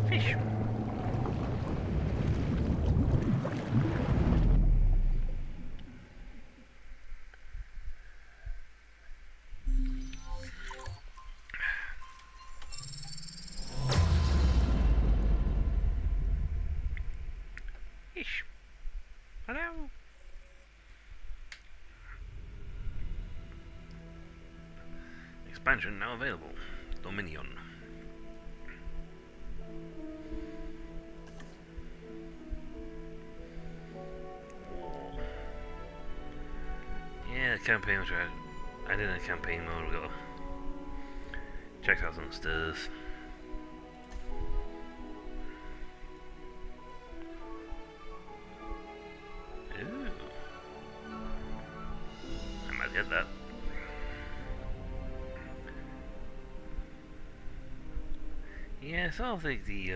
Fish. Fish. Hello. Expansion now available. Dominion. Yeah, the campaign was right. I did a campaign mode ago. Checked out some stuff. Ooh. I might get that. Yeah, so I'll take the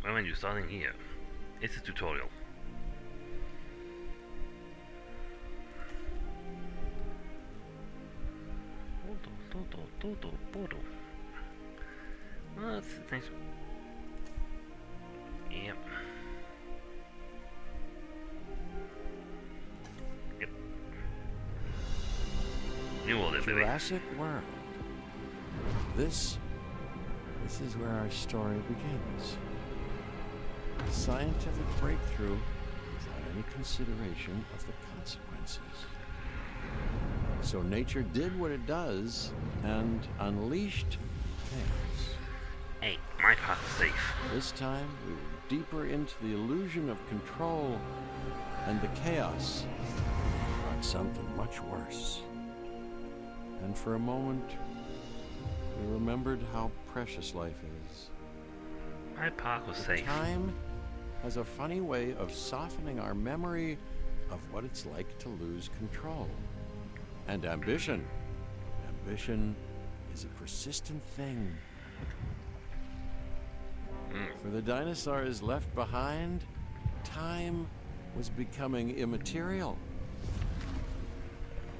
when you're starting here, it's a tutorial. Well, that's nice. Yep. Yep. New World, baby. Jurassic World. This is where our story begins. A scientific breakthrough without any consideration of the consequences. So nature did what it does and unleashed chaos. Hey, my path is safe. This time we were deeper into the illusion of control, and the chaos brought something much worse. And for a moment, we remembered how precious life is. My path was safe. Time has a funny way of softening our memory of what it's like to lose control. And ambition. Ambition is a persistent thing. For the dinosaurs left behind, time was becoming immaterial.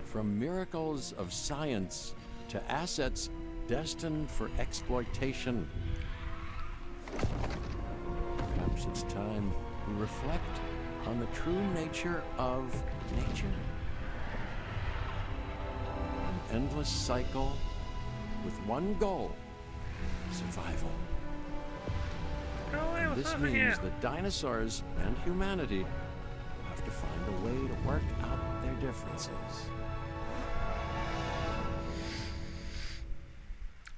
From miracles of science to assets destined for exploitation. Perhaps it's time we reflect on the true nature of nature. An endless cycle with one goal: survival. And this means that dinosaurs and humanity have to find a way to work out their differences.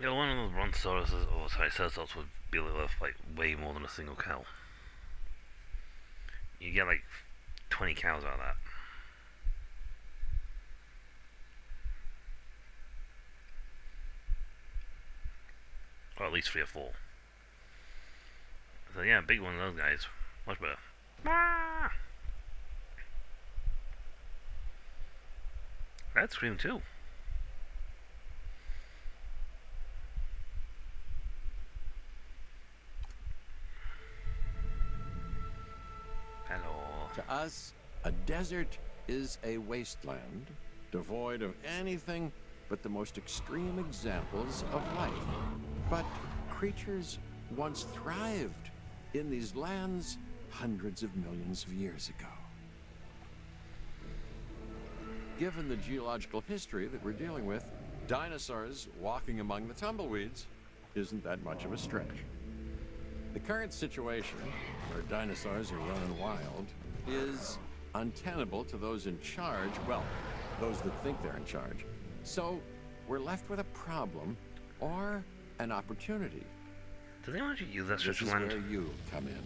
Yeah, one of those brontosauruses or triceratops would be able to lift like way more than a single cow. You get like 20 cows out of that. Or at least 3 or 4. So yeah, big one of those guys. Much better. Ah! That scream too. Hello. To us, a desert is a wasteland, devoid of anything but the most extreme examples of life. But creatures once thrived in these lands hundreds of millions of years ago. Given the geological history that we're dealing with, dinosaurs walking among the tumbleweeds isn't that much of a stretch. The current situation, where dinosaurs are running wild, is untenable to those in charge, well, those that think they're in charge. So we're left with a problem or an opportunity. Do they want you to use that This stretch is of land? where you come in.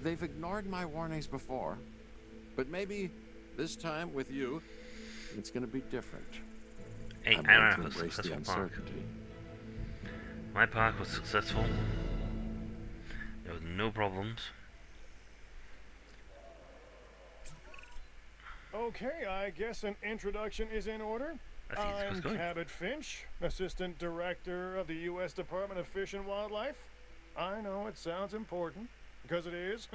They've ignored my warnings before, but maybe this time with you, it's going to be different. Hey, I'm I going don't to have a embrace the successful park. uncertainty. My park was successful. There was no problems. Okay, I guess an introduction is in order. I see this I'm was going. Cabot Finch, Assistant Director of the U.S. Department of Fish and Wildlife. I know it sounds important, because it is,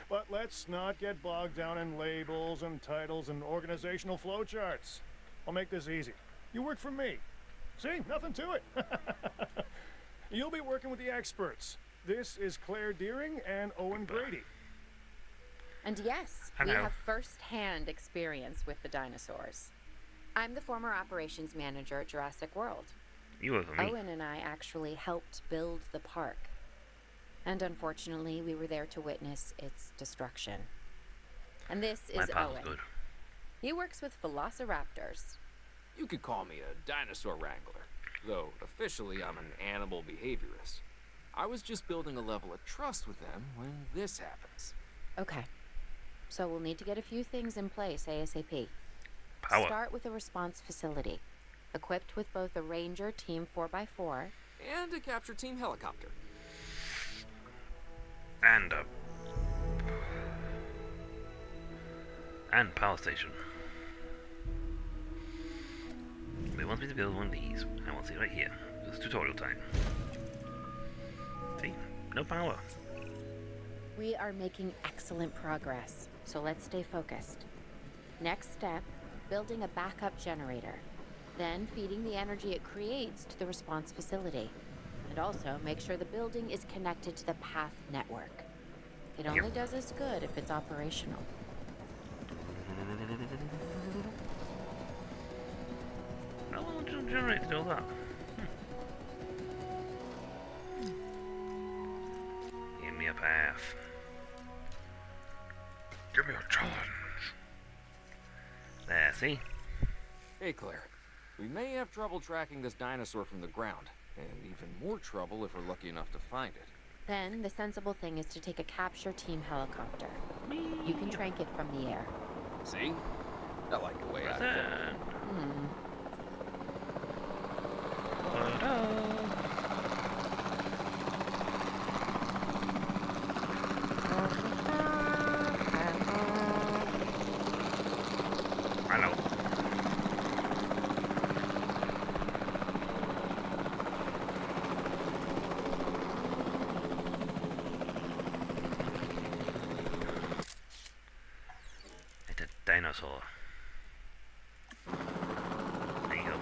but let's not get bogged down in labels and titles and organizational flowcharts. I'll make this easy. You work for me. See, nothing to it. You'll be working with the experts. This is Claire Deering and Owen Brady. And yes, Hello. we have first-hand experience with the dinosaurs. I'm the former operations manager at Jurassic World. You were for me. Owen and I actually helped build the park. And unfortunately, we were there to witness its destruction. And this My is park was Owen. good. He works with velociraptors. You could call me a dinosaur wrangler, though officially I'm an animal behaviorist. I was just building a level of trust with them when this happens. Okay. So we'll need to get a few things in place ASAP. Power. Start with a response facility, equipped with both a Ranger Team 4x4 And a capture team helicopter. And power station. They want me to build one of these. I want to see it right here. It's tutorial time. See? No power. We are making excellent progress, so let's stay focused. Next step, building a backup generator. Then feeding the energy it creates to the response facility. And also make sure the building is connected to the path network. It only does us good if it's operational. How long did you generate to do all that? Give me a path. Give me a challenge. There, see? Hey Claire, we may have trouble tracking this dinosaur from the ground, and even more trouble if we're lucky enough to find it. Then the sensible thing is to take a capture team helicopter. You can trank it from the air. See? I like the way I think. Present. Hello. It's a dinosaur. There you go.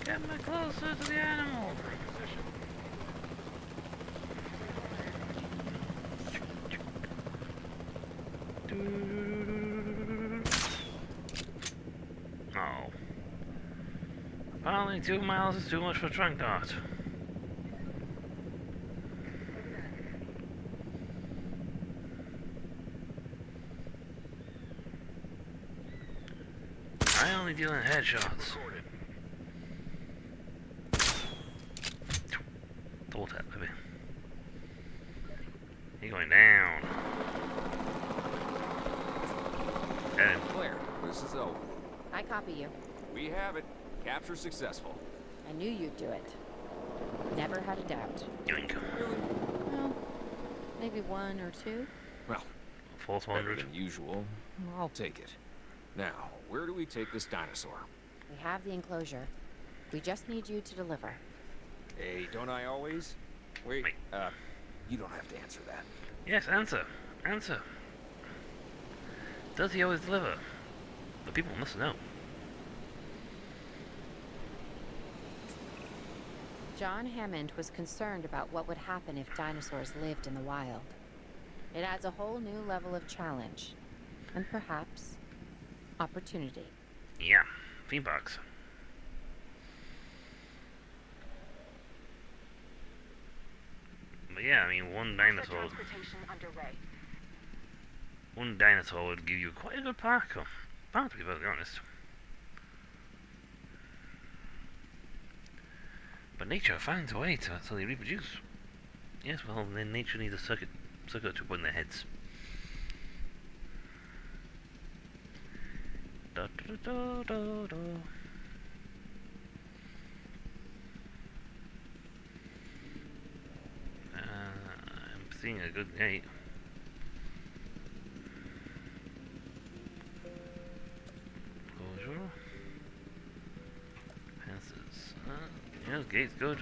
Get me closer to the animal. Oh. Apparently 2 miles is too much for trunk dart. I only deal in headshots. Double tap, baby. You're going down. And Claire, this is Owen. I copy you. We have it. Capture successful. I knew you'd do it. Never had a doubt. yoink. Really? Well, maybe one or two. Well, Fourth better 100. than usual. I'll take it. Now, where do we take this dinosaur? We have the enclosure. We just need you to deliver. Hey, don't I always? Wait, Wait. you don't have to answer that. Yes, answer. Answer. Does he always deliver? The people must know. John Hammond was concerned about what would happen if dinosaurs lived in the wild. It adds a whole new level of challenge. And perhaps opportunity. Yeah, theme parks. But yeah, I mean, one dinosaur would give you quite a good park. Park, to be perfectly honest. But nature finds a way to they reproduce. Yes, well, then nature needs a circuit to put in their heads. I'm seeing a good gate. Closure. Fences. Yeah, the gate's good.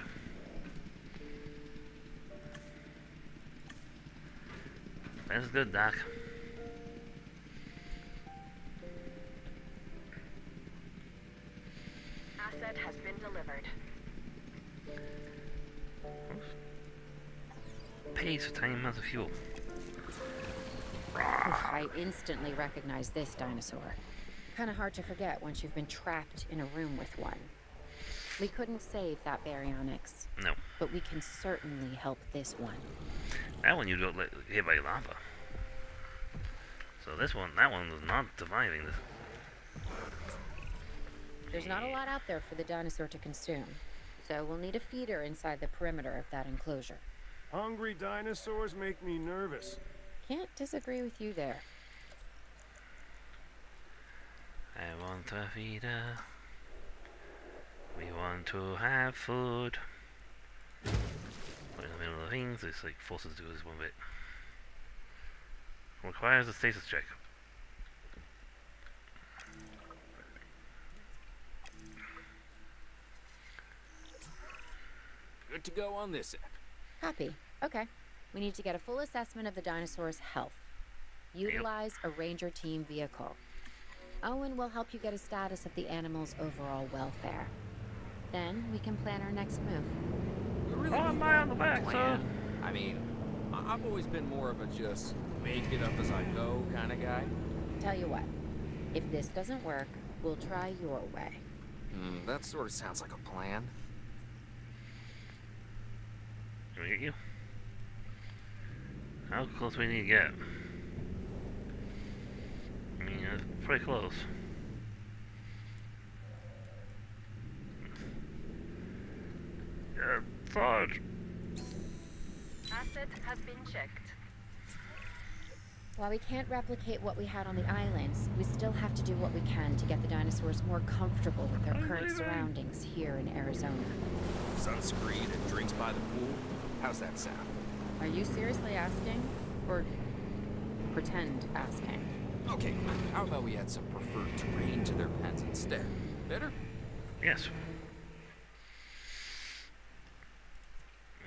Fence is good, Doc. Asset has been delivered. Pays for tiny amounts of fuel. I instantly recognize this dinosaur. Kind of hard to forget once you've been trapped in a room with one. We couldn't save that baryonyx. No. But we can certainly help this one. That one you don't let hit by lava. So this one, that one was not surviving this. There's not a lot out there for the dinosaur to consume. So we'll need a feeder inside the perimeter of that enclosure. Hungry dinosaurs make me nervous. Can't disagree with you there. I want a feeder. We want to have food. Right in the middle of the things, it's like forces to do this one bit. Requires a status check. Good to go on this end. Copy. Okay. We need to get a full assessment of the dinosaur's health. Utilize a ranger team vehicle. Owen will help you get a status of the animal's overall welfare. Then we can plan our next move. We really Oh, need am I on the back, plan. sir? I mean, I've always been more of a just make it up as I go kind of guy. Tell you what, if this doesn't work, we'll try your way. That sort of sounds like a plan. Can we get you? How close we need to get? I mean, it's pretty close. Yeah, Sarge. Asset has been checked. While we can't replicate what we had on the islands, we still have to do what we can to get the dinosaurs more comfortable with their current surroundings here in Arizona. Sunscreen and drinks by the pool. How's that sound? Are you seriously asking? Or pretend asking? Okay, how about we add some preferred terrain to their pens instead? Better? Yes.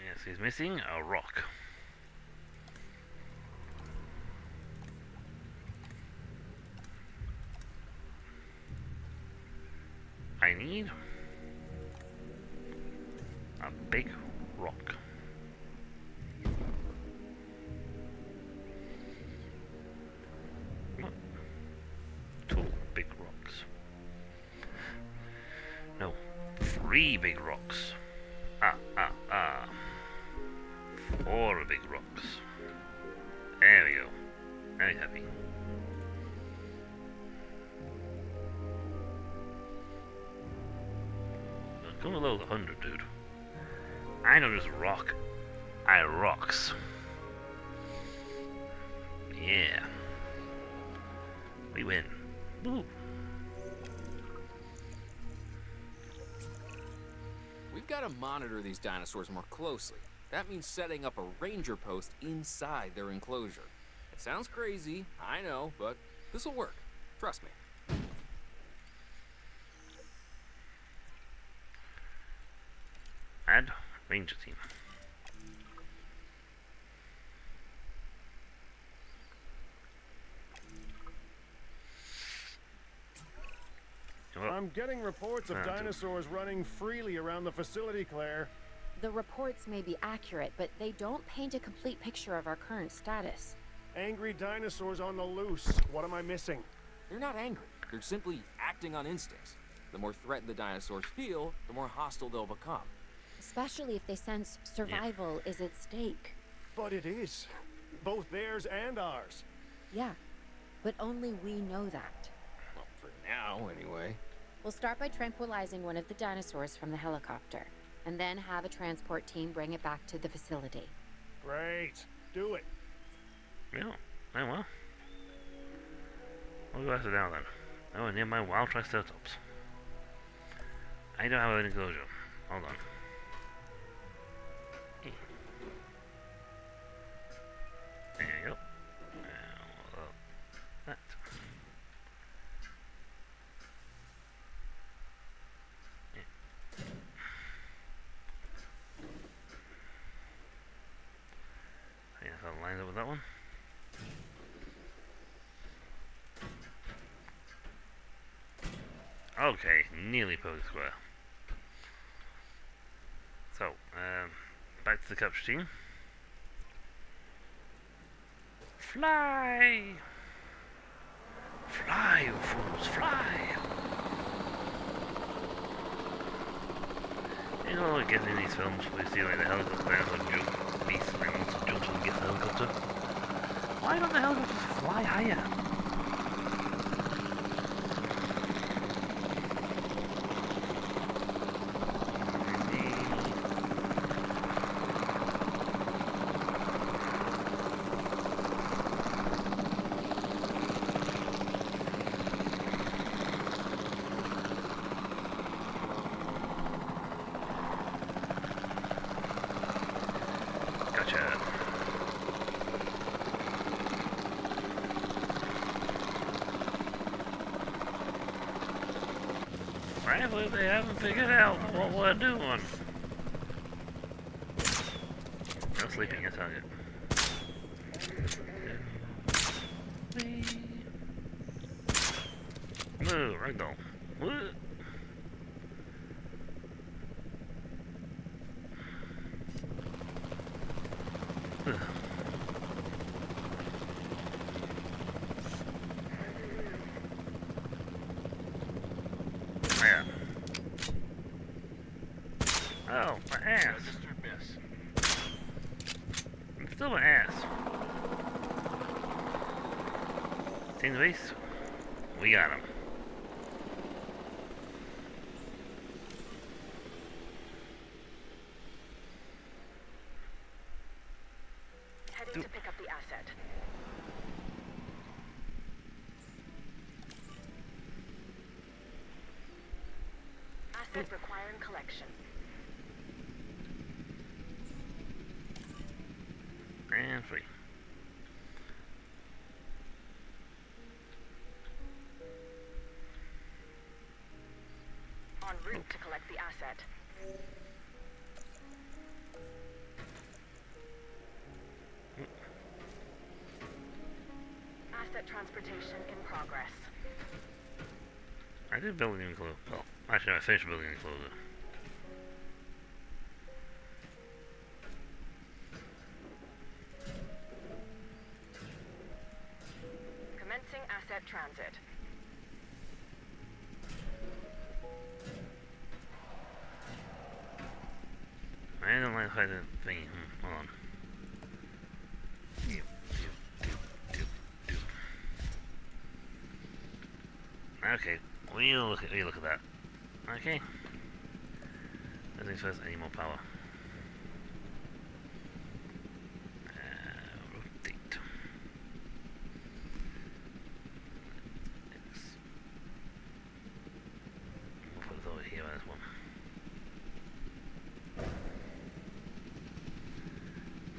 Yes, he's missing a rock. I need a big rock. No. 2 big rocks. No, 3 big rocks. 4 big rocks. There we go. Very happy. Come below the 100, dude. I don't just rock. I rocks. Yeah. We win. Woo. We've got to monitor these dinosaurs more closely. That means setting up a ranger post inside their enclosure. It sounds crazy, I know, but this'll work. Trust me. Add ranger team. I'm getting reports of dinosaurs running freely around the facility, Claire. The reports may be accurate, but they don't paint a complete picture of our current status. Angry dinosaurs on the loose. What am I missing? They're not angry. They're simply acting on instincts. The more threatened the dinosaurs feel, the more hostile they'll become. Especially if they sense survival is at stake. But it is. Both theirs and ours. Yeah, but only we know that. Well, for now, anyway. We'll start by tranquilizing one of the dinosaurs from the helicopter, and then have a transport team bring it back to the facility. Great. Do it. Yeah. Oh well. We'll go after down then. Oh, near my wild triceratops. I don't have an enclosure. Hold on. There you go. That. Yeah. I think that lines up with that one. Okay, nearly perfect square. So, back to the capture team. Fly! Fly, you fools, fly! You know what gets in these films where you see like the helicopter and jump beast and also jumps and gets the helicopter? Why don't the helicopters fly higher? Frankly, they haven't figured out what we're doing. No sleeping, I tell you. Move, ragdoll. What? Oh, my ass. I'm still my ass. Team the base. We got him. Heading to pick up the asset. Asset requiring collection. And free. En route to collect the asset. Asset transportation in progress. I did build an enclosure. Well, actually, I finished building an enclosure. Commencing asset transit. I don't like how the thingy. Hold on. Okay, we'll look at that. Okay. Let's see first, any more power. Rotate. X. We'll put it over here as one.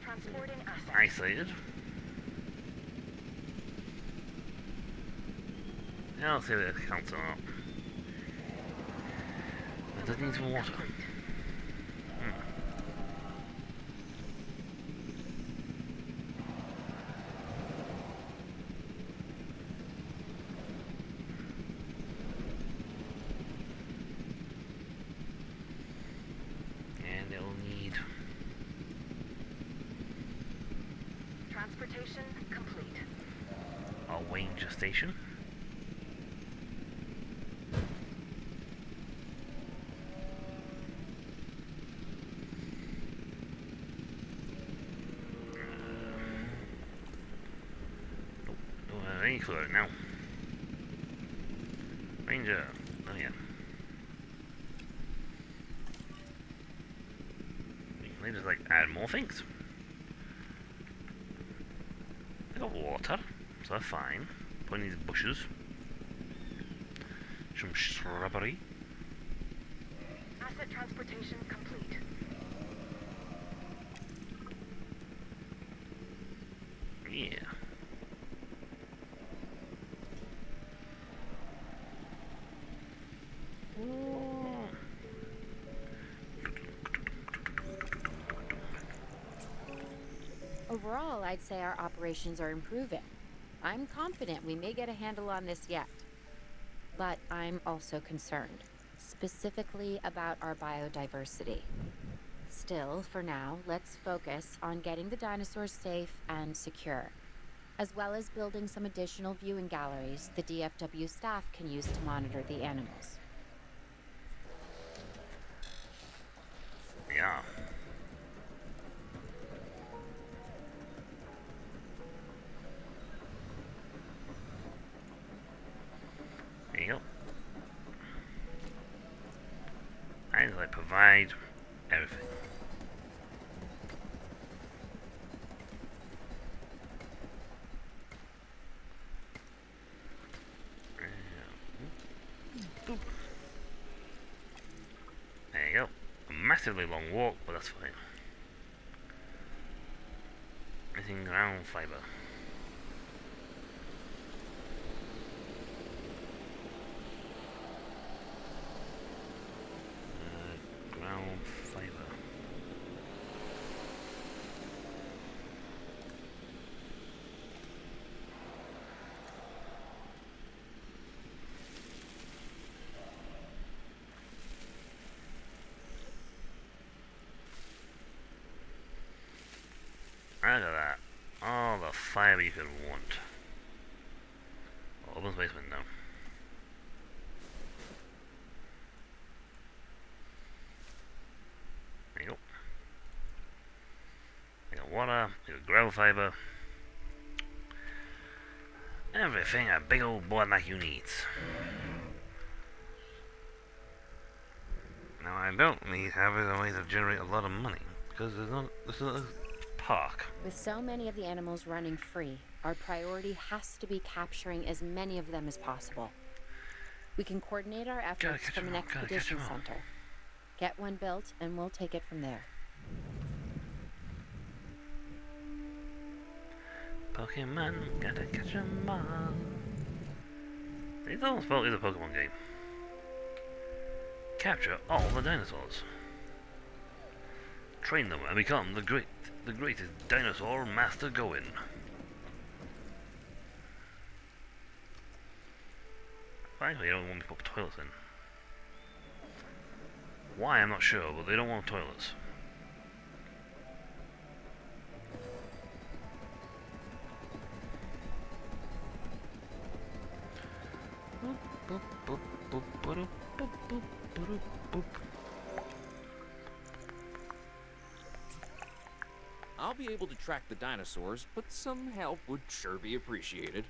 Transporting asset. Isolated. Now I'll see if it counts or not. It does need some water. And it'll need Transportation complete. a ranger station. Any clue now. Ranger. Oh yeah. We can just like add more things. I got water, so that's fine. Putting these bushes. Some shrubbery. Asset transportation complete. Yeah. Overall, I'd say our operations are improving. I'm confident we may get a handle on this yet. But I'm also concerned, specifically about our biodiversity. Still, for now, let's focus on getting the dinosaurs safe and secure, as well as building some additional viewing galleries the DFW staff can use to monitor the animals. Yeah. There you go. And they provide everything. There you go. A massively long walk, but that's fine. Missing ground fiber. Ground fiber. Look at that. All the fiber you could want. Oh, open basement now. There you go. You got water, you got ground fiber. Everything a big old boy like you needs. Now I don't need have it a way to generate a lot of money because there's not this is a park. With so many of the animals running free, our priority has to be capturing as many of them as possible. We can coordinate our efforts catch from 'em an all, gotta catch expedition 'em all. center. Get one built, and we'll take it from there. Pokemon, gotta catch 'em all. It's almost felt like a Pokemon game. Capture all the dinosaurs. Train them and become the greatest dinosaur master going. Finally, they don't want me to put toilets in. Why, I'm not sure, but they don't want toilets. I'll be able to track the dinosaurs, but some help would sure be appreciated.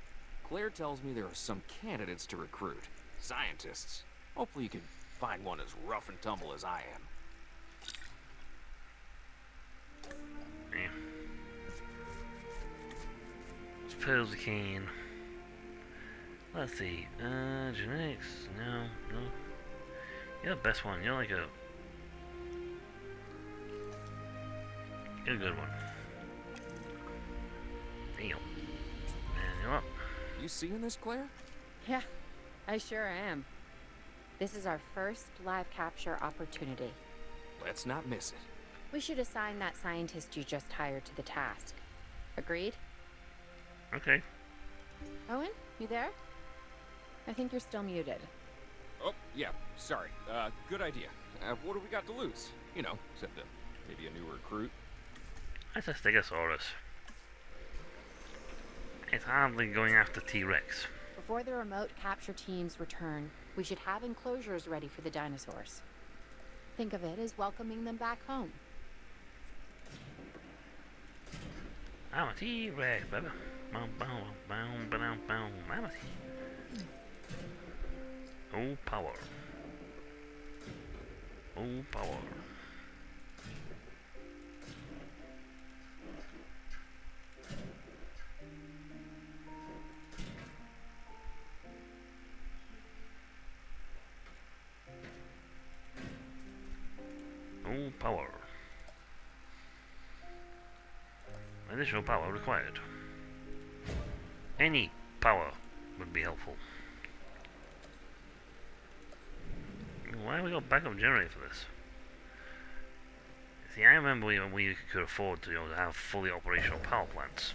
Claire tells me there are some candidates to recruit. Scientists. Hopefully you can find one as rough and tumble as I am. Yeah. Suppose we can. Let's see. Genetics. No. You're the best one. You're like a. You're a good one. Deal. And you're up. You seeing this, Claire? Yeah, I sure am. This is our first live capture opportunity. Let's not miss it. We should assign that scientist you just hired to the task. Agreed? Okay. Owen, you there? I think you're still muted. Oh, yeah, sorry. Good idea. What do we got to lose? You know, except maybe a new recruit. That's a Stegosaurus. It's hardly going after T-Rex. Before the remote capture teams return, we should have enclosures ready for the dinosaurs. Think of it as welcoming them back home. I'm a T-Rex, baby. I'm a T. Oh, power. Oh, power. Additional power. Additional power required. Any power would be helpful. Why have we got backup generator for this? See, I remember when we could afford to, to have fully operational power plants.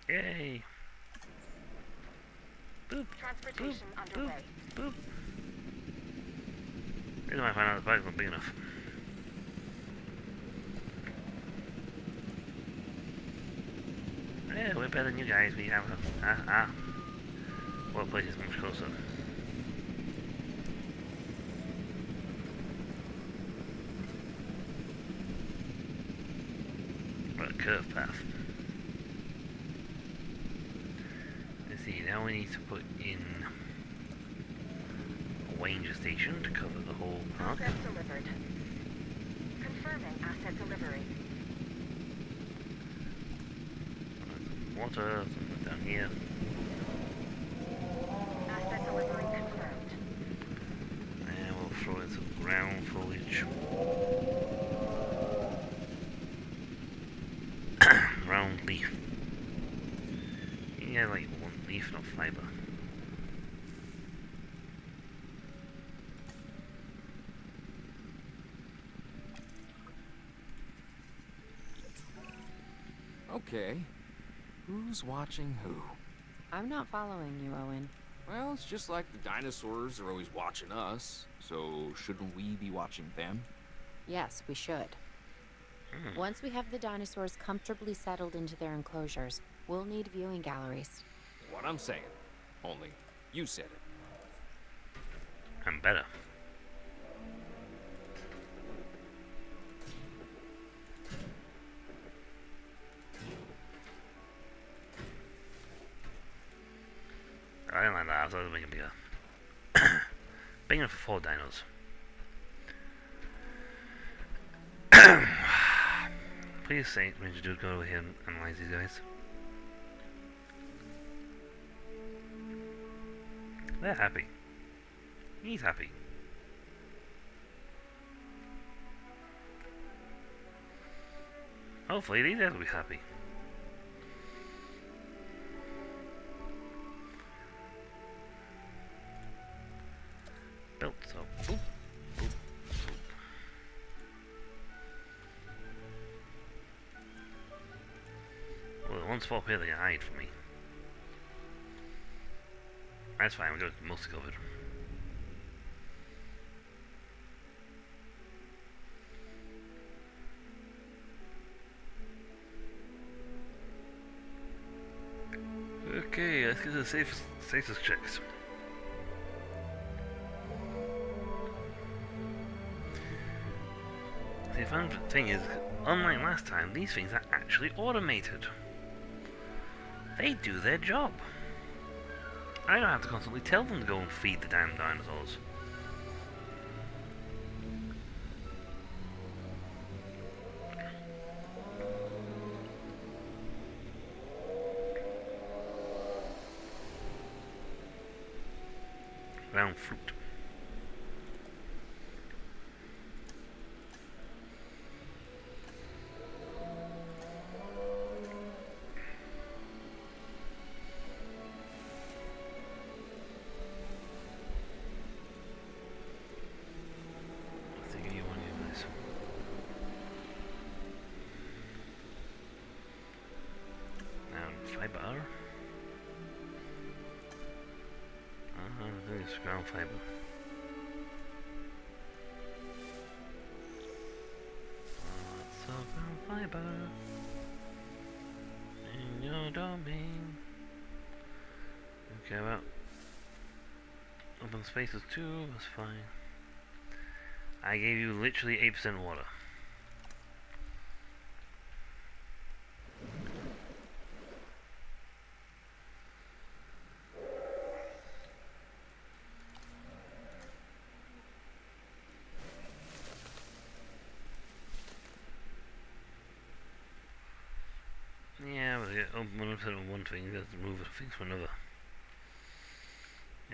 Yay! Boop, Transportation boop, underway. boop. Maybe I find out the bag's not big enough. Yeah, we're better than you guys. We have a workplace is much closer. But a curved path. Let's see, now we need to put in a ranger station to cover the whole park. Asset delivered. Confirming asset delivery. Water, something down here. Asset delivery confirmed. And we'll throw in some ground foliage. Round leaf. Yeah, like one leaf, not fiber. Okay. Who's watching who? I'm not following you, Owen. Well, it's just like the dinosaurs are always watching us, so shouldn't we be watching them? Yes, we should. Once we have the dinosaurs comfortably settled into their enclosures, we'll need viewing galleries. What I'm saying. Only, you said it. I'm better. I didn't like that, I was making it bigger. Big enough for 4 dinos. Please say, Ranger Dude, go over here and analyze these guys. They're happy. He's happy. Hopefully these guys will be happy. Built so boop, boop, boop. Well, one spot here they can hide from me. That's fine, we got most covered. Okay, let's get to the status checks. The fun thing is, unlike last time, these things are actually automated. They do their job. I don't have to constantly tell them to go and feed the damn dinosaurs. Round fruit. Fiber. There's ground fiber. Lots of ground fiber in your domain. Okay, well, open spaces too. That's fine. I gave you literally 8% water. Yeah, but yeah, 1% on one thing, you have to move things for another.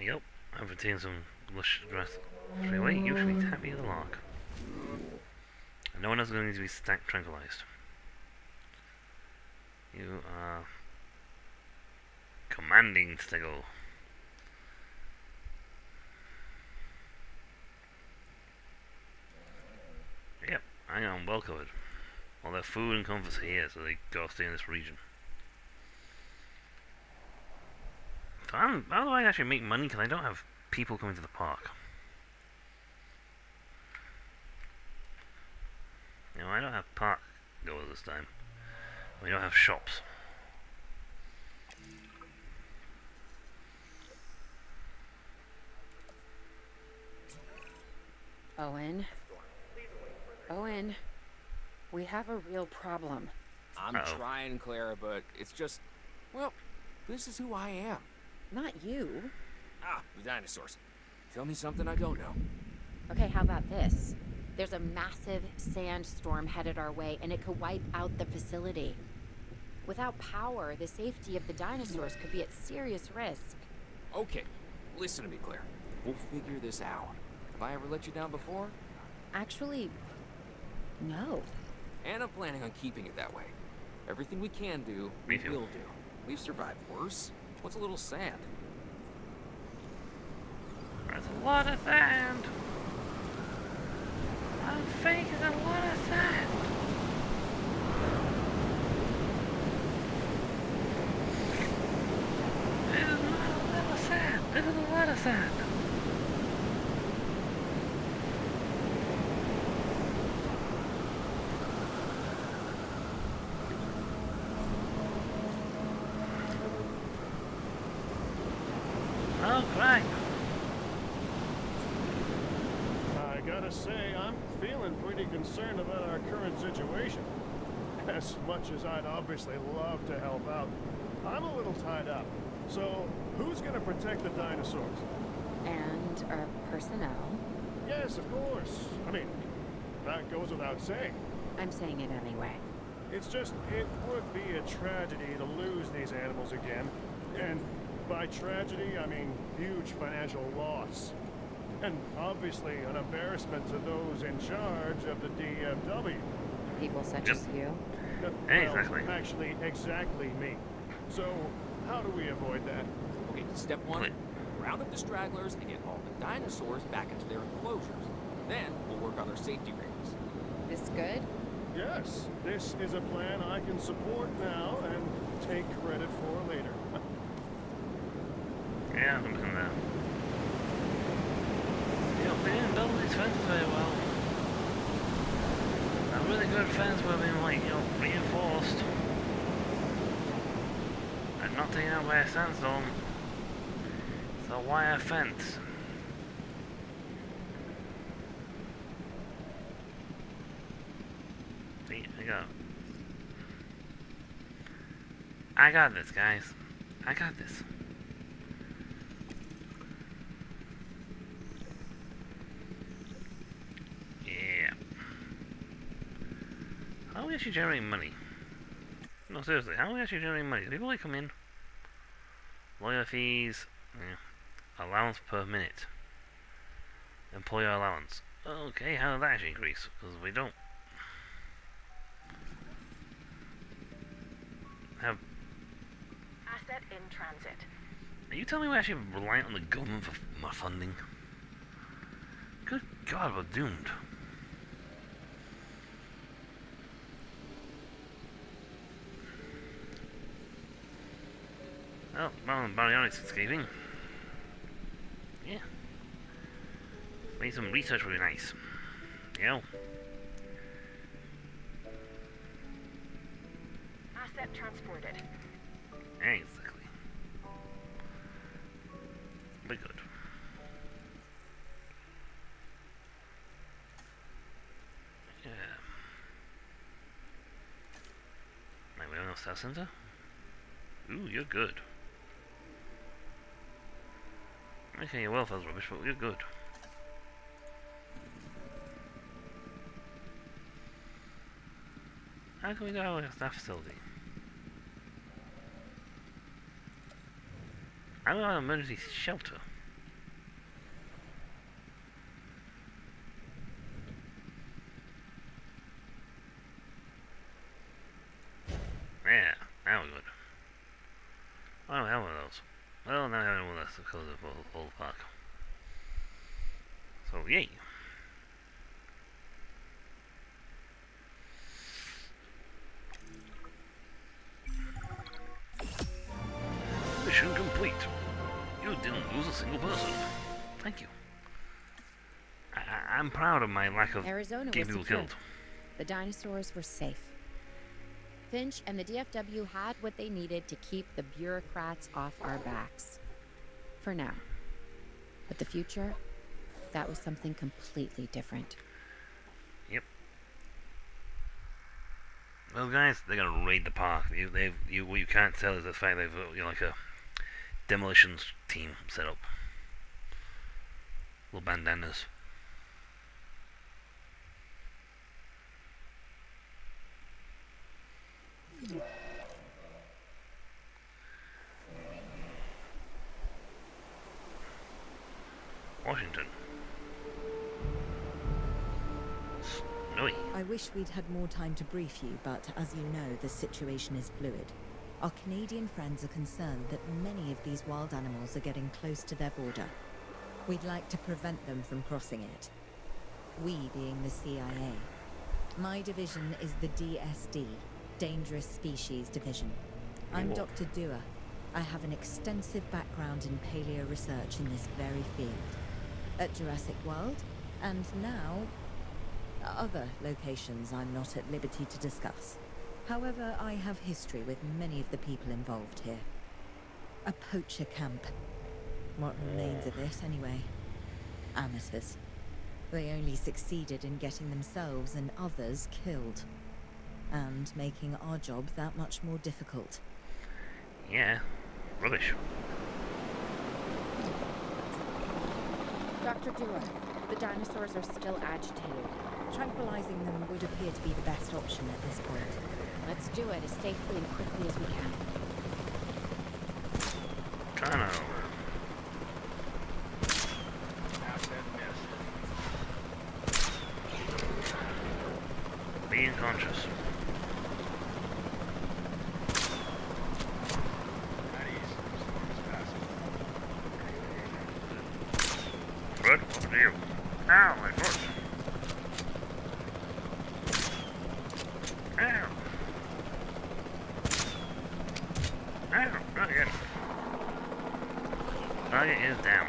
Yep, I've obtained some lush grass freeway. Usually happy the lock. And no one else is going to need to be tranquilized. You are commanding Stegel. Yep, I am well covered. All their food and comforts are here, so they gotta stay in this region. So how do I actually make money? Because I don't have people coming to the park. You know, I don't have park goers this time. We don't have shops. Owen. Owen. We have a real problem. I'm trying, Clara, but it's just, well, this is who I am. Not you. Ah, the dinosaurs. Tell me something I don't know. Okay, how about this? There's a massive sandstorm headed our way, and it could wipe out the facility. Without power, the safety of the dinosaurs could be at serious risk. Okay, listen to me, Claire. We'll figure this out. Have I ever let you down before? Actually, no. And I'm planning on keeping it that way. Everything we can do, Me we too. will do. We've survived worse. What's a little sand? That's a lot of sand. I'm faking a lot of sand. This is not a little sand. This is a lot of sand. Oh, right. I gotta say, I'm feeling pretty concerned about our current situation. As much as I'd obviously love to help out, I'm a little tied up. So, who's gonna protect the dinosaurs? And our personnel. Yes, of course. I mean, that goes without saying. I'm saying it anyway. It's just, it would be a tragedy to lose these animals again. And by tragedy, I mean huge financial loss. And obviously an embarrassment to those in charge of the DFW. People such Yep. as you. Well, Exactly. actually, exactly me. So, how do we avoid that? Okay, step one, round up the stragglers and get all the dinosaurs back into their enclosures. Then we'll work on their safety rings. This good? Yes, this is a plan I can support now and take credit for later. Yeah, I'm looking there. You know, we didn't build these fences very well. A really good fence would have been, like, you know, reinforced. And not taken out by a sandstorm. It's a wire fence. See, I got this, guys. I got this. Yeah. How are we actually generating money? No, seriously, how are we actually generating money? Do people like come in? Lawyer fees, yeah. Allowance per minute. Employer allowance. Okay, how did that actually increase? Because we don't have. Asset in transit. Are you telling me we're actually reliant on the government for my funding? Good God, we're doomed. Oh, well, Baryonyx escaping. Yeah. Maybe some research would be nice. You know? Asset transported. Exactly. But good. Yeah. Like, we don't have South Center? Ooh, you're good. Okay, your welfare's rubbish, but you're good. How can we go to a staff facility? How about an emergency shelter? now I know that's because of all the park. So yay! Mission complete. You didn't lose a single person. Thank you. I'm proud of my lack of Arizona getting was people secure. killed. The dinosaurs were safe. Finch and the DFW had what they needed to keep the bureaucrats off our backs. For now. But the future, that was something completely different. Yep. Well, guys, they're gonna raid the park. What you can't tell is the fact they've like a demolitions team set up. Little bandanas. Washington. Snowy. I wish we'd had more time to brief you, but as you know, the situation is fluid. Our Canadian friends are concerned that many of these wild animals are getting close to their border. We'd like to prevent them from crossing it. We being the CIA. My division is the DSD, Dangerous Species Division. I'm Cool. Dr. Dewar. I have an extensive background in paleo research in this very field. At Jurassic World, and now other locations I'm not at liberty to discuss. However, I have history with many of the people involved here. A poacher camp. What remains of it, anyway? Amateurs. They only succeeded in getting themselves and others killed. And making our job that much more difficult. Yeah. Rubbish. Dr. Dewar, the dinosaurs are still agitated. Tranquilizing them would appear to be the best option at this point. Let's do it as safely and quickly as we can. Dino. Being conscious. Good. Over to you. Ow, my foot. Ow. Ow, not yet. Target is down.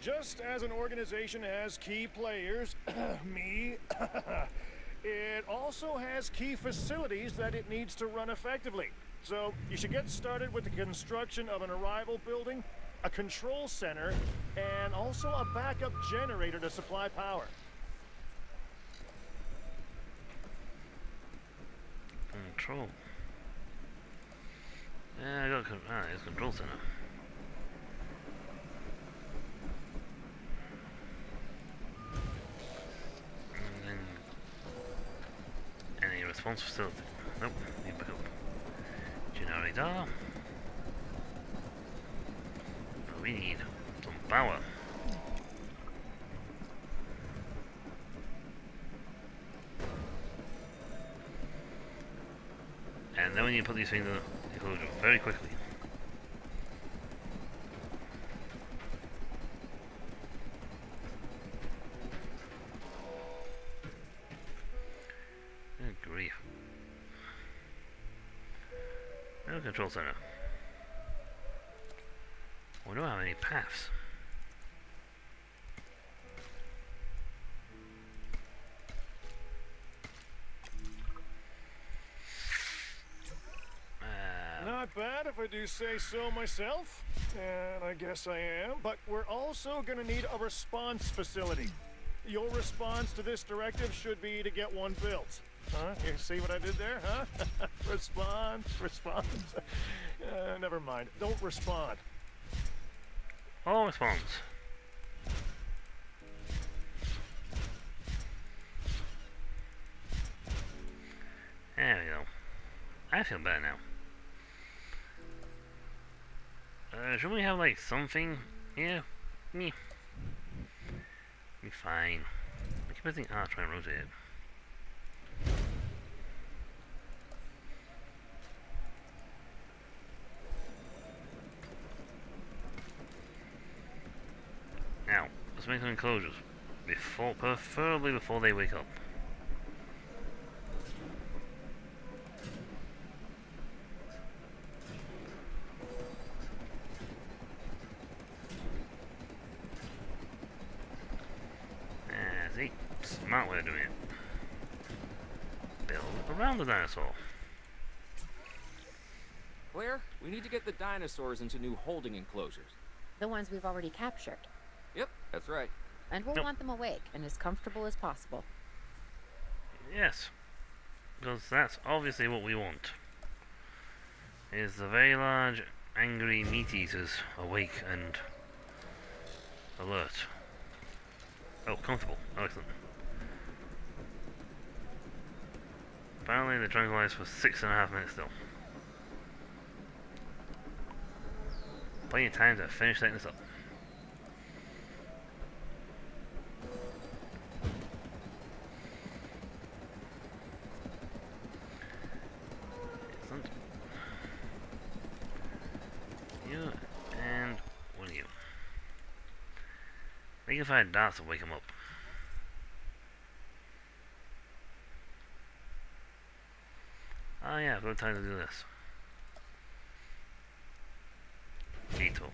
Just as an organization has key players, me, it also has key facilities that it needs to run effectively. So you should get started with the construction of an arrival building, a control center, and also a backup generator to supply power. Control. Yeah, I got it's control center. And then any response facility. Nope, need backup. Generator. But we need some power. And then we need to put these things in the enclosure very quickly. Good grief. No control center. We don't have any paths. Not bad if I do say so myself. And I guess I am. But we're also going to need a response facility. Your response to this directive should be to get one built. Huh? You see what I did there, huh? Response. Never mind. Don't respond. All response. There we go. I feel better now. Should we have like something? Yeah. Me. Be fine. I keep pressing R trying to rotate it. Let's make some enclosures. Preferably before they wake up. See? Smart way of doing it. Build around the dinosaur. Claire, we need to get the dinosaurs into new holding enclosures. The ones we've already captured. Yep, that's right. And we'll Nope. want them awake and as comfortable as possible. Yes. Because that's obviously what we want. Is the very large, angry meat eaters awake and alert. Oh, comfortable. Excellent. Apparently they're tranquilized for 6.5 minutes still. Plenty of time to finish setting this up. Excellent. You and one of you. They can find darts to wake them up. Oh yeah, I've got time to do this. Dito.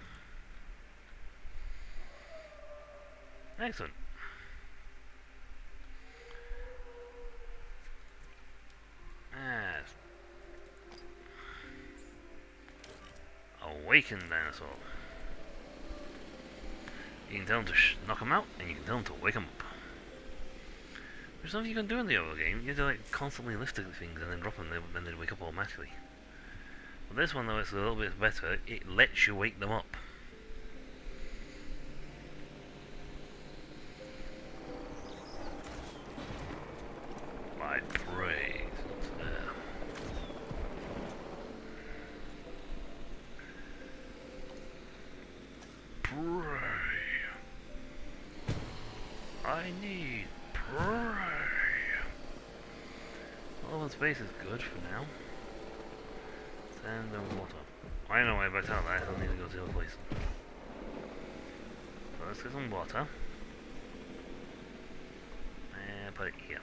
Excellent. Ah. Awakened dinosaur. You can tell them to knock them out, and you can tell them to wake them up. There's something you can do in the other game. You have to like constantly lift the things and then drop them, then they wake up automatically. But this one though, it's a little bit better. It lets you wake them up. My praise. Pray. I need pray. Open space is good for now. Sand and water. I know why by tell that I don't need to go to the other place. So let's get some water. And put it here.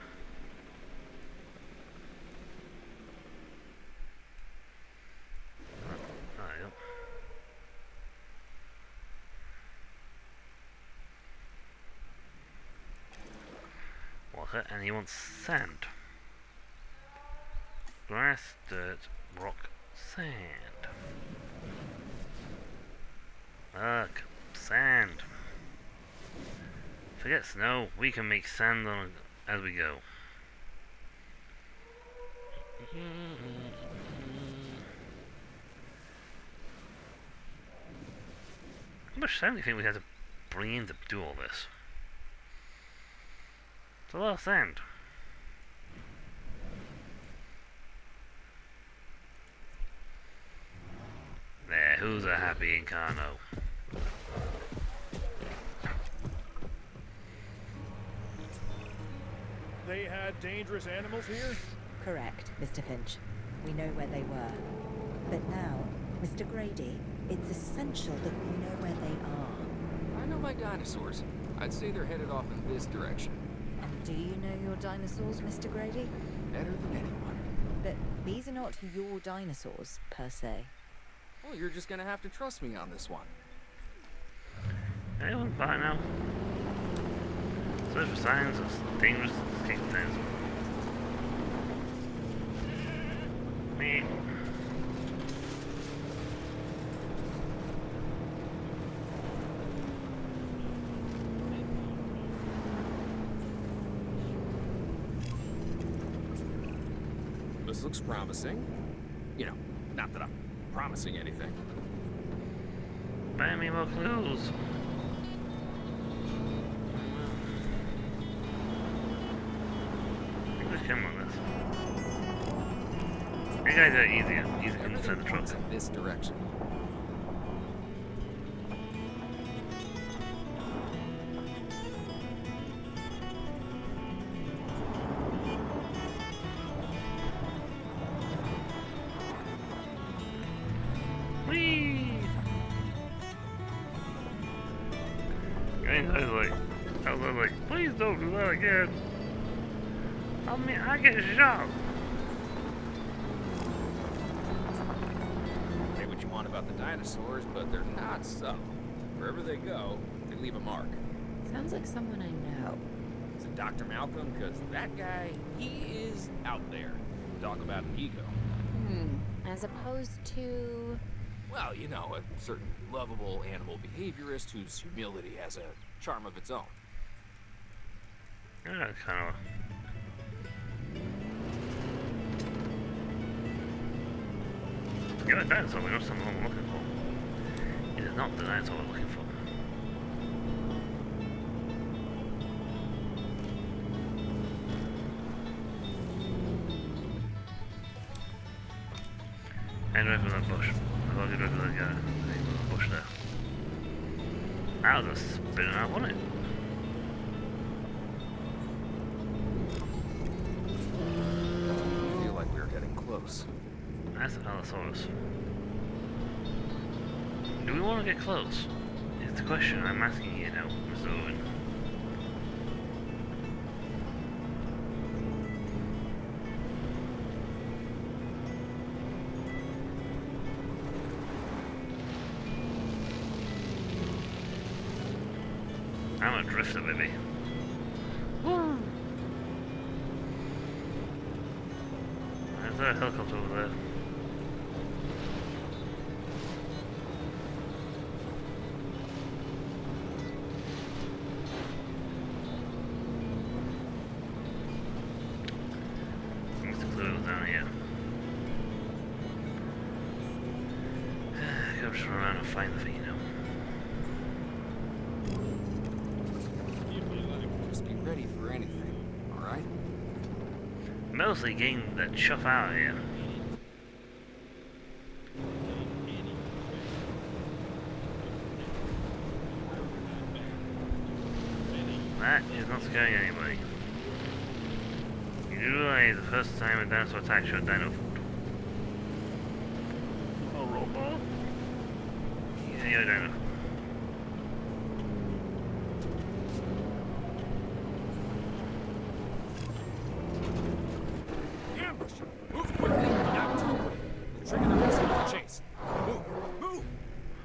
There you go. Water, and he wants sand. Grass, dirt, rock, sand. Look, sand. Forget snow, we can make sand on as we go. How much sand do you think we had to bring in to do all this? It's a lot of sand. There, who's a happy Incarno? They had dangerous animals here? Correct, Mr. Finch. We know where they were. But now, Mr. Grady, it's essential that we know where they are. I know my dinosaurs. I'd say they're headed off in this direction. And do you know your dinosaurs, Mr. Grady? Better than anyone. But these are not your dinosaurs, per se. Well, you're just gonna have to trust me on this one. Anyone by now? Search for signs of dangerous escape dinosaur. Me. This looks promising. You know, not that I'm promising anything. Buy me more clues. English camera on this. You guys are easy to inside the truck. Points in this direction. Whee! I was like, please don't do that again. I mean, I get shot. Say what you want about the dinosaurs, but they're not subtle. Wherever they go, they leave a mark. Sounds like someone I know. Is it Dr. Malcolm? Because that guy, he is out there. Talk about an ego. As opposed to... Well, you know, a certain lovable animal behaviorist whose humility has a charm of its own. Yeah, kind of. You're a dinosaur, we know something I'm looking for. It is not the dinosaur we're looking for. And away from that bush. I'll get rid of the bush there. That was a spinning out, wasn't it? I feel like we were getting close. That's an Allosaurus. Do we want to get close? Is the question I'm asking you now, Mr. Owen. I'm a drifter, baby. Woo! There's a helicopter over there. Must have cleared it down here. Go just run around and find the thing, you know. Just be ready for anything, alright? Mostly getting that chuff out of here. That is not scaring anybody. You do realize the first time a dinosaur attacks your dino food. A robot? Yeah, your dino. Ambush! Move quickly, not too quick. We'll trigger the rest of the chase. Move! Move!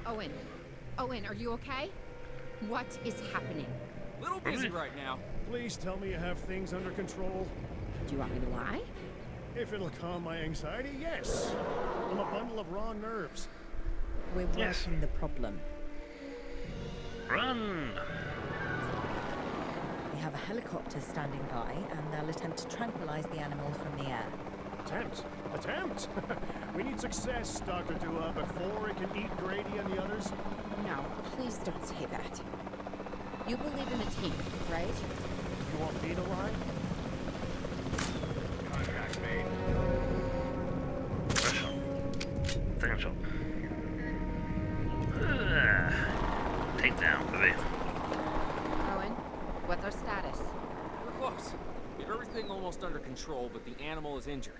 Owen. Owen, are you okay? What is happening? Little busy right now. Please tell me you have things under control. Do you want me to lie? If it'll calm my anxiety, yes. I'm a bundle of raw nerves. We're Yes. working the problem. Run! We have a helicopter standing by, and they'll attempt to tranquilize the animal from the air. Attempt. Attempt. We need success, Dr. Dua, before it can eat Grady and the others. No, please don't say that. You believe in the team, right? You want me to lie? Contract made. First shot. Second shot. Take down, baby. Owen, what's our status? We're close. We have everything almost under control, but the animal is injured.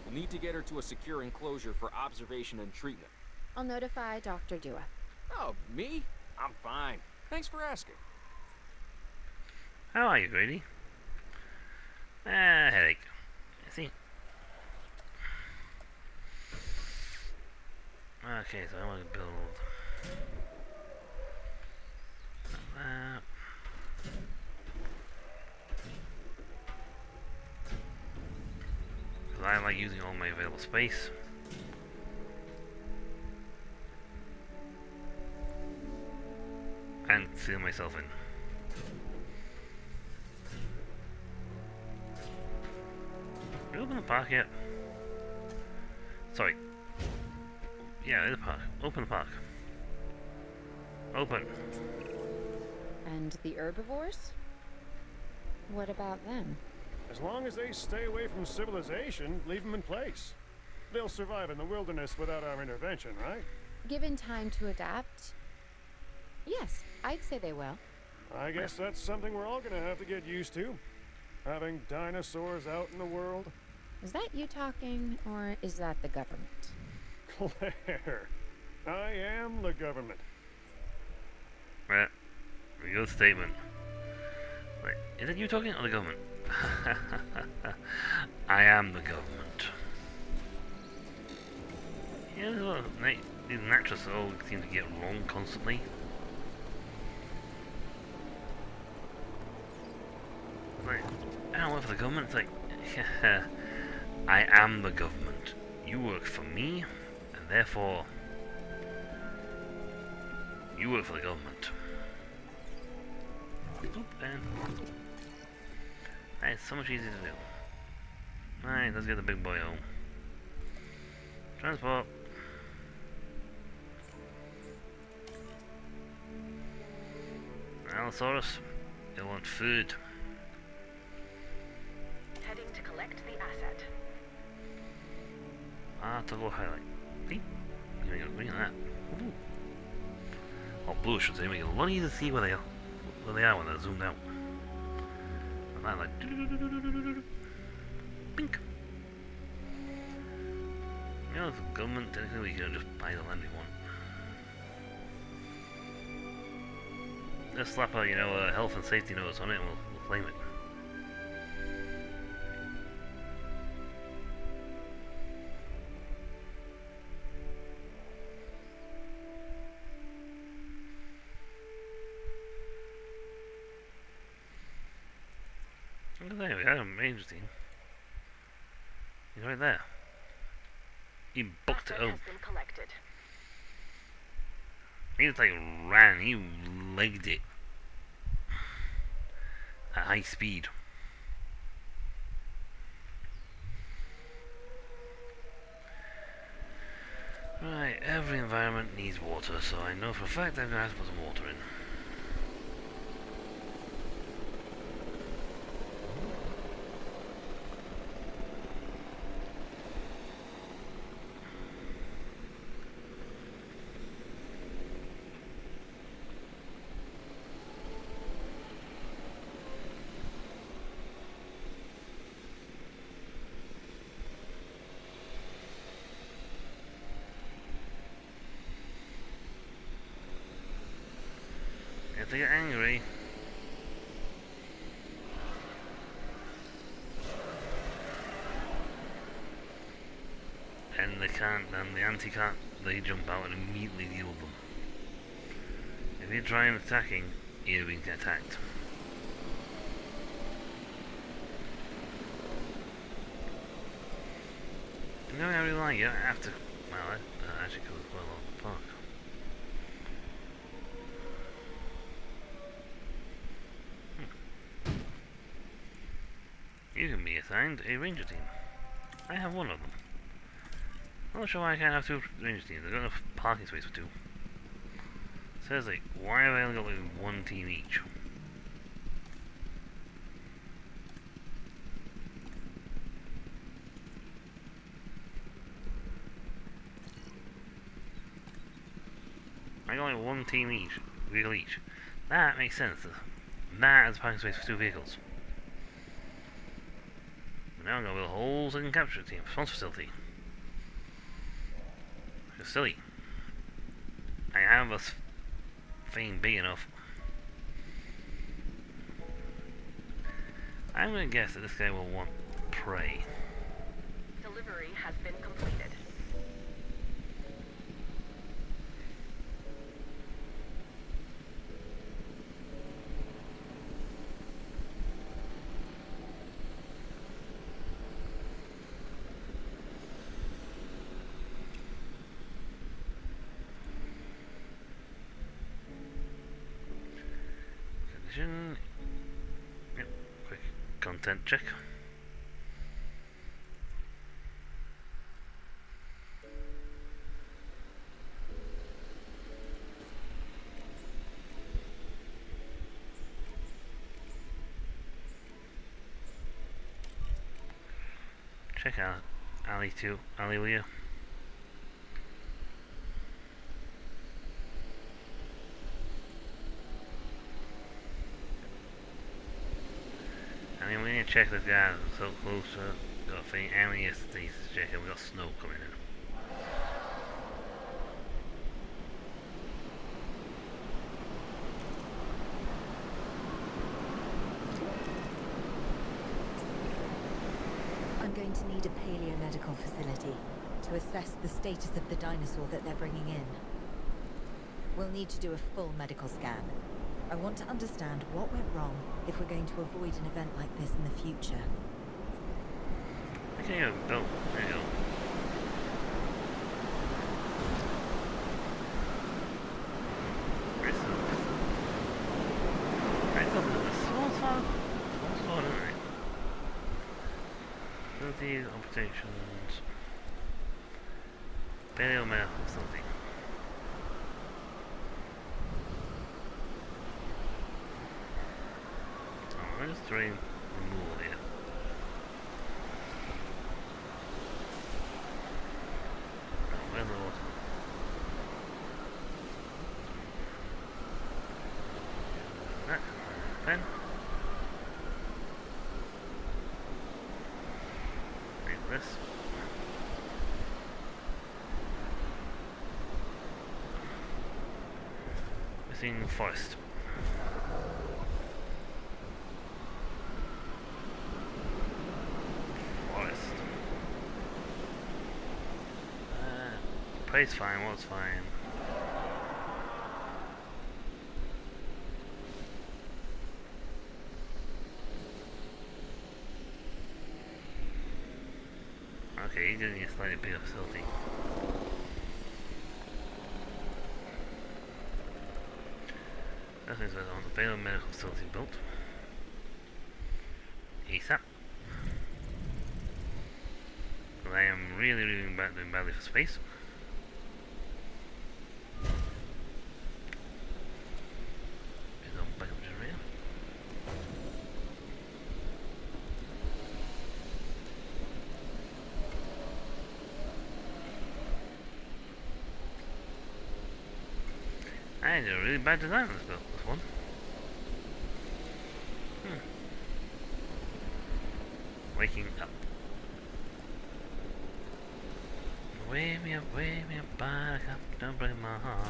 We'll need to get her to a secure enclosure for observation and treatment. I'll notify Dr. Dua. Oh, me? I'm fine. Thanks for asking. How are you, Grady? Headache. I see. Okay, so I want to build that. Because I like using all my available space. And seal myself in. Did we open the park yet? Sorry. Yeah, the park. Open the park. Open. And the herbivores? What about them? As long as they stay away from civilization, leave them in place. They'll survive in the wilderness without our intervention, right? Given time to adapt? Yes, I'd say they will. I guess that's something we're all gonna have to get used to. Having dinosaurs out in the world. Is that you talking, or is that the government? Claire, I am the government. Good statement. Right, is it you talking or the government? I am the government. Yeah, there's a lot of these naturalists all seem to get wrong constantly. It's like, I don't work for the government. It's like, I am the government. You work for me, and therefore, you work for the government. Oop, and that is so much easier to do. Alright, let's get the big boy home. Transport. Allosaurus, you want food. Heading to collect the asset. Toggle highlight. See? Look at that. Ooh. Oh, blue, I should say. Make it a lot easier to see where they are when they're zoomed out. And I'm like, pink. You know, the government, technically, we can just buy the land we want. Just slap a, a health and safety notice on it, and we'll claim it. There we go, Ranger team. He's right there. He booked it Asset up. has been collected. He just like ran, he legged it at high speed. Right, every environment needs water, so I know for a fact I'm gonna have to put some water in. If they get angry, and they can't, and the anti can't, they jump out and immediately deal with them. If you try and attacking, you're going to get attacked. You know how we like, you don't have to, well, that actually goes well on the park. You can be assigned a ranger team. I have one of them. I'm not sure why I can't have two ranger teams. I've got enough parking space for two. Seriously, why have I only got like one team each? I got like one team each, vehicle each. That makes sense. That is parking space for two vehicles. Now I'm going to build a whole second capture team, response facility. It's silly. I have a thing big enough. I'm going to guess that this guy will want prey. Delivery has been completed. Yep, quick content check. Check out Ali too. Ali, will you? I mean, we need to check this guy so close. Got a thing. How many STs to check? We got snow coming in. to need a paleomedical facility to assess the status of the dinosaur that they're bringing in. We'll need to do a full medical scan. I want to understand what went wrong if we're going to avoid an event like this in the future. Okay, go. There you go. Facilities, operations, paleomedical facility. Oh, I'm just doing removal here. Oh, where's the water? That, pen. This. Missing forest. Forest. Place fine, what's fine? Okay, you're getting a slightly bigger facility. That means there's on the biomedical facility built. ASAP. But I am really doing badly for space. There's no backup generator. I did a really bad design on this build, this one. Waking up. Wake me up, back up, don't break my heart.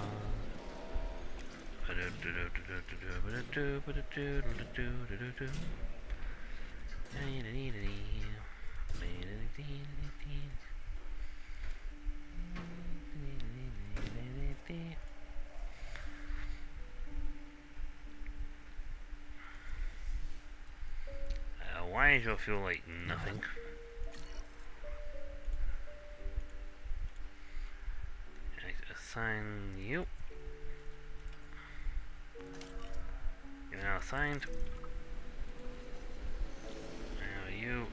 Why do I feel like nothing? Assign you. You're now assigned. Now you.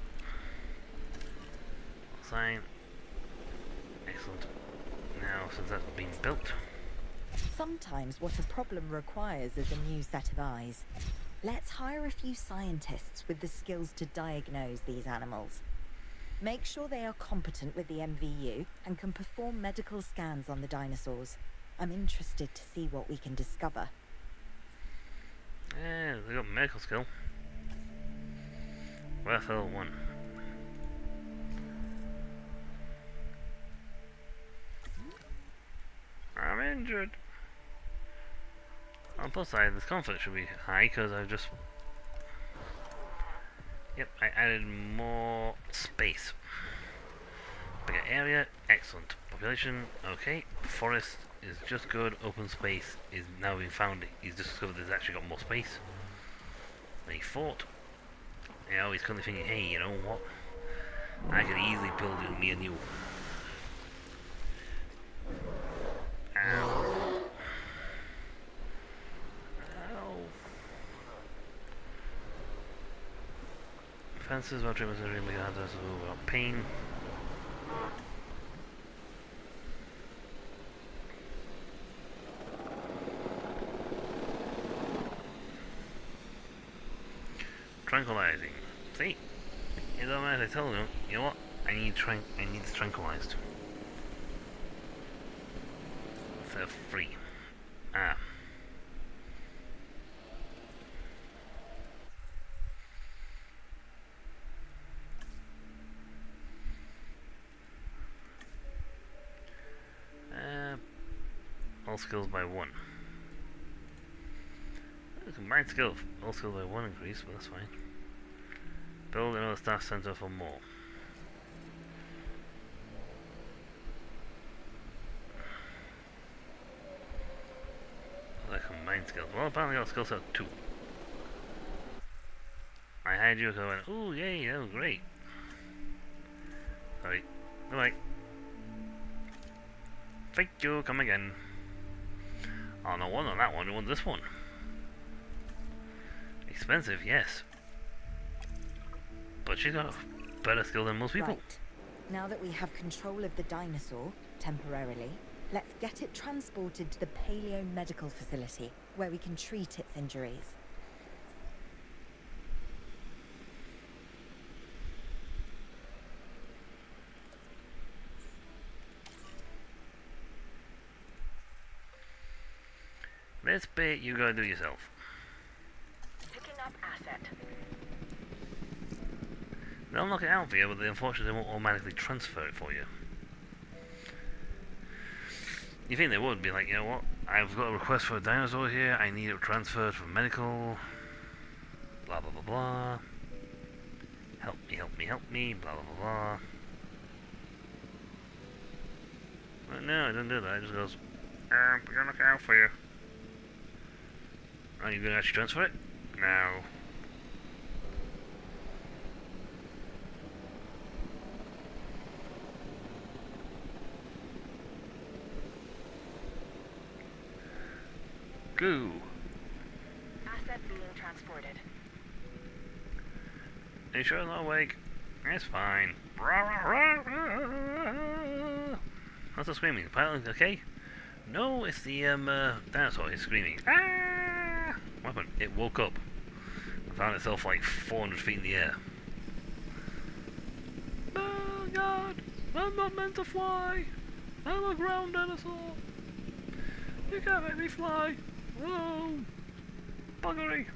Assign. Excellent. Now, since that's been built. Sometimes what a problem requires is a new set of eyes. Let's hire a few scientists with the skills to diagnose these animals. Make sure they are competent with the MVU and can perform medical scans on the dinosaurs. I'm interested to see what we can discover. Yeah, they got medical skill. Worth L1. I'm injured. On the plus side, this conflict should be high because I've just... Yep, I added more space. Bigger area, excellent. Population, okay. Forest is just good. Open space is now being found. He's discovered there's actually got more space. Then he fought. Now he's currently thinking, hey, you know what? I could easily build me a new... Ow. Fences, while treatments are really hard to about pain. Tranquilizing. See? It doesn't matter if I tell them, you know what? I need this tranquilized. For free. Ah. All skills by 1. Combined skill, all skills by 1 increase, but that's fine. Build another staff center for more. 9 skills. Well, apparently I got skill set 2. I had you, so I went, ooh, yay, that was great. Sorry. Bye-bye. Thank you, come again. Oh, no one on that one, you want this one. Expensive, yes. But she's got a better skill than most people. Right. Now that we have control of the dinosaur, temporarily, let's get it transported to the Paleo Medical Facility, where we can treat its injuries. This bit you gotta do yourself. Picking up asset. They'll knock it out for you, but unfortunately they won't automatically transfer it for you. You think they would be like, you know what? I've got a request for a dinosaur here. I need it transferred for medical. Blah blah blah blah. Help me, help me, help me. Blah blah blah blah. But no, it doesn't do that. It just goes, we're gonna knock it out for you. Are you gonna actually transfer it? No. Goo. Asset being transported. Are you sure it's not awake? It's fine. What's the screaming? The pilot okay? No, it's the dinosaur. It's screaming. Ah! What happened? It woke up and found itself like 400 feet in the air. Oh God! I'm not meant to fly. I'm a ground dinosaur. You can't make me fly. Whoa! Buggery!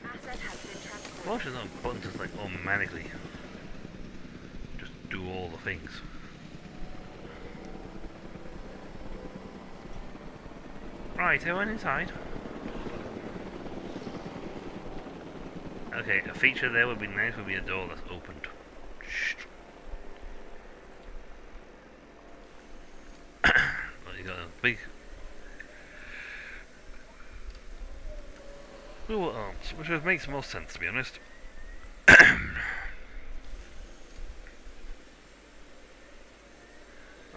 Asset has been transported. Well, there's not buttons just like automatically just do all the things. Right, I went inside. Okay, a feature there would be nice would be a door that's opened. Shh. Well, you got a big dual arms, which makes most sense to be honest.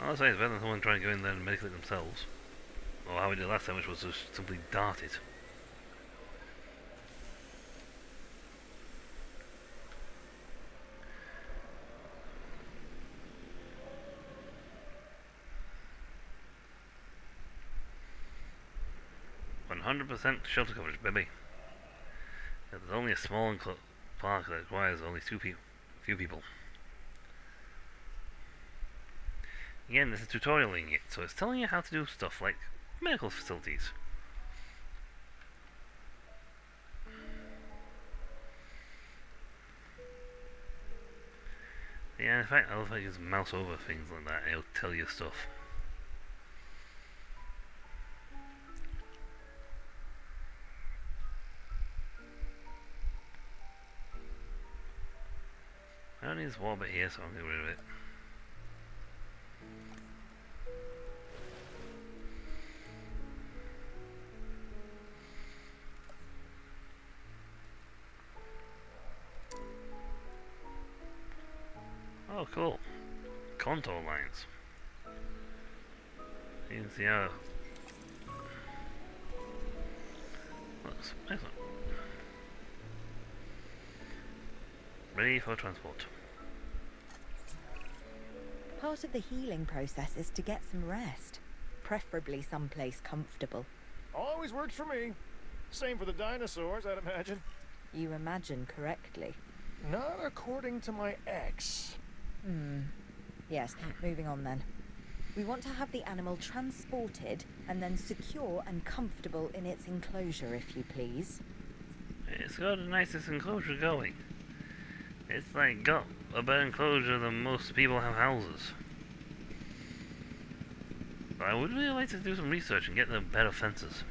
I'll say it's better than someone trying to go in there and medicate themselves. Or how we did last time, which was just simply dart it. %, shelter coverage, baby. There's only a small park that requires only few people. Again, this is tutorialing it, so it's telling you how to do stuff like medical facilities. Yeah, in fact, I love how you just mouse over things like that and it'll tell you stuff. I don't need this wall bit here, so I'll get rid of it. Oh, cool. Contour lines. You can see how... Looks excellent. Ready for transport. Part of the healing process is to get some rest, preferably someplace comfortable. Always works for me. Same for the dinosaurs, I'd imagine. You imagine correctly. Not according to my ex. Yes, moving on then. We want to have the animal transported and then secure and comfortable in its enclosure, if you please. It's got the nicest enclosure going. It's like got a better enclosure than most people have houses. But I would really like to do some research and get them better fences.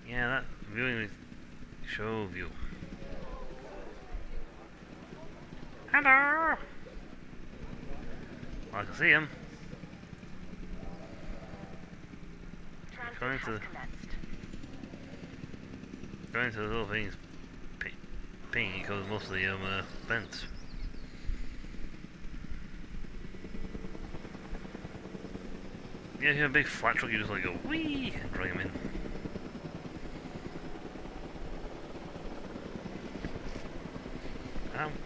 Yeah, that viewing show view. Hello! Well, I can see him. Transit Going has to commenced. going to the little things. Ping, it goes most of the vents. Yeah, if you have a big flat truck, you just like go wee and drag him in.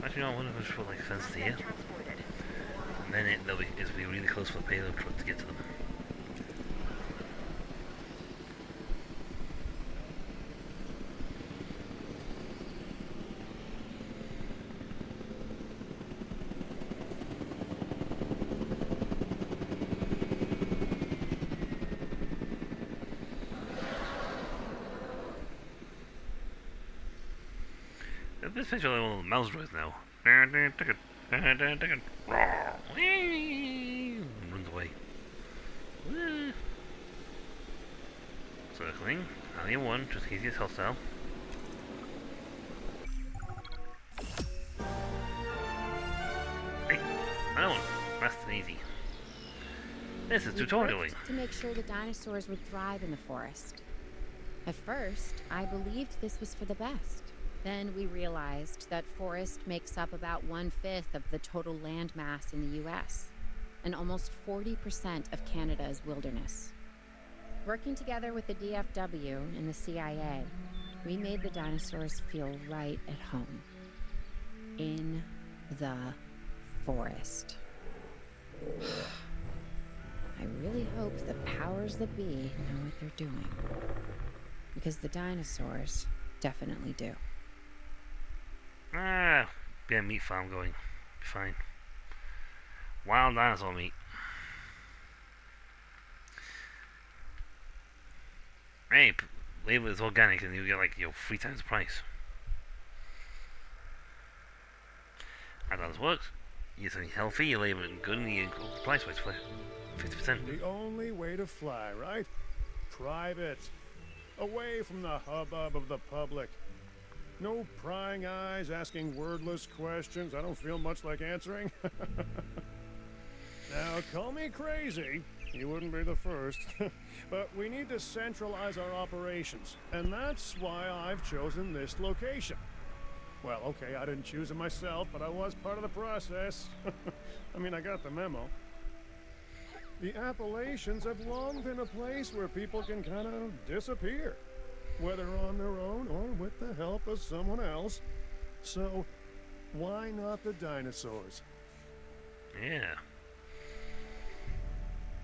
Actually, no, I wonder if I should put like fences here. Asset transported. And then it'll be really close for the payload truck to get to them. This picture like one of the mouse droids now. Runs away. Circling. Alien 1, just in case he gets hostile. Hey, another one. Fast and easy. This is We tutorialing. worked to make sure the dinosaurs would thrive in the forest. At first, I believed this was for the best. Then we realized that forest makes up about 1/5 of the total land mass in the US, and almost 40% of Canada's wilderness. Working together with the DFW and the CIA, we made the dinosaurs feel right at home. In the forest. I really hope the powers that be know what they're doing. Because the dinosaurs definitely do. Be a meat farm going. Be fine. Wild dinosaur meat. Hey, label it as organic and you get like 3 times the price. How does this work? You get something healthy, you label it good, and you increase the price by 50%. The only way to fly, right? Private. Away from the hubbub of the public. No prying eyes asking wordless questions I don't feel much like answering. Now, call me crazy. You wouldn't be the first. But we need to centralize our operations. And that's why I've chosen this location. Well, okay, I didn't choose it myself, but I was part of the process. I mean, I got the memo. The Appalachians have long been a place where people can kind of disappear, whether on their own or with the help of someone else. So, why not the dinosaurs? Yeah.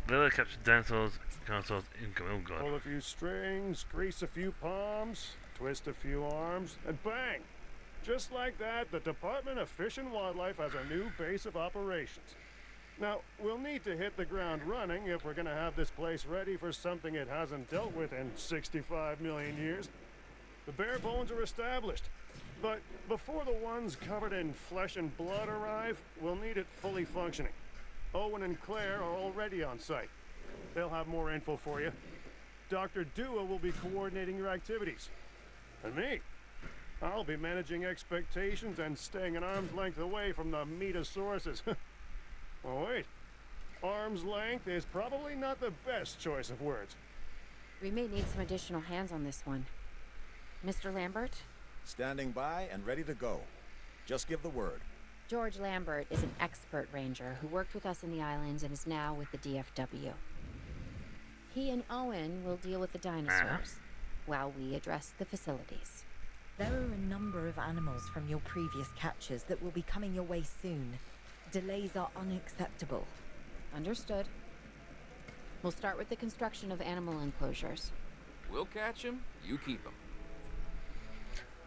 Lily captured dinosaurs income. Oh god. Pull a few strings, grease a few palms, twist a few arms, and bang! Just like that, the Department of Fish and Wildlife has a new base of operations. Now, we'll need to hit the ground running if we're gonna have this place ready for something it hasn't dealt with in 65 million years. The bare bones are established, but before the ones covered in flesh and blood arrive, we'll need it fully functioning. Owen and Claire are already on site. They'll have more info for you. Dr. Dua will be coordinating your activities. And me, I'll be managing expectations and staying an arm's length away from the meatosauruses. Oh wait, arm's length is probably not the best choice of words. We may need some additional hands on this one. Mr. Lambert? Standing by and ready to go. Just give the word. George Lambert is an expert ranger who worked with us in the islands and is now with the DFW. He and Owen will deal with the dinosaurs, while we address the facilities. There are a number of animals from your previous catches that will be coming your way soon. Delays are unacceptable. Understood. We'll start with the construction of animal enclosures. We'll catch him, you keep him.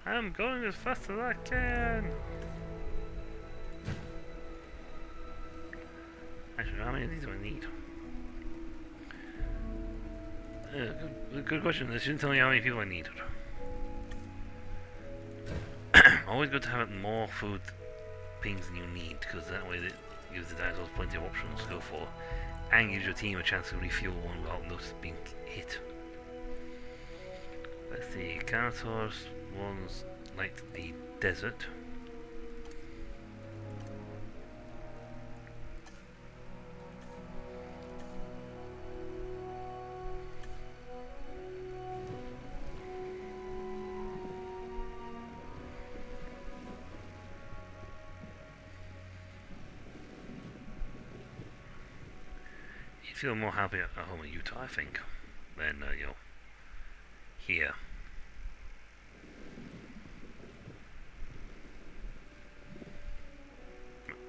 I'm going as fast as I can. Actually, how many of these do I need? Good question. This shouldn't tell me how many people I need. Always good to have more food pings than you need, because that way it gives the dinosaurs plenty of options to go for, and gives your team a chance to refuel one without notice being hit. Let's see, dinosaurs ones like the desert. feel more happy at home in Utah, I think, than you know, here.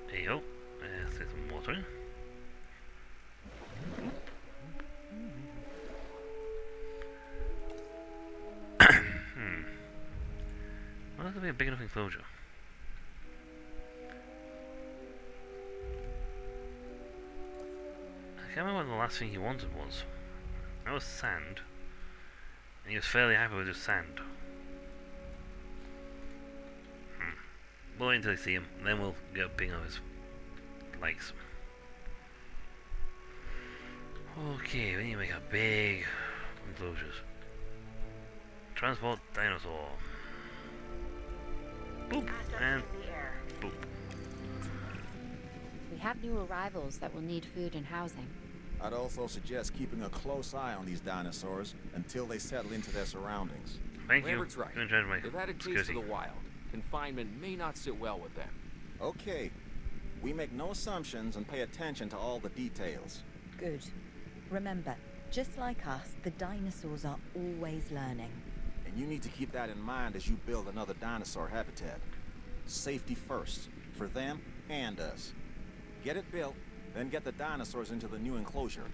There you go. There's some water in. Well, that could be a big enough enclosure. I can't remember what the last thing he wanted was. That was sand. And he was fairly happy with just sand. We'll wait until I see him, and then we'll get a ping of his likes. Okay, we need to make a big enclosures. Transport dinosaur. Boop, and boop. We have new arrivals that will need food and housing. I'd also suggest keeping a close eye on these dinosaurs until they settle into their surroundings. Thank you. Lambert's right. You enjoyed my They've had a taste of security. the wild. Confinement may not sit well with them. Okay. We make no assumptions and pay attention to all the details. Good. Remember, just like us, the dinosaurs are always learning. And you need to keep that in mind as you build another dinosaur habitat. Safety first, for them and us. Get it built, then get the dinosaurs into the new enclosure.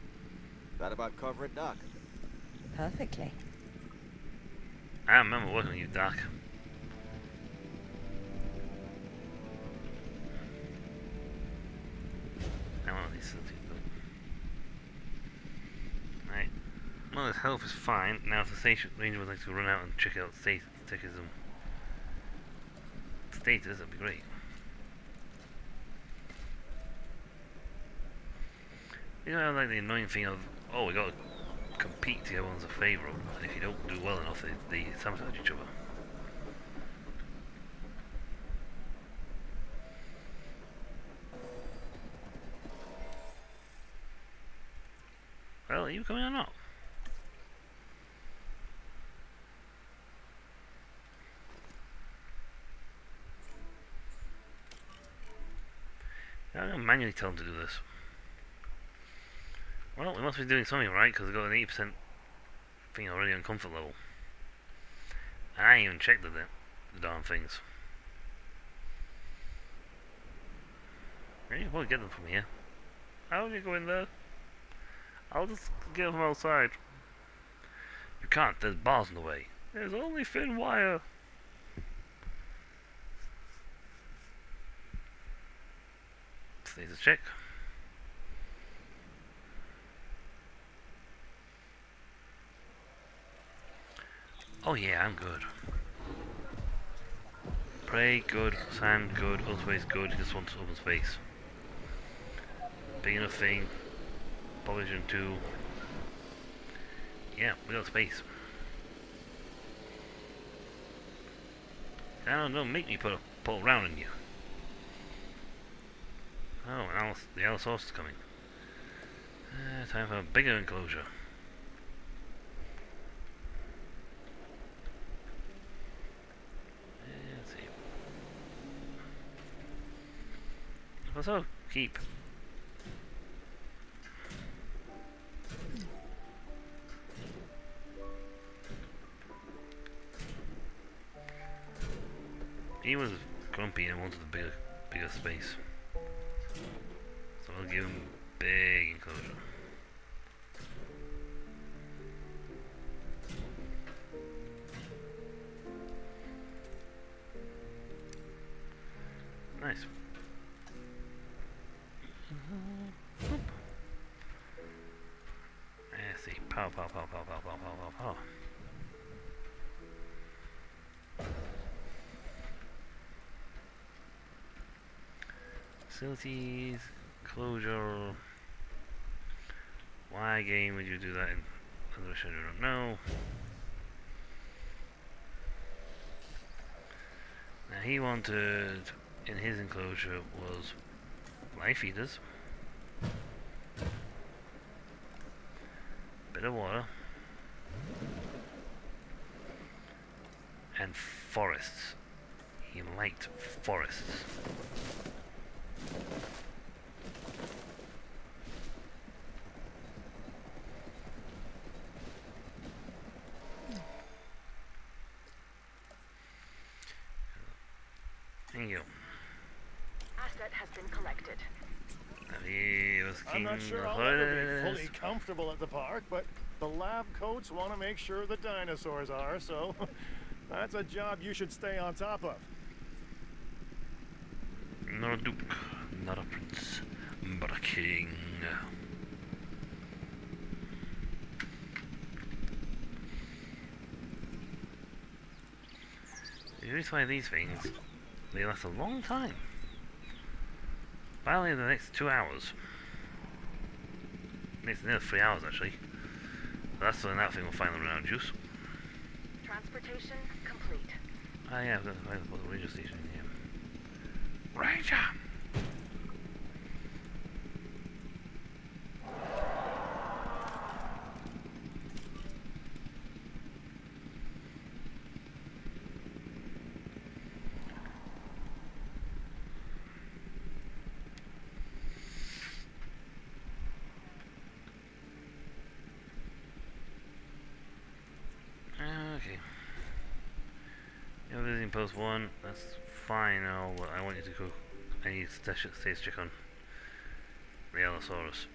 That about cover it, Doc? Perfectly. I remember working with you, Doc. I want these things built. Right. Well, his health is fine. Now, if the station ranger would like to run out and check out status, that'd be great. You know, like the annoying thing of, oh, we gotta compete to get one's a favour, and if you don't do well enough, they sabotage each other. Well, are you coming or not? I'm gonna manually tell them to do this. Well, we must be doing something right, because we've got an 80% thing already on comfort level. I ain't even checked the darn things. Maybe you probably get them from here. How do you go in there? I'll just get them outside. You can't, there's bars in the way. There's only thin wire. Status check. Oh yeah, I'm good. Prey, good. Sand, good. Open space, good. Just wants open space. Big enough thing. Population 2. Yeah, we got space. Don't make me put a round in you. Oh, and the Allosaurus is coming. Time for a bigger enclosure. Let's see. What's up? Keep. He was grumpy and wanted a bigger space. So I'll give him a big enclosure. Nice. Let's see. Pow, pow, pow, pow, pow, pow, pow, pow, pow. Facilities, closure. Why game would you do that in other mission? I don't know. Now he wanted in his enclosure was life eaters, bit of water, and forests. He liked forests. not sure I'll ever be fully comfortable at the park, but the lab coats want to make sure the dinosaurs are, so that's a job you should stay on top of. Not a duke, not a prince, but a king. You always find these things, they last a long time. Probably the next 2 hours. Next another 3 hours actually. That's when that thing will finally run out of juice. Transportation complete. Ah yeah, I've got to find the radio station here. Ranger! Okay. You're visiting post 1, that's fine now, but I want you to go. I need to stage check on the Allosaurus.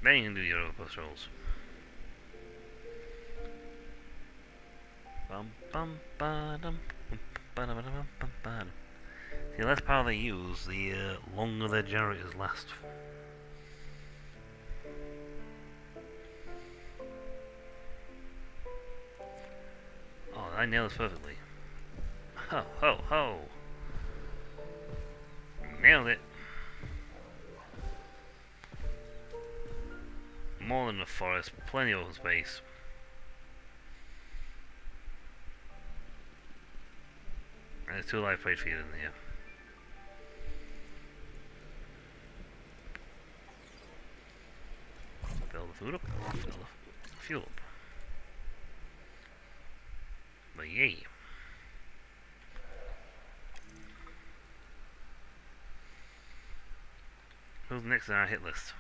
Then you can do your other post rolls. Bum bum ba dum ba dum ba dum bum ba dum. See, the less power they use, the longer their generators last. Oh, I nailed this perfectly. Ho, ho, ho! Nailed it! More than a forest, plenty of open space. And there's 2 live plate feeders in here. Fill the food up, fill the fuel up. But yay! Who's next on our hit list?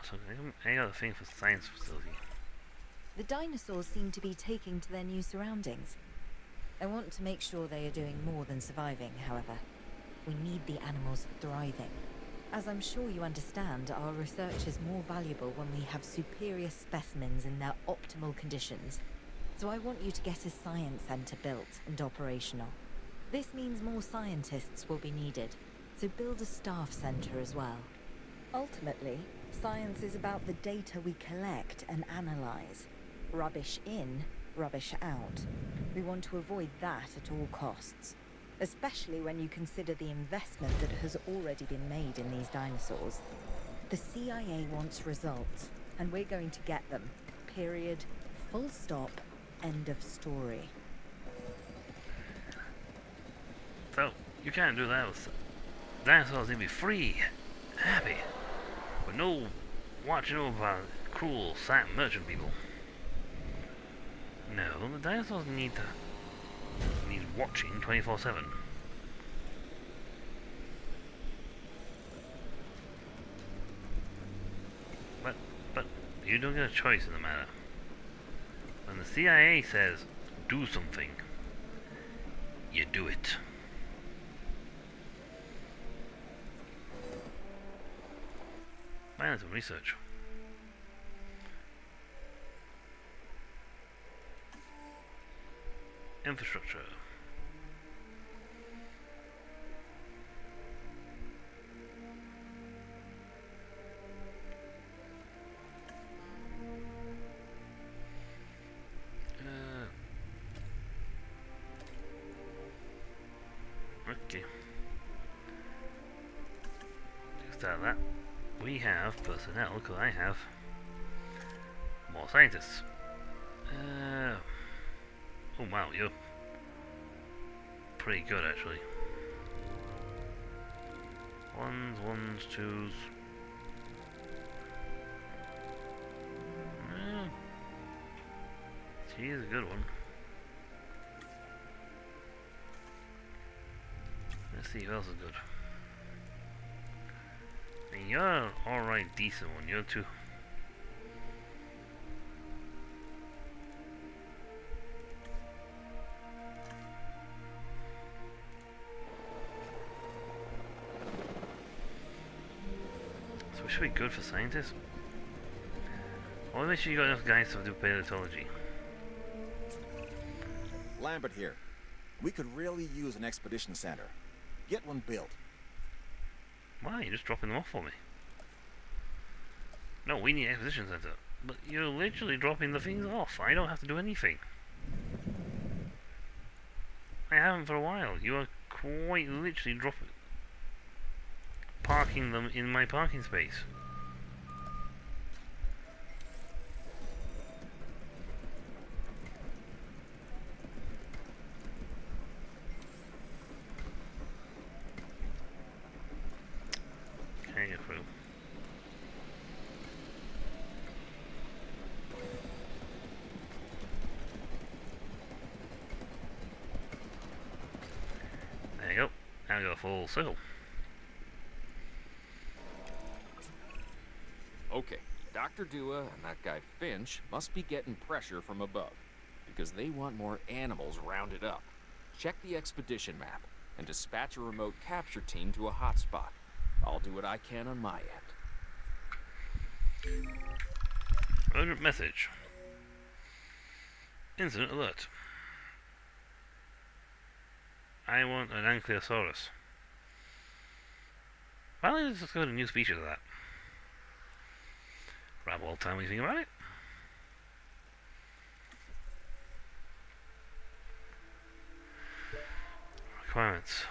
So I got a thing for science facility. The dinosaurs seem to be taking to their new surroundings. I want to make sure they are doing more than surviving, however. We need the animals thriving. As I'm sure you understand, our research is more valuable when we have superior specimens in their optimal conditions. So I want you to get a science center built and operational. This means more scientists will be needed, so build a staff center as well. Ultimately, science is about the data we collect and analyze. Rubbish in, rubbish out. We want to avoid that at all costs, especially when you consider the investment that has already been made in these dinosaurs. The CIA wants results, and we're going to get them. Period. Full stop. End of story. So, you can't do that with dinosaurs. Need to be free, happy, with no watching over cruel, silent merchant people. No, the dinosaurs need watching 24/7. But you don't get a choice in the matter. When the CIA says do something, you do it. Finance and research. Infrastructure. Okay. To start that, we have personnel, because I have more scientists. Oh wow, you're pretty good actually. Ones, twos. She is a good one. Let's see who else is good. I mean, you're an alright, decent one. You're two. should be good for scientists. I want to make sure you got enough guys to do paleontology. Lambert here. We could really use an expedition center. Get one built. Why? You're just dropping them off for me. No, we need an exposition center. But you're literally dropping the things off. I don't have to do anything. I haven't for a while. You are quite literally parking them in my parking space. Can't get through. There you go. Now I got a full circle. Okay, Dr. Dua and that guy Finch must be getting pressure from above, because they want more animals rounded up. Check the expedition map, and dispatch a remote capture team to a hotspot. I'll do what I can on my end. Urgent message. Incident alert. I want an Ankylosaurus. Why don't you just go to a new species of that? Grab all the time we think about it. Requirements.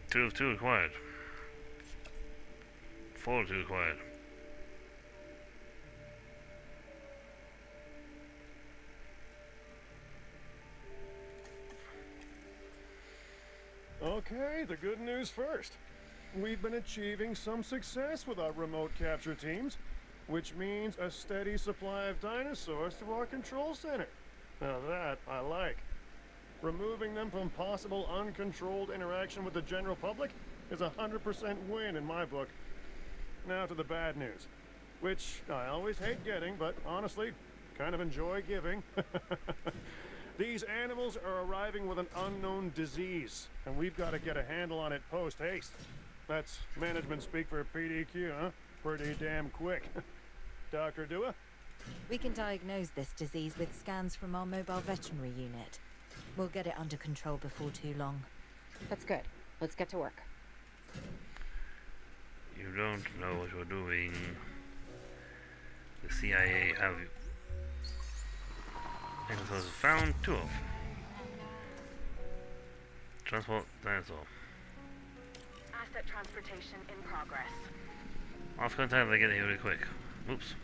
2 of 2 required. 4 of 2 required. Okay, the good news first. We've been achieving some success with our remote capture teams, which means a steady supply of dinosaurs to our control center. Now that I like. Removing them from possible uncontrolled interaction with the general public is a 100% win in my book. Now to the bad news, which I always hate getting, but honestly, kind of enjoy giving. These animals are arriving with an unknown disease, and we've got to get a handle on it post-haste. That's management speak for PDQ, huh? Pretty damn quick. Dr. Dua? We can diagnose this disease with scans from our mobile veterinary unit. We'll get it under control before too long. That's good. Let's get to work. You don't know what you're doing. The CIA have you. Dinosaurs found 2 of. Transport dinosaur. Asset transportation in progress. Off contact, they get here really quick. Oops.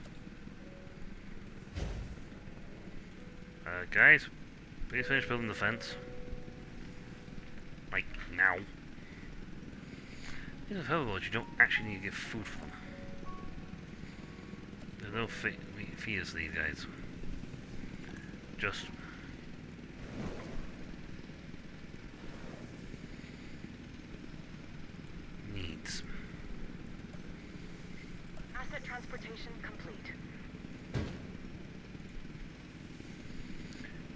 Guys, please finish building the fence. Like, now. These are herbivores, you don't actually need to give food for them. There's no fears to these guys. Just needs. Asset transportation complete.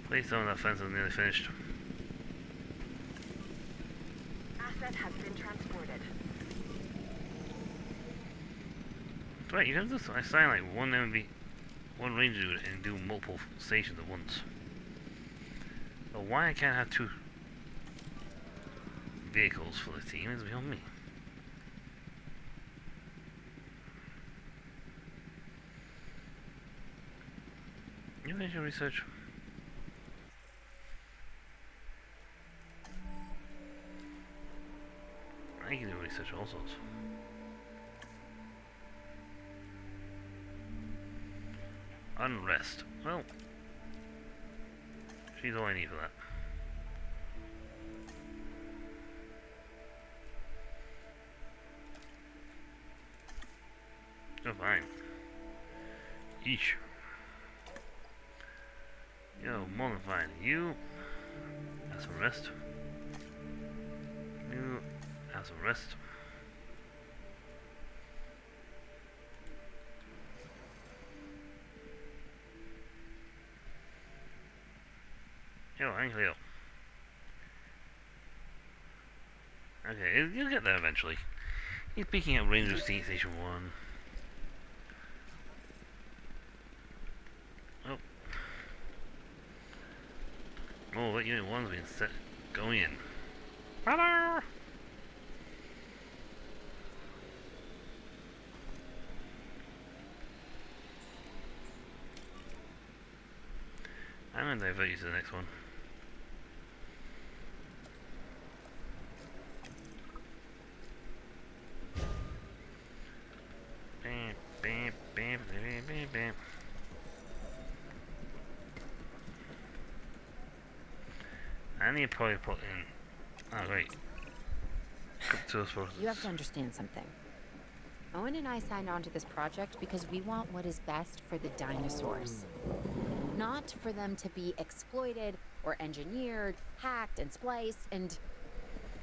Please tell me that fence is nearly finished. Asset has been transported. Right, you can just assign like one ranger unit and do multiple stations at once. But why I can't have 2 vehicles for the team is beyond me. You finish your research. I can do research all sorts. Unrest. Well, she's all I need for that. Oh, fine. Eesh. Yo, more than fine. You have some rest. You have some rest. Yo, Anglio. Okay, you'll get there eventually. He's picking up Ranger Station 1. Oh. Oh, that Unit 1's been set going in. Hello! I'm gonna divert you to the next one. Bam, bam, bam, bam, bam, bam. I need to probably put in. Oh, great. You have to understand something. Owen and I signed on to this project because we want what is best for the dinosaurs. Not for them to be exploited or engineered, hacked and spliced and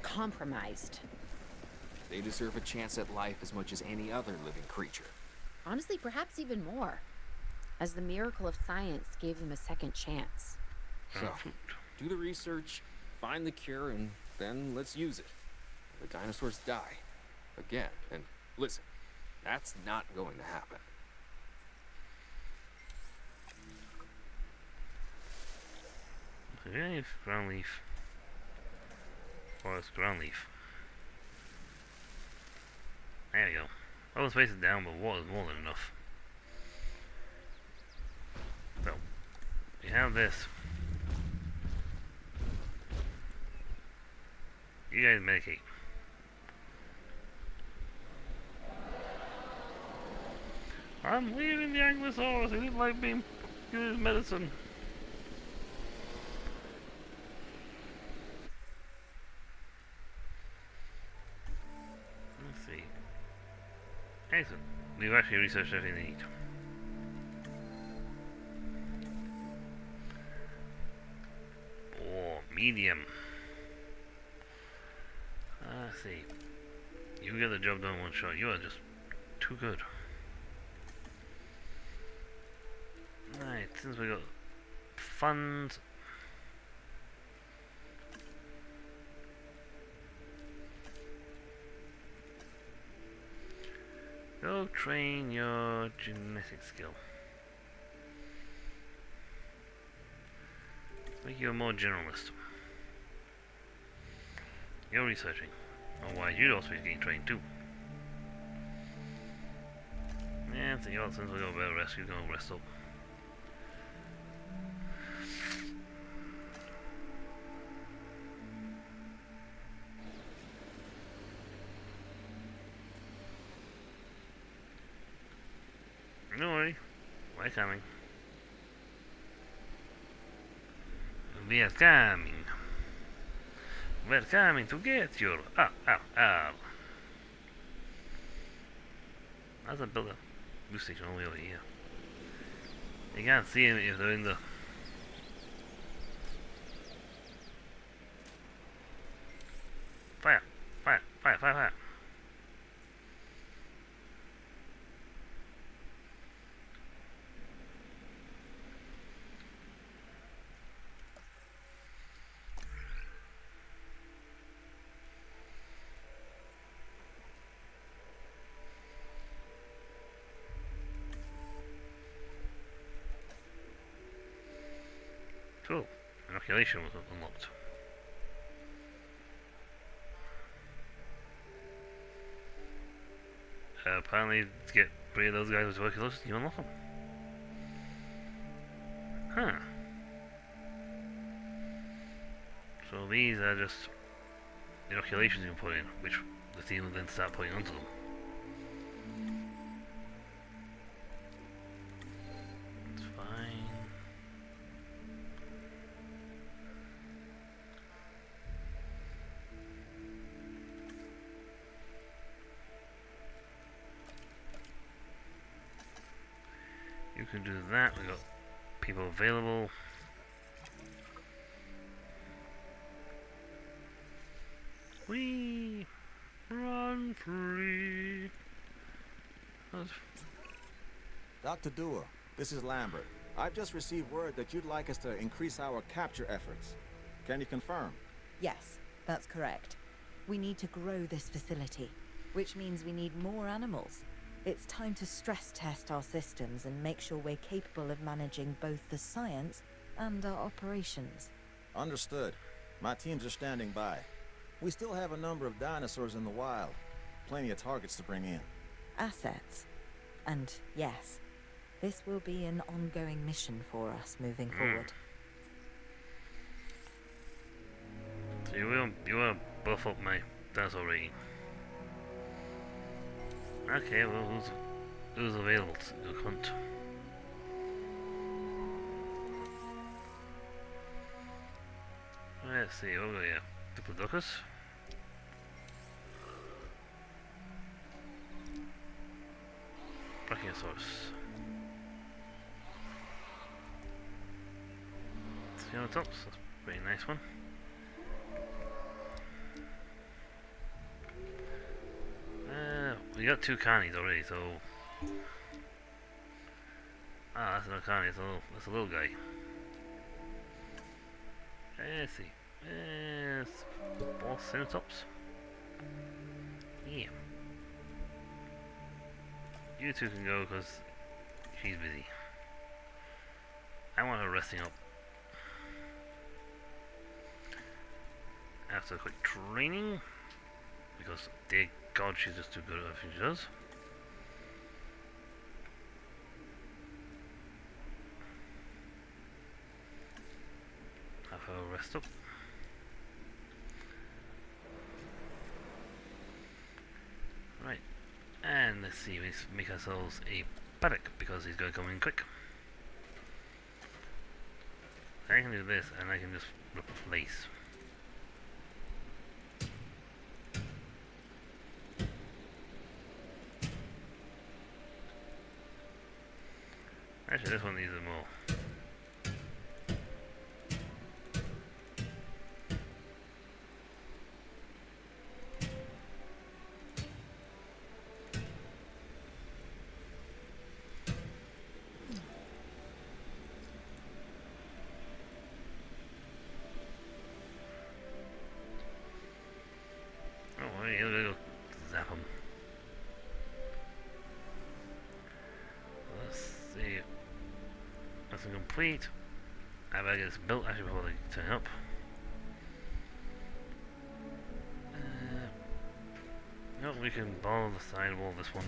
compromised. They deserve a chance at life as much as any other living creature. Honestly, perhaps even more, as the miracle of science gave them a second chance. So, do the research, find the cure, and then let's use it. The dinosaurs die. Again. And listen, that's not going to happen. Okay, ground leaf. Forest ground leaf. There we go. Open space is down, but water is more than enough. So, we have this. You guys medicate. I'm leaving the Ankylosaurus. I didn't like being given his medicine. Let's see. Excellent. We've actually researched everything they need. Oh, medium. Let's see. You get the job done in one shot. You are just too good. Right, since we got funds. Go train your genetic skill. Make you a more generalist. You're researching. Oh, why you'd also be getting trained too. And so since we got a better rest, you're gonna rest up. No worry, we're coming. We are coming. We're coming to get you. Ow, ow, ow. How's that build a boost station all the way over here? You can't see them if they're in the... Fire! Fire! Fire! Fire! Fire! Cool. Inoculation was unlocked. Apparently, to get 3 of those guys with tuberculosis, you unlock them. Huh. So these are just inoculations you can put in, which the team will then start putting onto them. It's fine. You can do that. We got people available. We run free. Dr. Dewar, this is Lambert. I've just received word that you'd like us to increase our capture efforts. Can you confirm? Yes, that's correct. We need to grow this facility, which means we need more animals. It's time to stress test our systems and make sure we're capable of managing both the science and our operations. Understood. My teams are standing by. We still have a number of dinosaurs in the wild. Plenty of targets to bring in. Assets. And yes, this will be an ongoing mission for us moving forward. So you will buff up my dinosaur rating. Okay, well, who's available to hunt? Let's see, oh yeah, Diplodocus. Brachiosaurus. Triceratops, that's a pretty nice one. We got 2 carnies already, so... Ah, that's another carny, that's a little guy. Let's see. 4 Ceratops. Yeah. You 2 can go because she's busy. I want her resting up. After a quick training, because dear God, she's just too good at everything she does. Have her rest up. Right, and let's see, let's make ourselves a paddock because he's going to come in quick. I can do this and I can just replace. Actually, this one needs it more. Oh, well, he'll go zap him. Let's see. That's incomplete. I better get this built actually before they turn up. No, we can borrow the sidewall this one.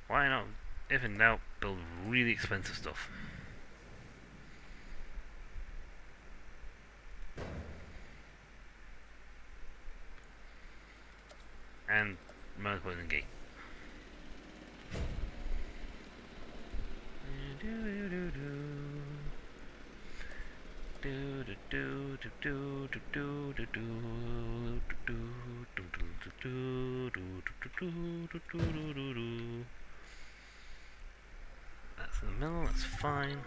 Why not, if in doubt, build really expensive stuff? And might as well put in the gate. That's in the middle, that's fine.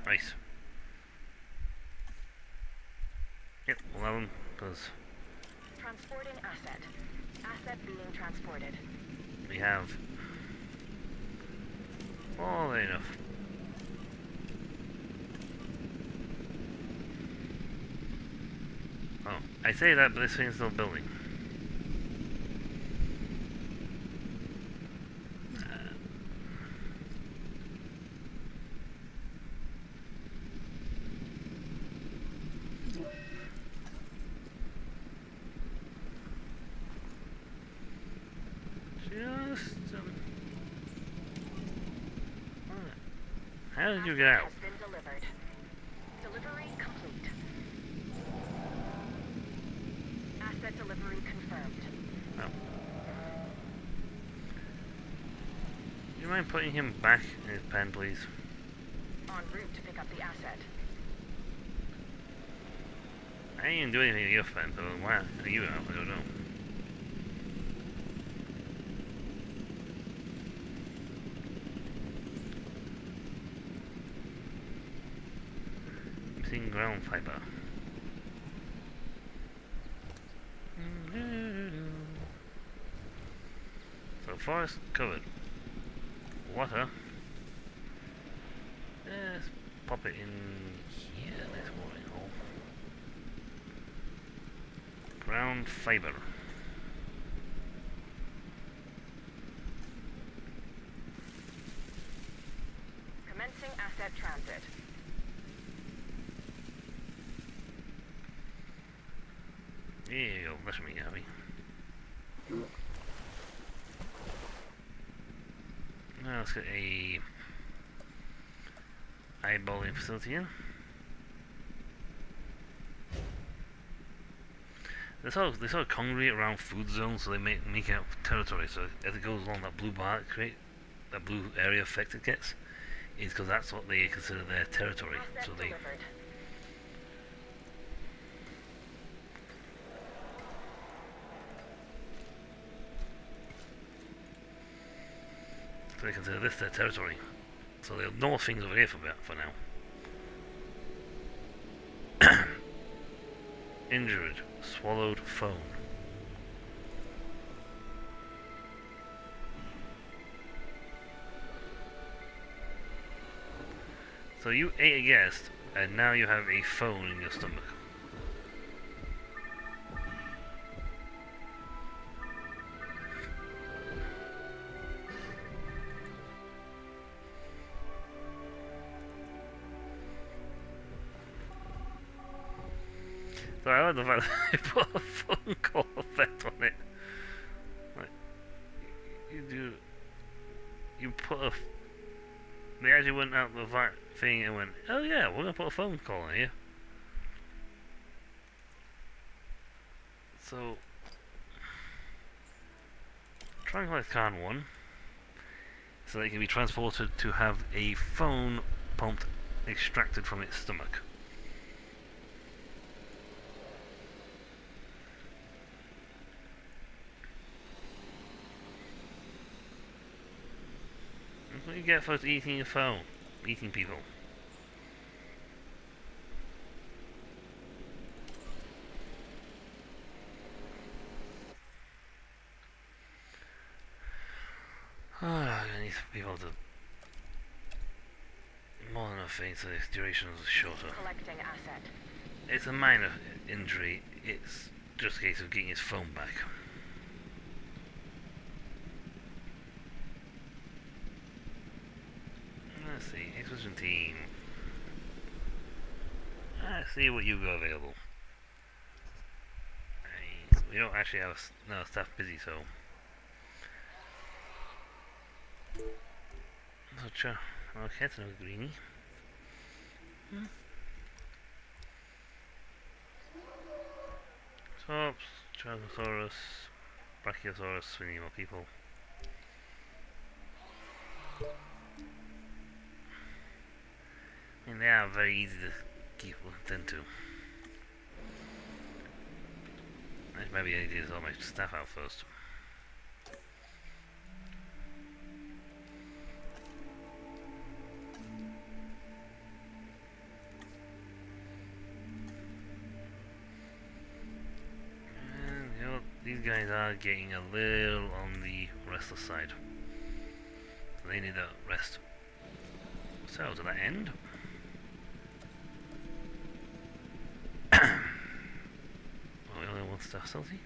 Nice. Yep, we'll have them, because Transporting asset. Asset being transported. we have more than enough. Oh, I say that, but this thing's still building. How did you get out? Has been delivered. Delivery complete. Asset delivery confirmed. Oh. Do you mind putting him back in his pen, please? En route to pick up the asset. I didn't even do anything to your pen, so why are you out? I don't know. Missing ground fiber. So forest covered. Water. Let's pop it in here, this watering hole. Ground fiber. Commencing asset transit. There you go, that's me happy. Now let's get a eyeballing facility in. They sort of congregate around food zones, so they make out territory. So as it goes along, that blue bar it create, that blue area effect it gets, is because that's what they consider their territory. Asset So they delivered. consider this their territory. So they'll know things over here for now. Injured, swallowed phone. So you ate a guest, and now you have a phone in your stomach. So I like the fact that they put a phone call effect on it. Like, you put a... They actually went out the thing and went, oh yeah, we're going to put a phone call on here. So, tranquilize card 1, so that it can be transported to have a phone pumped, extracted from its stomach. That's what you get for eating a phone, eating people. I need people to... More than a thing, so its duration is shorter. Collecting asset. It's a minor injury, it's just a case of getting his phone back. Let's see, Expedition Team. Let's see what you've got available. We don't actually have no staff busy, so... Sure. Okay, that's another greenie. Tops, Chargosaurus, Brachiosaurus, we need more people. I mean, they are very easy to keep attend to. Maybe I need to get all my staff out first. These guys are getting a little on the restless side. So they need a rest. So, to that end. Oh, we only have one staff facility?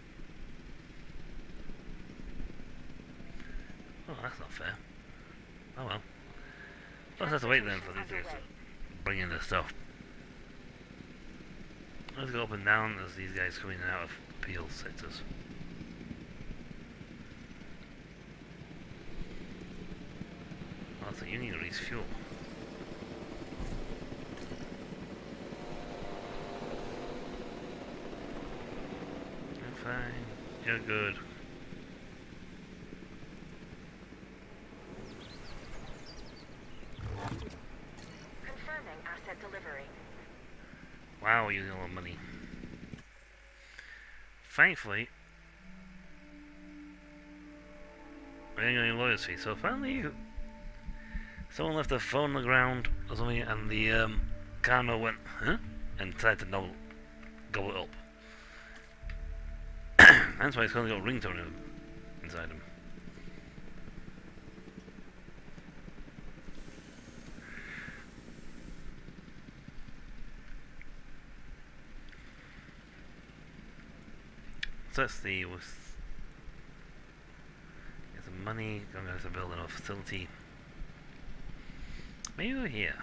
Oh, that's not fair. Oh well. I'll have to wait then for these guys to bring in their stuff. Let's go up and down as these guys come in and out of peel sectors. So you need to release fuel. You're fine. You're good. Confirming asset delivery. Wow, we're using a lot of money. Thankfully, we ain't got any lawyers' fees, so apparently someone left their phone on the ground or something, and the camera went, huh? and decided to gobble it up. That's why it's only got a ringtone inside them. So let's see, get some money, I'm going to build another facility. Maybe over here.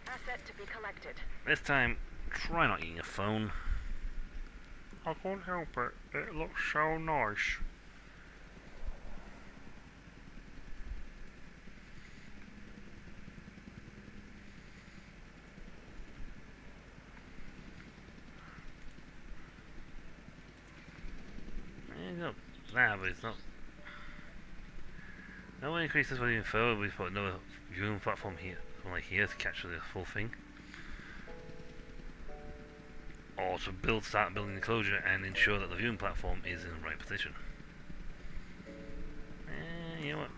Asset to be collected. This time, try not eating a phone. I can't help it. It looks so nice. It's not that, but it's not. No one increases volume further. We've put another viewing platform here, like here, to capture the full thing. Or to start building the enclosure and ensure that the viewing platform is in the right position. You know what?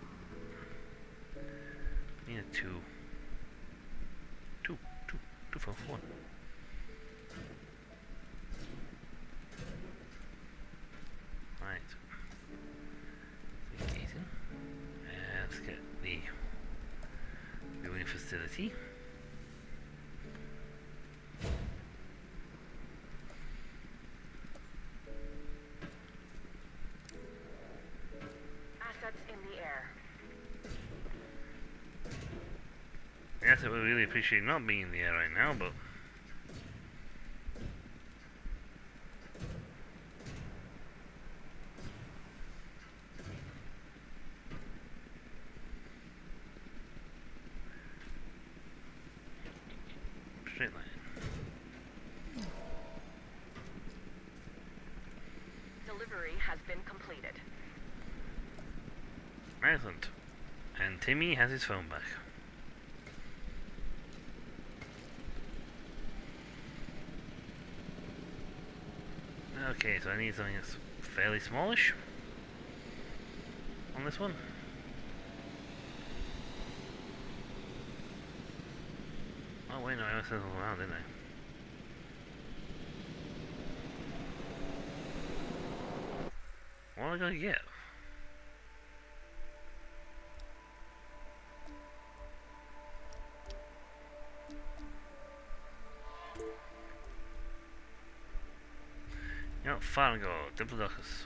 Need a two for one. Right. Engaging. Let's get the viewing facility. Assets in the air. Yes, I would really appreciate not being in the air right now, but straight line. Delivery has been completed. Excellent. And Timmy has his phone back. Okay, so I need something that's fairly smallish on this one. Oh wait, no, I said it around, didn't I? What am I gonna get? You know, Fargo, Diplodocus.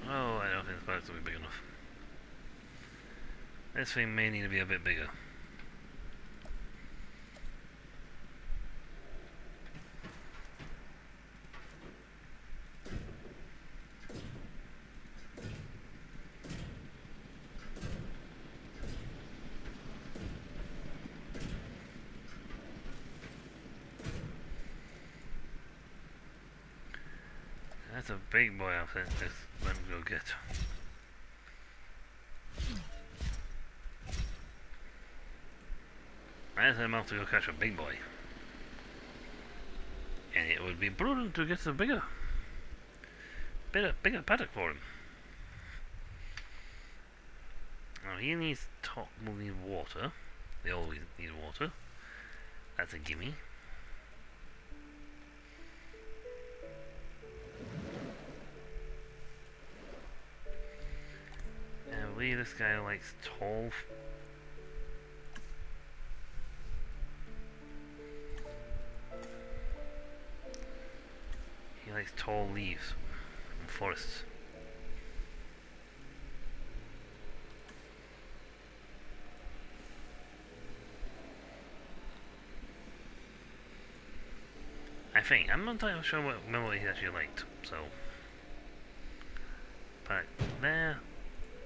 Oh, I don't think this boat's will be big enough. This thing may need to be a bit bigger. That's a big boy outfit. Let me go get. I sent him off to go catch a big boy. And it would be prudent to get a bigger paddock for him. Now he needs will need water. They always need water. That's a gimme. And I believe this guy likes tall. He likes tall leaves and forests. I think. I'm not entirely sure remember what he actually liked, so. But there.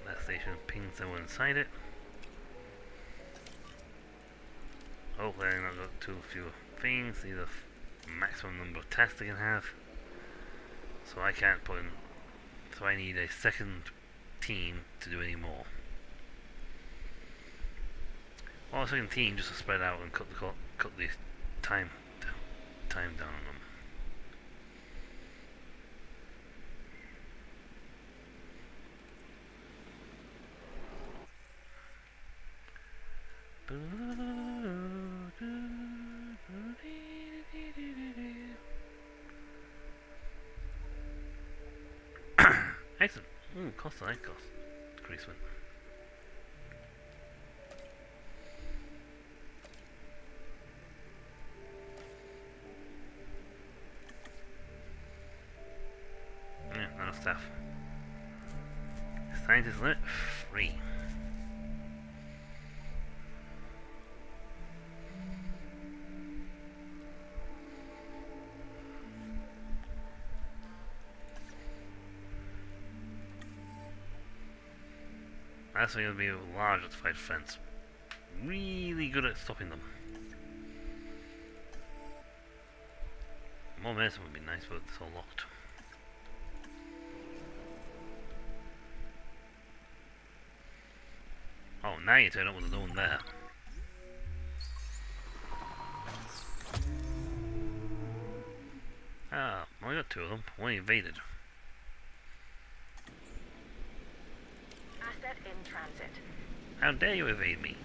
That station pings someone inside it. Hopefully I not got too few things, these are maximum number of tests I can have. So I can't put in, so I need a second team to do any more. Well, a second team just to spread out and cut the time down on them. Excellent. Ooh, cost the night cost. Decreasement. Yeah, not enough stuff. Scientist limit free. That's going to be large at fight fence. Really good at stopping them. More medicine would be nice, but it's all locked. Oh, now you turn up with the one there. Ah, well, I got two of them. One evaded. Asset in transit. How dare you evade me?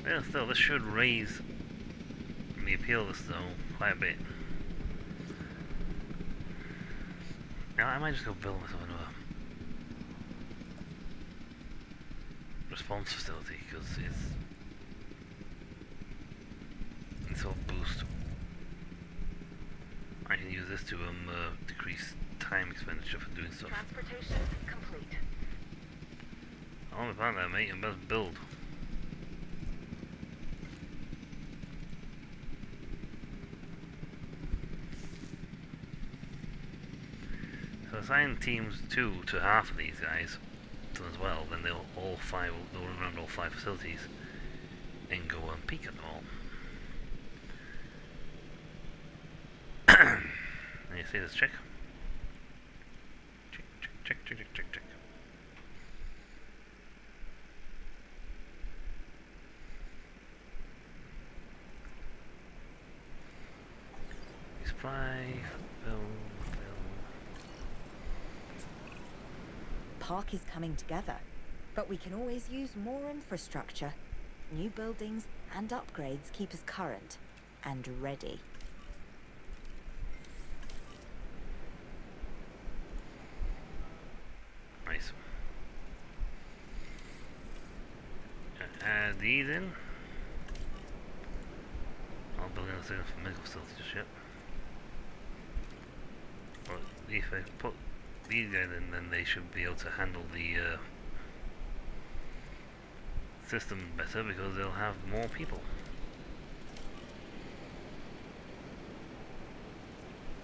Well, still, this should raise the appeal of this zone quite a bit. Now, I might just go build myself another response facility, because it's all boost. I can use this to decrease time expenditure for doing stuff. Transportation complete. On about that, mate, I'm about to build. So assign teams 2 to half of these guys as well, then they'll run around all 5 facilities and go and peek at them all. And you see this check? Check. Supply, build. Park is coming together, but we can always use more infrastructure. New buildings and upgrades keep us current and ready. Nice. Add these in. I'll build in a medical facility just yet. But if I put these guys in, then they should be able to handle the system better because they'll have more people.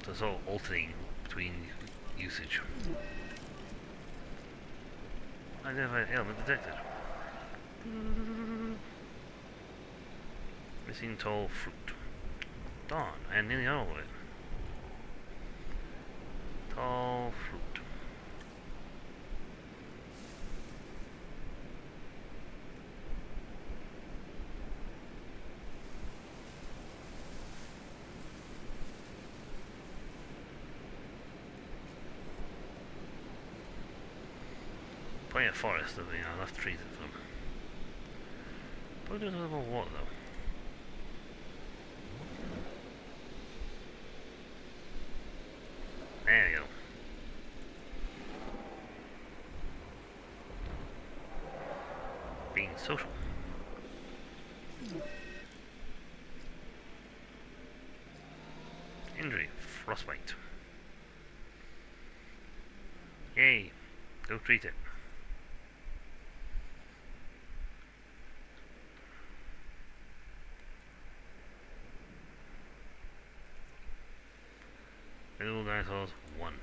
So it's all alternating between usage. Identified element detected. Missing tall fruit. Darn, I nearly all of it. Tall fruit. Plenty of forest, there'll be enough trees for them. But there's a little more water though. There you go. Being social. Injury, frostbite. Yay, go treat it. Little dinosaurs, 1,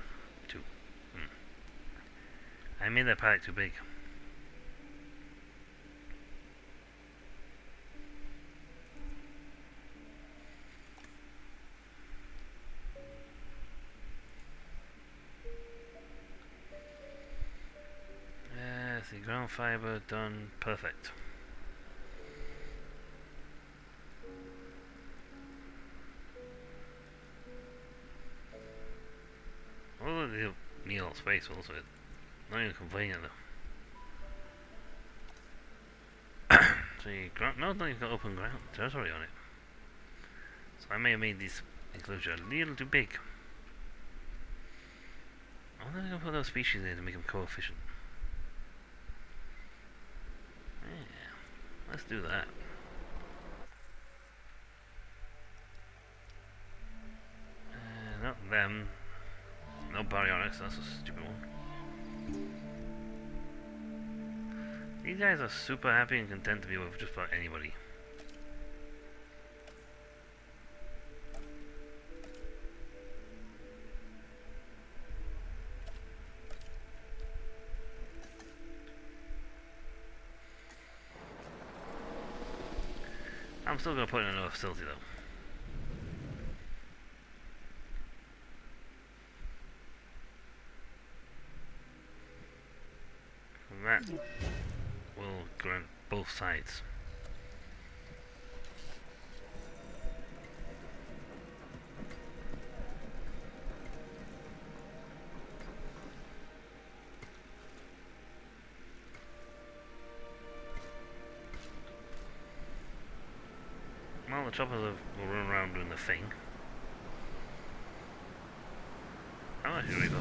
2. I made that paddock too big. see, ground fiber done. Perfect. Well, they need a lot of space also. Not even complaining though. So you no, you've got open ground territory on it. So I may have made this enclosure a little too big. I'm gonna put those species there to make them coefficient. Yeah, let's do that. Not them. No baryonyx, that's a stupid one. These guys are super happy and content to be with just about anybody. I'm still gonna put in another facility though. And that will grant both sides. Well, the choppers will run around doing the thing. How much do we go?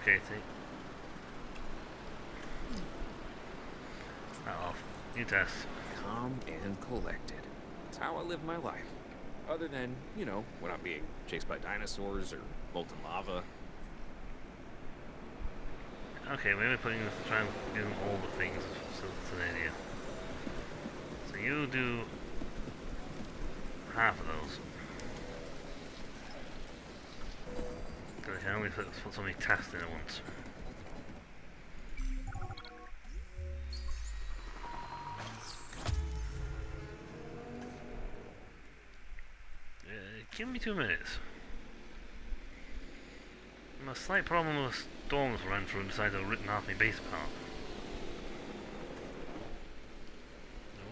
Okay, see. Off. New test. Calm and collected. It's how I live my life. Other than, you know, when I'm being chased by dinosaurs or molten lava. Okay, maybe putting this to try and do all the things, so it's an idea. So you do half of those. Because I can only put so many tasks in at once. Give me 2 minutes. A slight problem with storms ran through and decided to written half my base apart.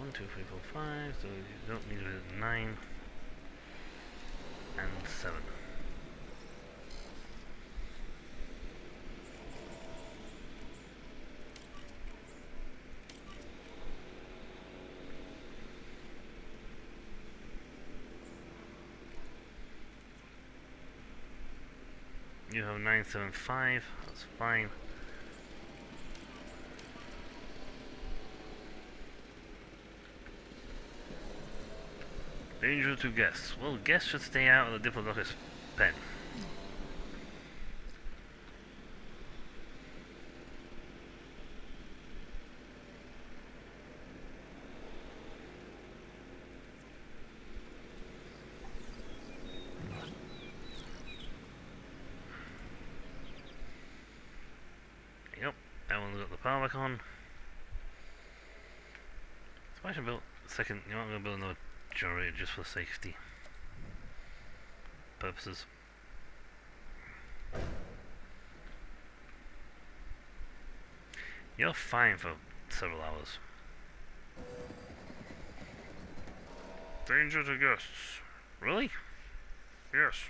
1, 2, 3, 4, 5, so you don't need it at 9 and 7. You have 975, that's fine. Danger to guests. Well, guests should stay out of the Diplodocus pen. Yep, that one's got the power back on. So I should build a second, you know, I'm going to build another generator just for safety purposes. You're fine for several hours. Danger to guests. Really? Yes.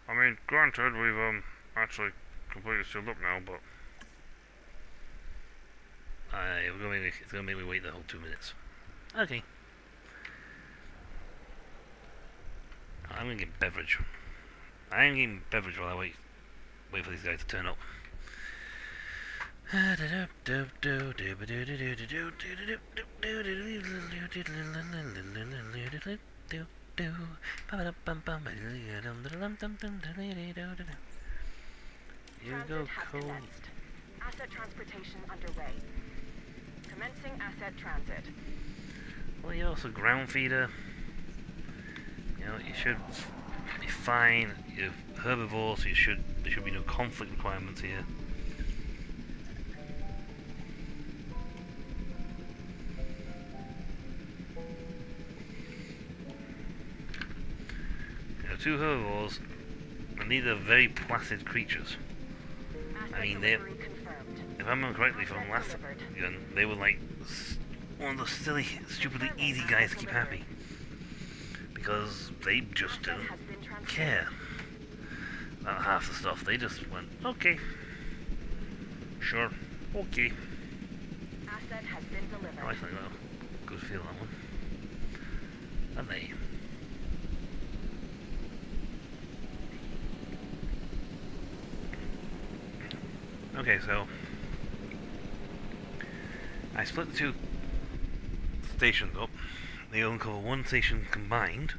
I mean, granted, we've actually completely sealed up now, but it's gonna make me wait the whole 2 minutes. Okay. I'm gonna get beverage. I am getting beverage while I wait for these guys to turn up. You go, Transit has Cole. commenced. Asset transportation underway. Commencing asset transit. Well, you're also ground feeder. You know, you should be fine. You're herbivore, so there should be no conflict requirements here. You know, two herbivores, and these are very placid creatures. Asset I mean, delivery confirmed. if I remember correctly from Asset last delivered. gun, they were like one of those silly, stupidly easy guys to keep happy. Because they just Asset didn't has been transferred. care about half the stuff. They just went, okay, sure, okay. Asset has been delivered. I actually got a good feel that one. And they. Okay, so I split the two stations up. They only cover one station combined,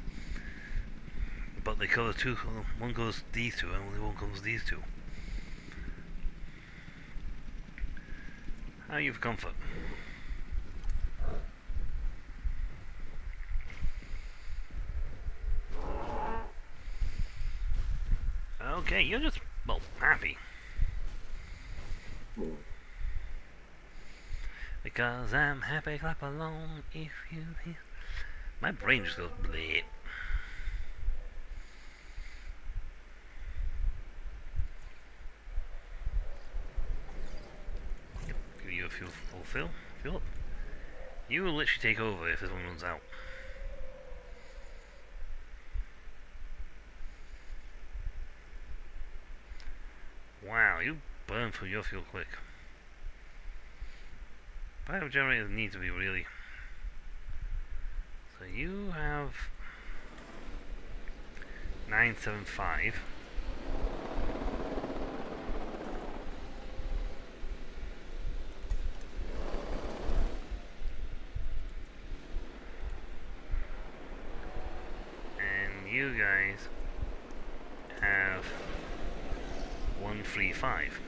but they cover two. One goes these two, and only one comes these two. How are you for comfort? Okay, you're just, well, happy. Because I'm happy, clap along if you hear. My brain just goes bleh. Yep, give you a full fill up. You will literally take over if this one runs out. Wow, you burn through your fuel quick. Biogenerators need to be really. So you have 975. And you guys have 135.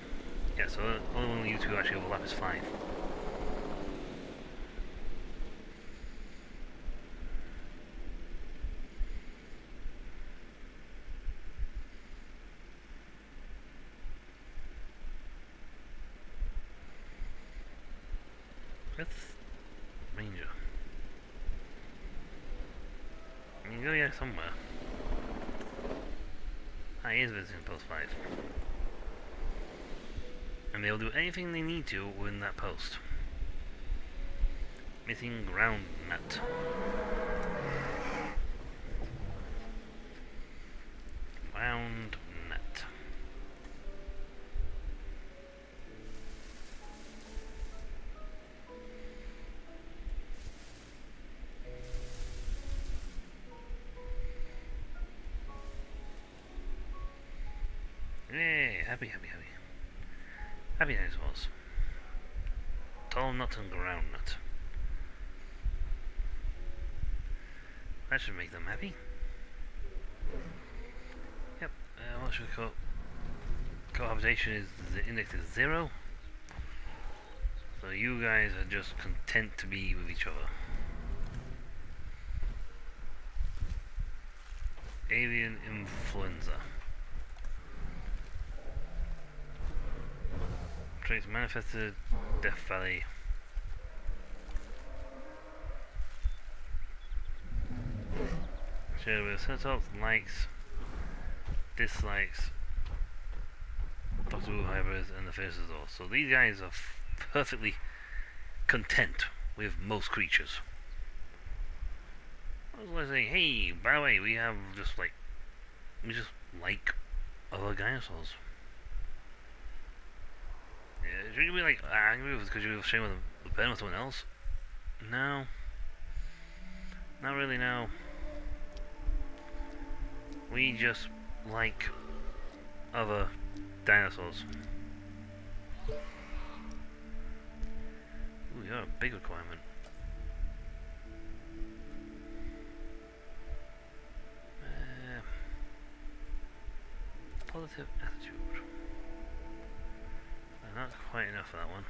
Yeah, so the only one you two actually overlap is 5. That's Ranger. I mean, go here somewhere. Ah, he is visiting post 5. And they'll do anything they need to win that post. Missing ground nut. Ground nut. Yay, happy. Happy dinosaurs. Tall nut and ground nut. That should make them happy. Yep, what should we call cohabitation is, the index is 0. So you guys are just content to be with each other. Avian influenza. Traits manifested, Death Valley. Shared with Ceratops, likes, dislikes, Doctor Who hybrids, and the Fierce Azor. So these guys are perfectly content with most creatures. I was going to say, hey, by the way, we just like other dinosaurs. Yeah, should you be like angry because you were sharing with the pen with someone else? No. Not really, no. we just like other dinosaurs. Ooh, you're a big requirement. Positive attitude. Not quite enough for that one.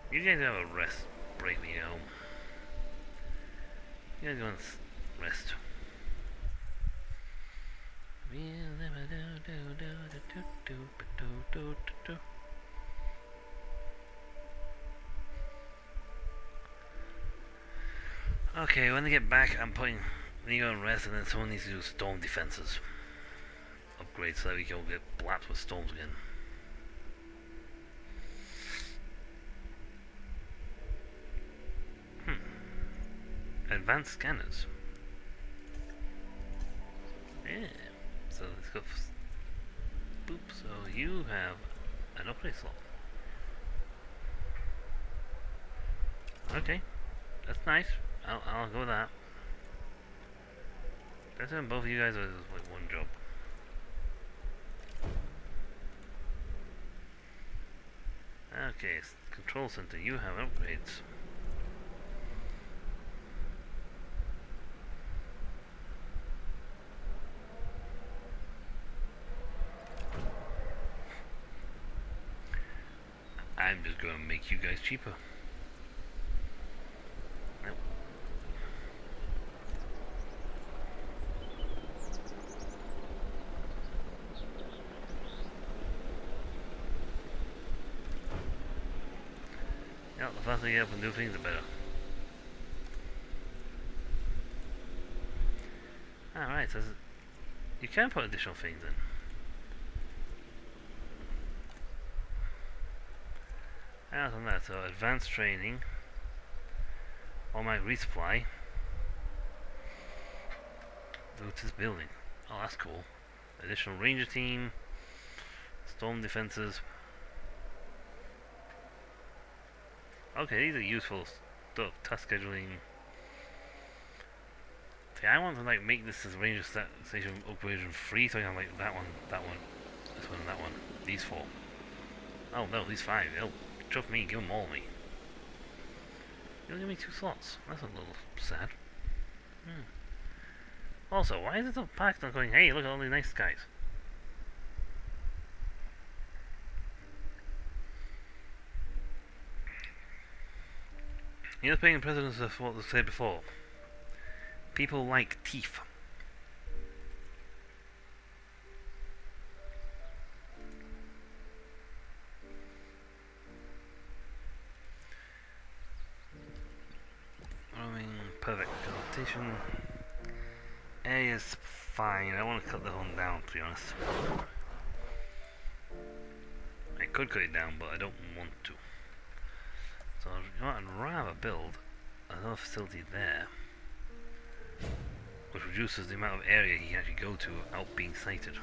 You guys have a rest break when you get home. You guys go and rest. Okay, when they get back, I'm putting Neo and rest, and then someone needs to do storm defenses. Upgrade so that we can all get blapped with storms again. Advanced scanners. Yeah. So let's go. Boop. So you have an upgrade slot. Okay, that's nice. I'll go with that. That's when both of you guys are like one job. Okay, control center. You have upgrades. I'm just gonna make you guys cheaper. Nope. Yeah, the faster you get up and do things, the better. Alright, so you can put additional things in. Other than that, so advanced training, automatic resupply, go to this building. Oh, that's cool. Additional ranger team, storm defenses. Okay, these are useful stuff. Task scheduling. See, I want to like make this as ranger station upgradation free, so I can like that one, this one, and that one. These 4. Oh no, these 5. Oh. Trust me, give them all me. You only give me 2 slots. That's a little sad. Also, why is it the pack not going, hey, look at all these nice guys? You're paying precedence of what was said before. People like teeth. Perfect. Connotation. A is fine. I want to cut this one down, to be honest. I could cut it down, but I don't want to. So I'd rather build another facility there, which reduces the amount of area he can actually go to without being sighted.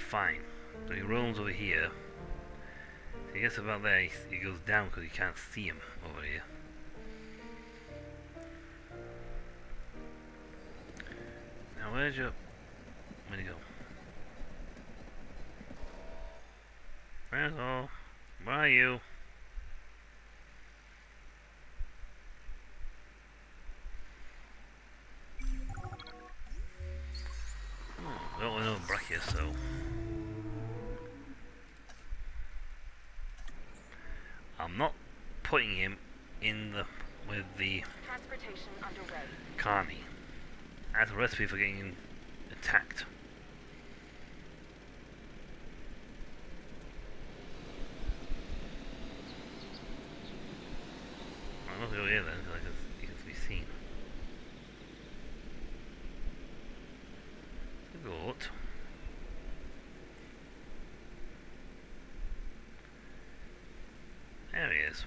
Fine. So he roams over here. So he gets about there, he goes down because you can't see him over here. Now where'd you go? Where's all? Where are you? Oh, I don't know Brachia, so I'm not putting him in with the Transportation underway. Carney. That's a recipe for getting him attacked. I'm not go here then, because he can be seen. Goat. There he is.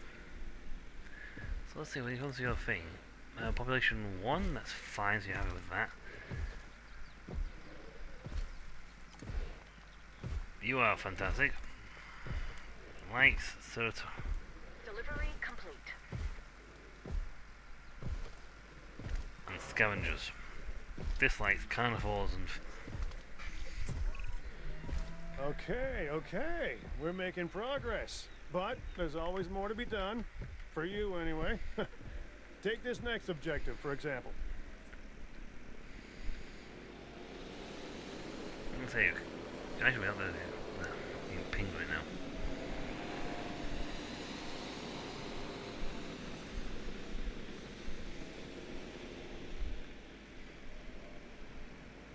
So let's see, when it comes to your thing, population 1, that's fine, so you're happy with that. You are fantastic. Likes, cert. Delivery complete. And scavengers. Dislikes, carnivores, and Okay, okay. We're making progress. But there's always more to be done. For you, anyway. Take this next objective, for example. Let's say, can I actually be out there? No, you can ping right now.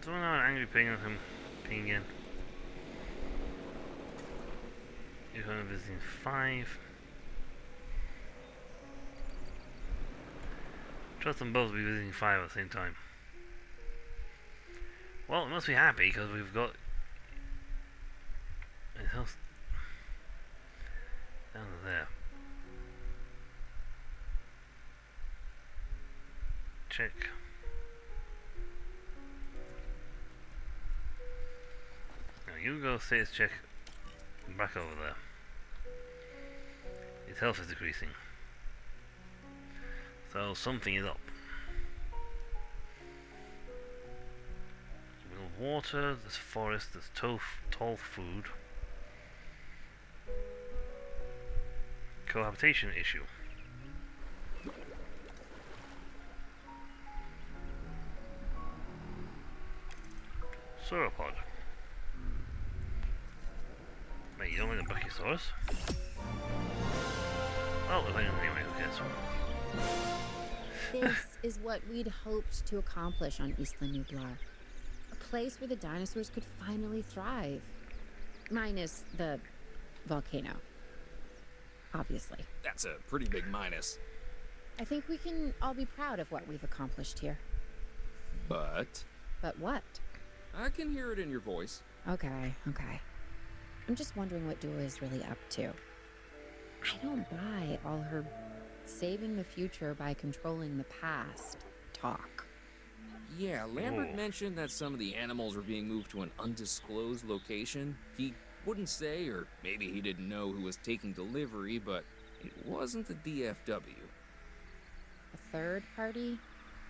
Someone have an angry ping on him. Ping again. You're going to visiting 5. Trust them both to be visiting 5 at the same time. Well, it must be happy because we've got his house down there. Check. Now you go status check back over there. His health is decreasing. So something is up. There's water, there's forest, there's tall food. Cohabitation issue. Sauropod. Wait, you don't like the Brachiosaurus? Well, we're playing anyway, who cares? This is what we'd hoped to accomplish on Isla Nublar. A place where the dinosaurs could finally thrive. Minus the volcano. Obviously. That's a pretty big minus. I think we can all be proud of what we've accomplished here. But But what? I can hear it in your voice. Okay. I'm just wondering what Dua is really up to. I don't buy all her saving the future by controlling the past talk. Yeah, Lambert Oh. mentioned that some of the animals were being moved to an undisclosed location. He wouldn't say, or maybe he didn't know who was taking delivery, but it wasn't the DFW. A third party?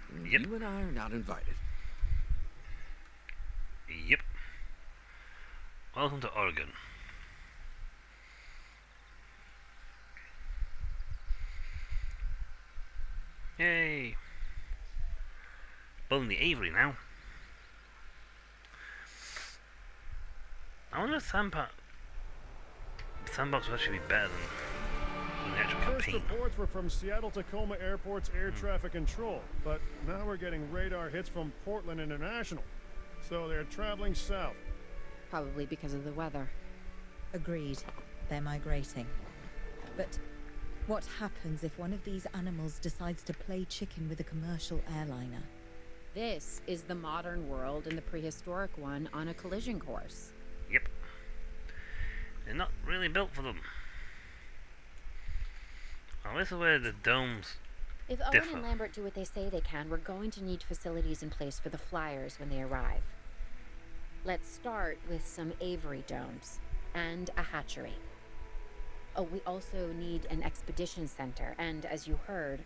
And Yep. You and I are not invited. Yep. Welcome to Oregon. Yay! Building the Avery now. I wonder if Sandbox will actually be better than the actual First campaign. reports were from Seattle-Tacoma Airport's air traffic control, but now we're getting radar hits from Portland International. So they're traveling south. Probably because of the weather. Agreed. They're migrating. But what happens if one of these animals decides to play chicken with a commercial airliner? This is the modern world and the prehistoric one on a collision course. Yep. They're not really built for them. Well, this is where the domes If Owen differ. and Lambert do what they say they can, we're going to need facilities in place for the flyers when they arrive. Let's start with some aviary domes and a hatchery. Oh, we also need an expedition center, and as you heard,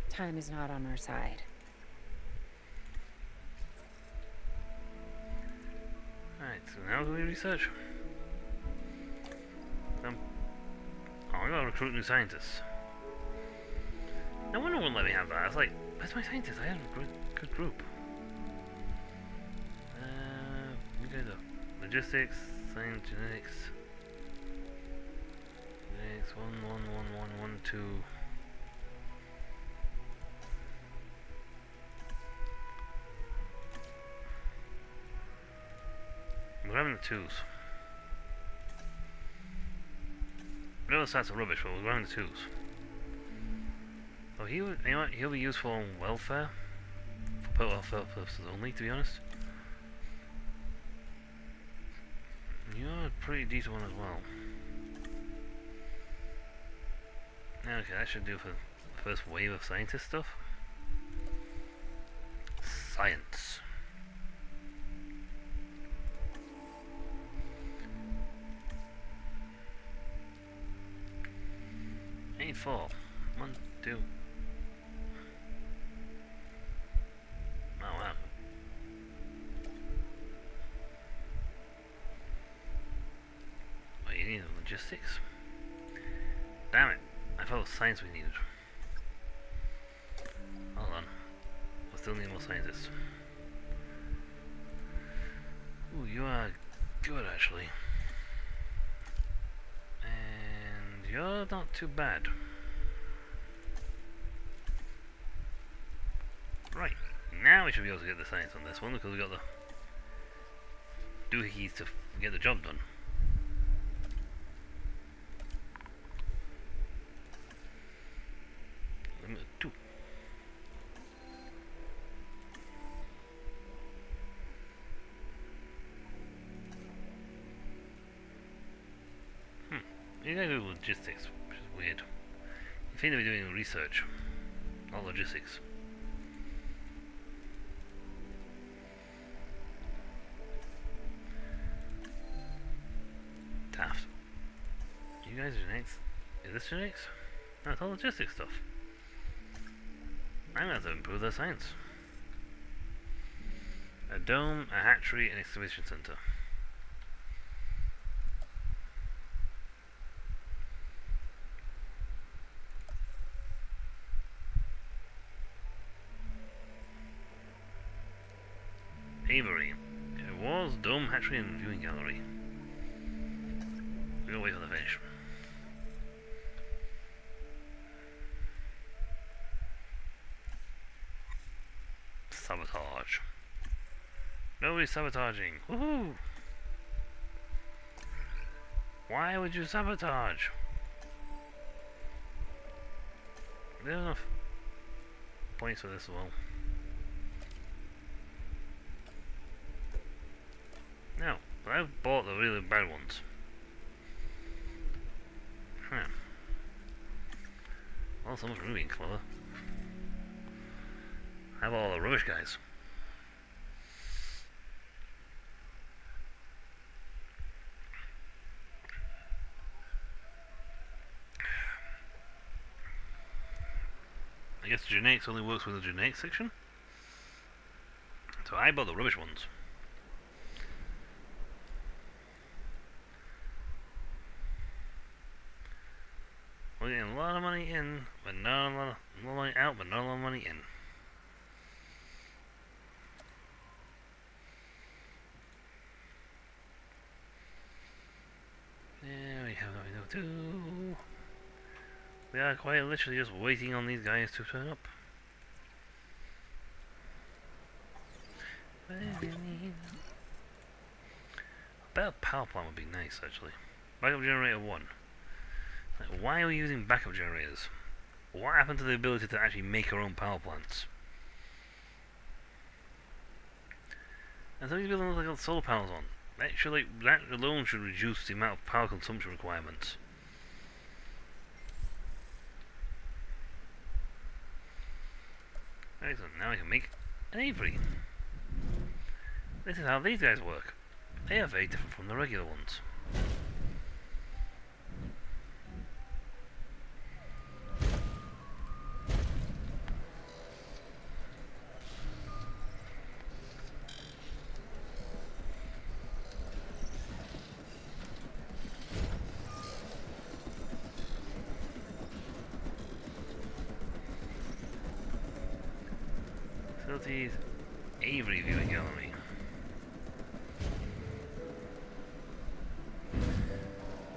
time is not on our side. Alright, so now do we research? Oh, we gotta recruit new scientists. No one will let me have that. It's like, where's my scientists? I have a good group. We go to logistics, science, genetics. Genetics, 1, 2. We're having the 2s. We know the stats are rubbish, but we're having the 2s. Oh, you know what? He'll be useful on welfare. For welfare purposes only, to be honest. You're a pretty decent one as well. Okay, that should do for the first wave of scientist stuff. Science. 4. 1, 2. Oh wow. Oh, you need logistics? Damn it. I thought it was science we needed. Hold on. We still need more scientists. Ooh, you are good actually. And you're not too bad. Right, now we should be able to get the science on this one because we got the doohickeys to get the job done. Limit 2. You guys do logistics, which is weird. You seem to be doing research, not logistics. Taft. You guys are genetics? Is this genetics? No, it's all logistics stuff. I'm gonna have to improve their science. A dome, a hatchery, an exhibition center. Avery. It was dome, hatchery, and viewing gallery. We're gonna wait for the finish. Sabotage. Nobody's sabotaging. Woohoo! Why would you sabotage? There's enough points for this as well. No, but I've bought the really bad ones. Huh. Well, someone's really being clever. I have all the rubbish guys. I guess the genetics only works with the genetics section. So I bought the rubbish ones. We're getting a lot of money in, but not a lot of money out, but not a lot of money in. There we have what we know too. We are quite literally just waiting on these guys to turn up. A better power plant would be nice actually. Backup generator 1. Like, why are we using backup generators? What happened to the ability to actually make our own power plants? And so he's building like solar panels on. That alone should reduce the amount of power consumption requirements. Right, so now I can make an Avery. This is how these guys work. They are very different from the regular ones. Facilities, Avery viewing gallery.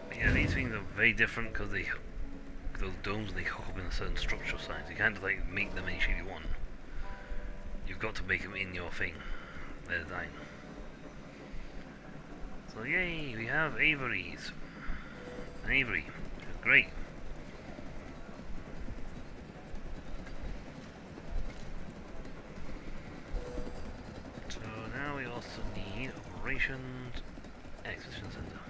But yeah, these things are very different because those domes they hook up in a certain structural size. You can't just like make them any shape you want. You've got to make them in your thing, their design. So yay, we have Averys. An Avery, great. So now we also need operations exhibition center.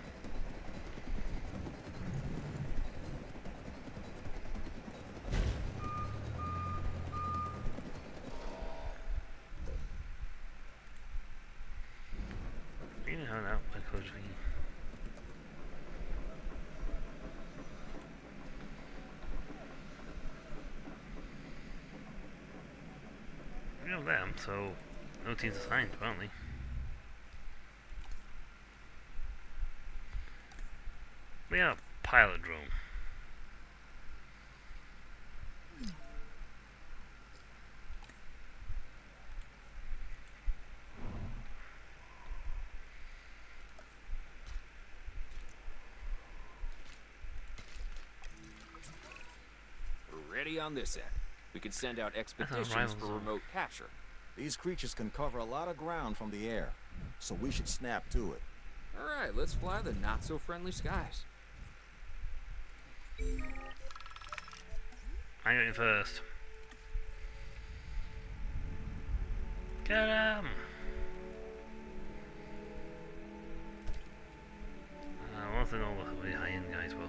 Even how that could be. so no teams assigned apparently. We have a pilot drone. We're ready on this end. We can send out expeditions rivals for zone. remote capture. These creatures can cover a lot of ground from the air, so we should snap to it. Alright, let's fly the not-so-friendly skies. I'm going first. Get him! I want to know what the way high end guys will.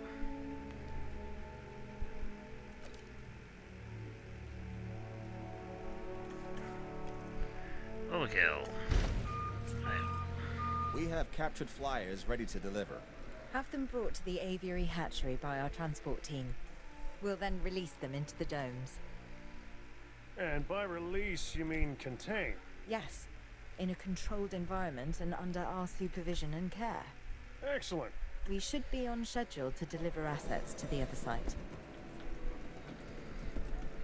Overkill. We have captured flyers ready to deliver. Have them brought to the aviary hatchery by our transport team. We'll then release them into the domes. And by release, you mean contain? Yes, in a controlled environment and under our supervision and care. Excellent. We should be on schedule to deliver assets to the other site.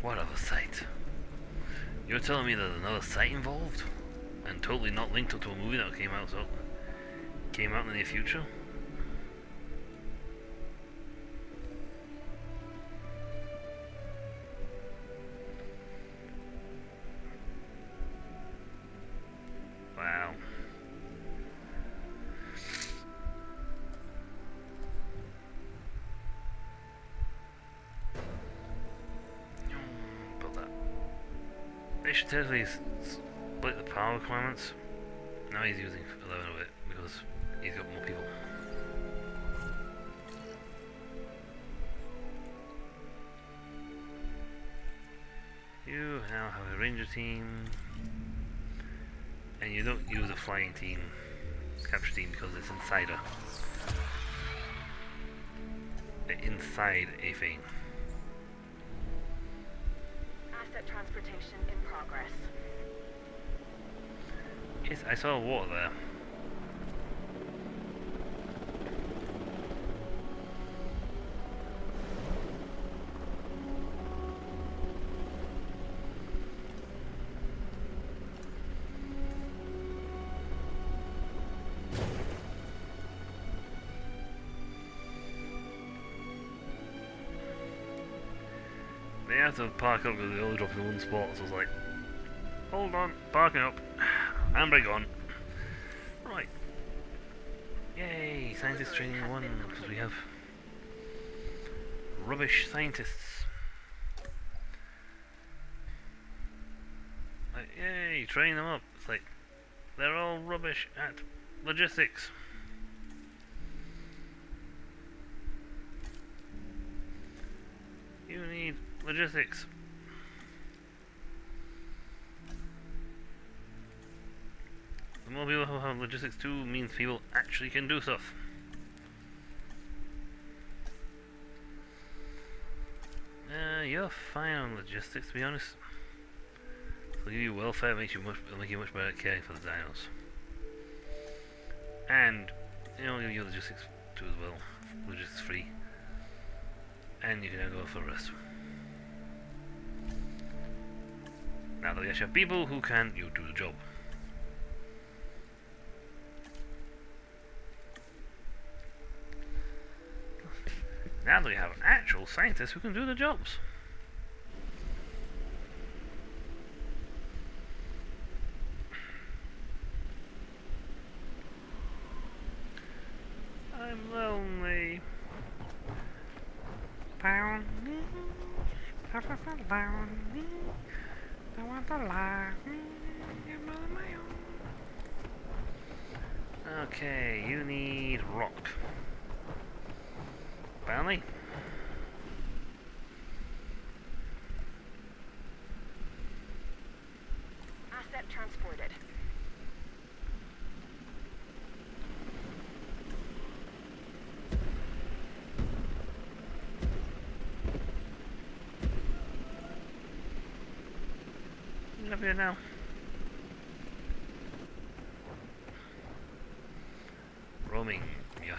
What other site? You're telling me there's another site involved? And totally not linked to a movie that came out in the near future? Wow. Build that. They should totally split the power requirements. Now he's using 11 of it because he's got more people. You now have a ranger team, and you don't use a flying team, capture team, because it's inside a thing. Asset transportation in progress. Yes, I saw water there. They have to park up because they only drop in one spot, so I was like, hold on, parking up. Handbrake on. Right. Yay, scientist training 1, because we have rubbish scientists. Like, yay, train them up. It's like, they're all rubbish at logistics. You need logistics. The more people who have logistics too means people actually can do stuff. You're fine on logistics, to be honest. It'll give you welfare, it'll make you much better at caring for the dinos. And it'll give you logistics too as well. Logistics free. And you can now go for the rest. Now that we actually have people who can do the job. Now that we have actual scientists who can do the jobs. I'm lonely. I want to lie. Okay, you need rock. Apparently. Asset transported. Up here now.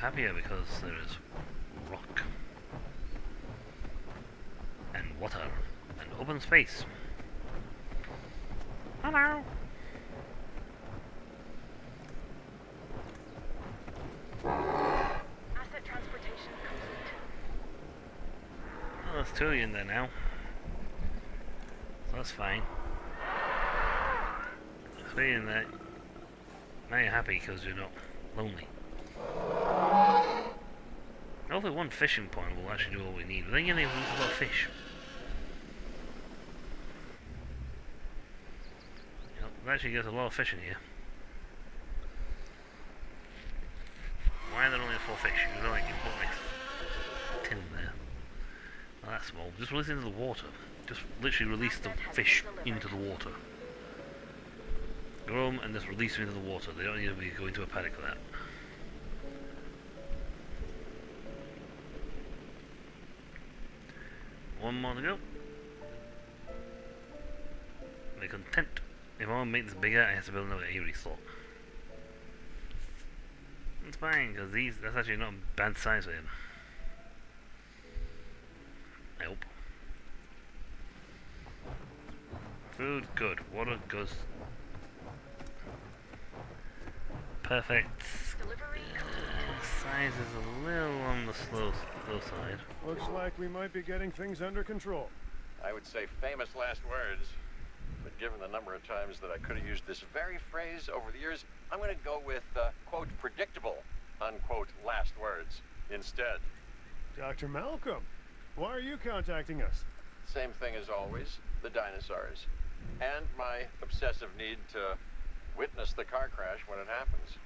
happier because there is rock and water and open space. Hello. Asset transportation complete. Oh, there's two of you in there now. So that's fine. So you're in there. Now you're happy because you're not lonely. Only one fishing point will actually do all we need. But then again, they lose a lot of fish. Yep, it actually gets a lot of fish in here. Why are there only 4 fish? You know, like you put like 10 in there. Not that small. Just release it into the water. Just literally release the fish into the water. Grow them and just release them into the water. They don't need to be going to a paddock for that. One more to go. Be content. If I want to make this bigger, I have to build another Aerie slot. It's fine, because that's actually not a bad size for him. I hope. Food, good. Water, good. Perfect. Size is a little on the slow side. Looks like we might be getting things under control. I would say famous last words, but given the number of times that I could have used this very phrase over the years, I'm going to go with, quote, predictable, unquote, last words instead. Dr. Malcolm, why are you contacting us? Same thing as always, the dinosaurs. And my obsessive need to witness the car crash when it happens.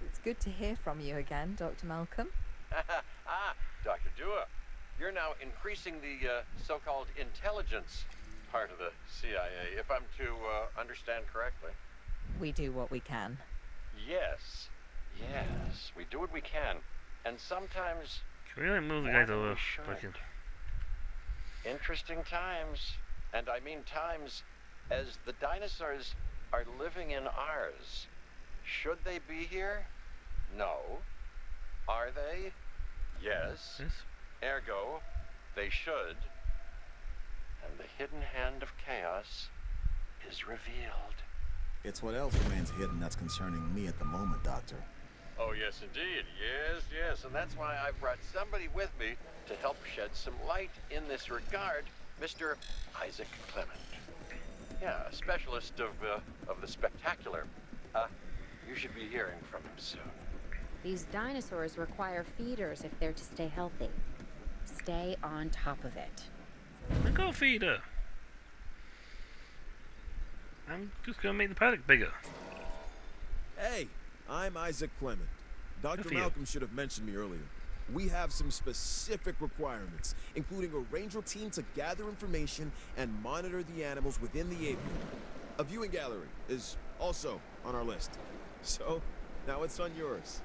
It's good to hear from you again, Dr. Malcolm. Dr. Dua, you're now increasing the so-called intelligence part of the CIA, if I'm to understand correctly. We do what we can. Yes, we do what we can. And sometimes... Can we really move the more guys than over? we should. Fucking. Interesting times. And I mean times as the dinosaurs are living in ours. Should they be here? No. Are they? Yes. Yes. Ergo, they should. And the hidden hand of chaos is revealed. It's what else remains hidden that's concerning me at the moment, Doctor. Oh, yes, indeed. Yes. And that's why I've brought somebody with me to help shed some light in this regard, Mr. Isaac Clement. Yeah, a specialist of the spectacular. You should be hearing from him soon. These dinosaurs require feeders if they're to stay healthy. Stay on top of it. Go feed her. I'm just gonna make the paddock bigger. Hey, I'm Isaac Clement. Good Dr. for you. Malcolm should have mentioned me earlier. We have some specific requirements, including a ranger team to gather information and monitor the animals within the apiary. A viewing gallery is also on our list. So, now it's on yours.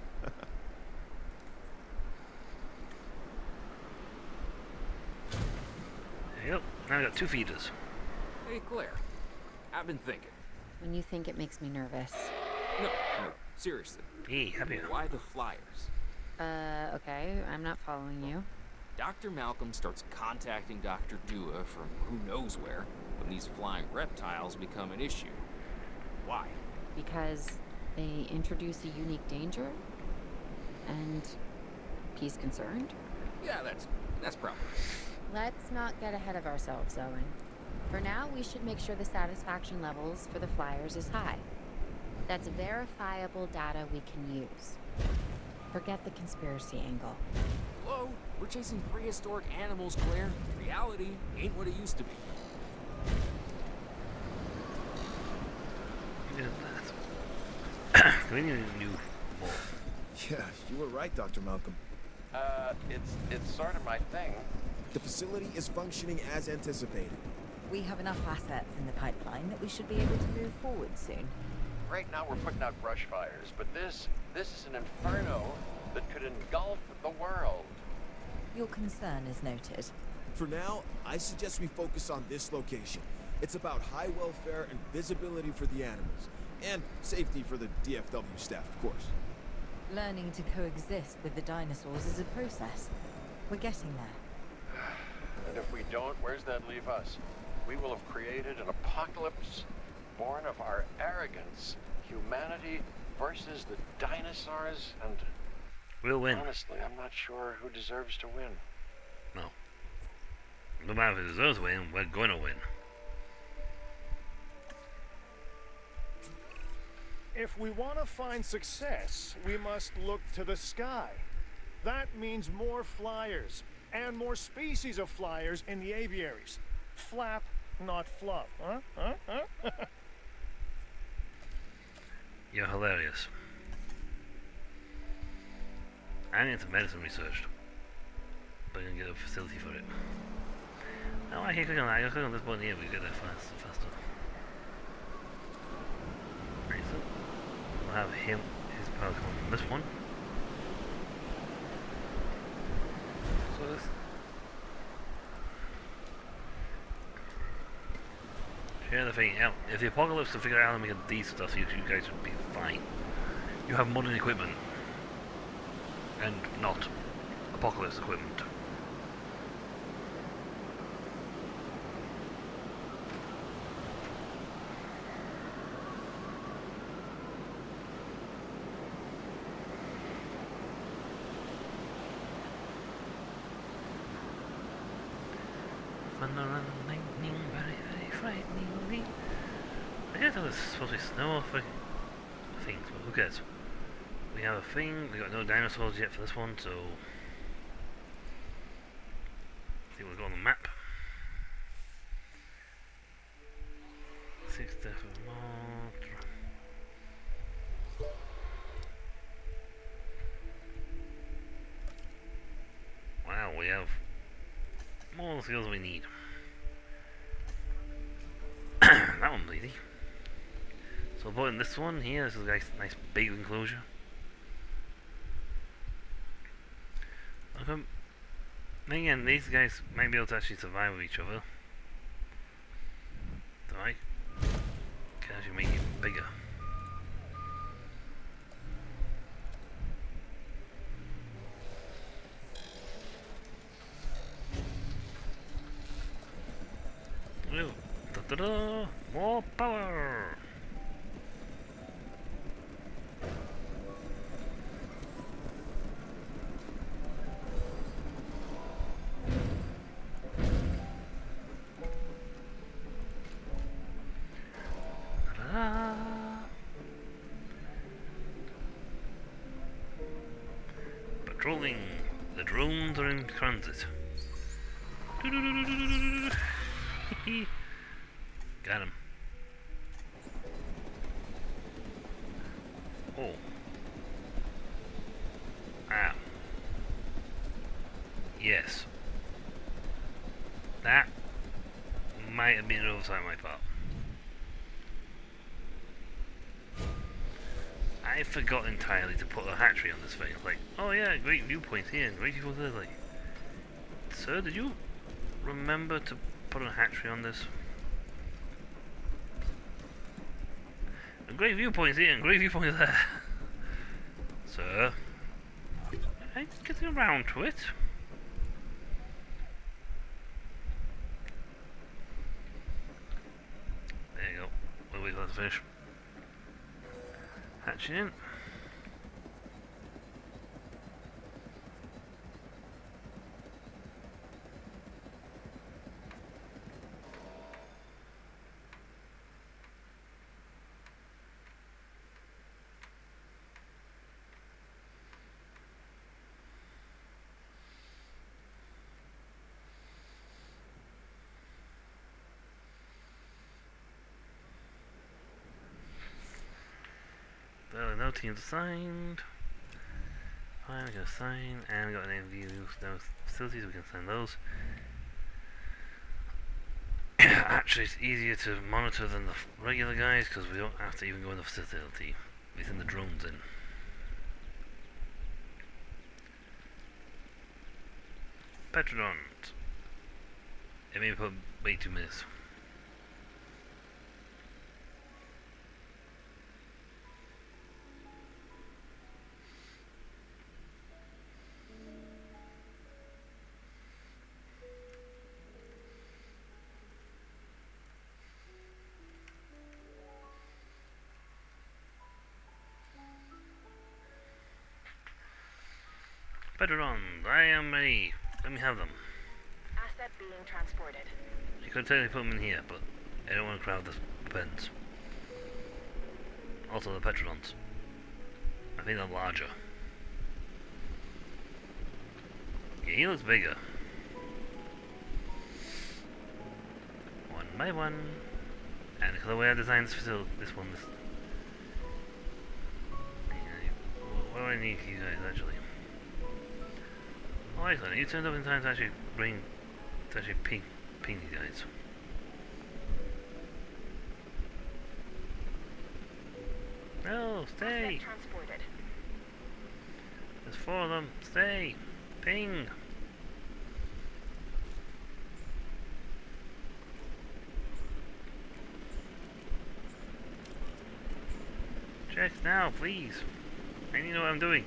There you go. Now we got 2 feeders. Hey, Claire. I've been thinking. When you think it makes me nervous. No, seriously. Hey, happier. Why the flyers? Okay, I'm not following you. Dr. Malcolm starts contacting Dr. Dua from who knows where when these flying reptiles become an issue. Why? Because they introduce a unique danger? And he's concerned? Yeah, that's probably. Let's not get ahead of ourselves, Owen. For now, we should make sure the satisfaction levels for the flyers is high. That's verifiable data we can use. Forget the conspiracy angle. Hello? We're chasing prehistoric animals, Claire. Reality ain't what it used to be. We need a new ball. Yeah, you were right, Dr. Malcolm. It's sort of my thing. The facility is functioning as anticipated. We have enough assets in the pipeline that we should be able to move forward soon. Right now we're putting out brush fires, but this is an inferno that could engulf the world. Your concern is noted. For now, I suggest we focus on this location. It's about high welfare and visibility for the animals. And safety for the DFW staff, of course. Learning to coexist with the dinosaurs is a process. We're getting there. And if we don't, where's that leave us? We will have created an apocalypse born of our arrogance, humanity versus the dinosaurs, and We'll win. honestly, I'm not sure who deserves to win. No. No matter if it deserves to win, we're going to win. If we want to find success, we must look to the sky. That means more flyers, and more species of flyers in the aviaries. Flap, not flop, huh? You're hilarious. I need some medicine researched. But I'm gonna get a facility for it. No, I can't click on that. I can click on this button here. We get there faster. Right, so we'll have him, his power come on this one. So this. Share the thing out. If the apocalypse can figure out how to make these stuff, you guys would be fine. You have modern equipment. And not apocalypse equipment. Thunder and lightning, very, very frighteningly. I guess it was supposed to be snow for things, but who cares? We have a thing, we got no dinosaurs yet for this one, so see what we got on the map. 6 death of Mort. Wow, we have more skills than we need. That one's easy. So we'll put in this one here, this is a nice big enclosure. Again, these guys might be able to actually survive with each other. So I can actually make it bigger. Ooh, da-da-da, more power! Patrolling. The drones are in transit. Got him. Oh. Ah. Yes. That might have been an oversight on my part. I forgot entirely to put a hatchery on this thing. Like, oh yeah, great viewpoints here and great viewpoints there. Like, sir, did you remember to put a hatchery on this? And great viewpoints here and great viewpoints there. Sir, I'm getting around to it. There you go. We'll wait for that to finish. Hatching in. There are no teams assigned. Fine, we can assign, and we got an interview, no facilities, we can assign those. Actually, it's easier to monitor than the regular guys because we don't have to even go in the facility. We send the drones in. Petrodons. It may put way 2 minutes. Petrons, I am ready. Let me have them. Asset being transported. You could technically put them in here, but I don't want to crowd the pens. Also the Petrons. I think they're larger. Yeah, he looks bigger. One by one. And because of the way I designed this one, what do I need for you guys actually? Oh, excellent. You turned up in time to actually ping these guys. No, stay! Transported. There's 4 of them. Stay! Ping! Check now, please. I need to know what I'm doing.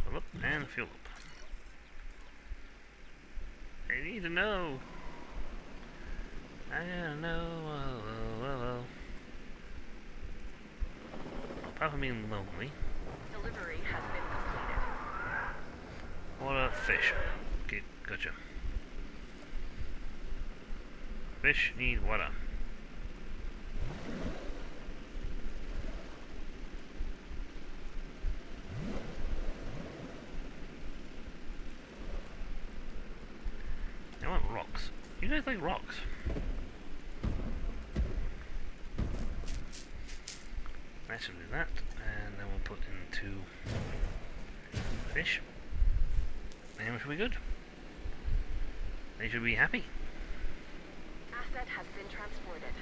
Fill up and fuel up. I need to know. I gotta know. Apart from being lonely. Delivery has been completed. What a fish. Okay, gotcha. Fish need water. I want rocks. You guys like rocks? That should do that, and then we'll put into fish. And we should be good. They should be happy. Asset has been transported.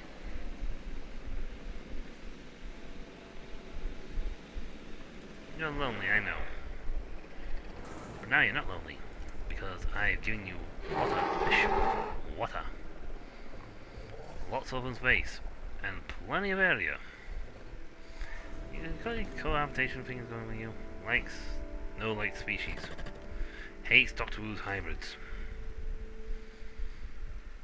You're lonely, I know. But now you're not lonely, because I've given you water, fish, water. Lots of open space, and plenty of area. You got any cohabitation things going with you? Likes, no like species. Hates Doctor Who's hybrids.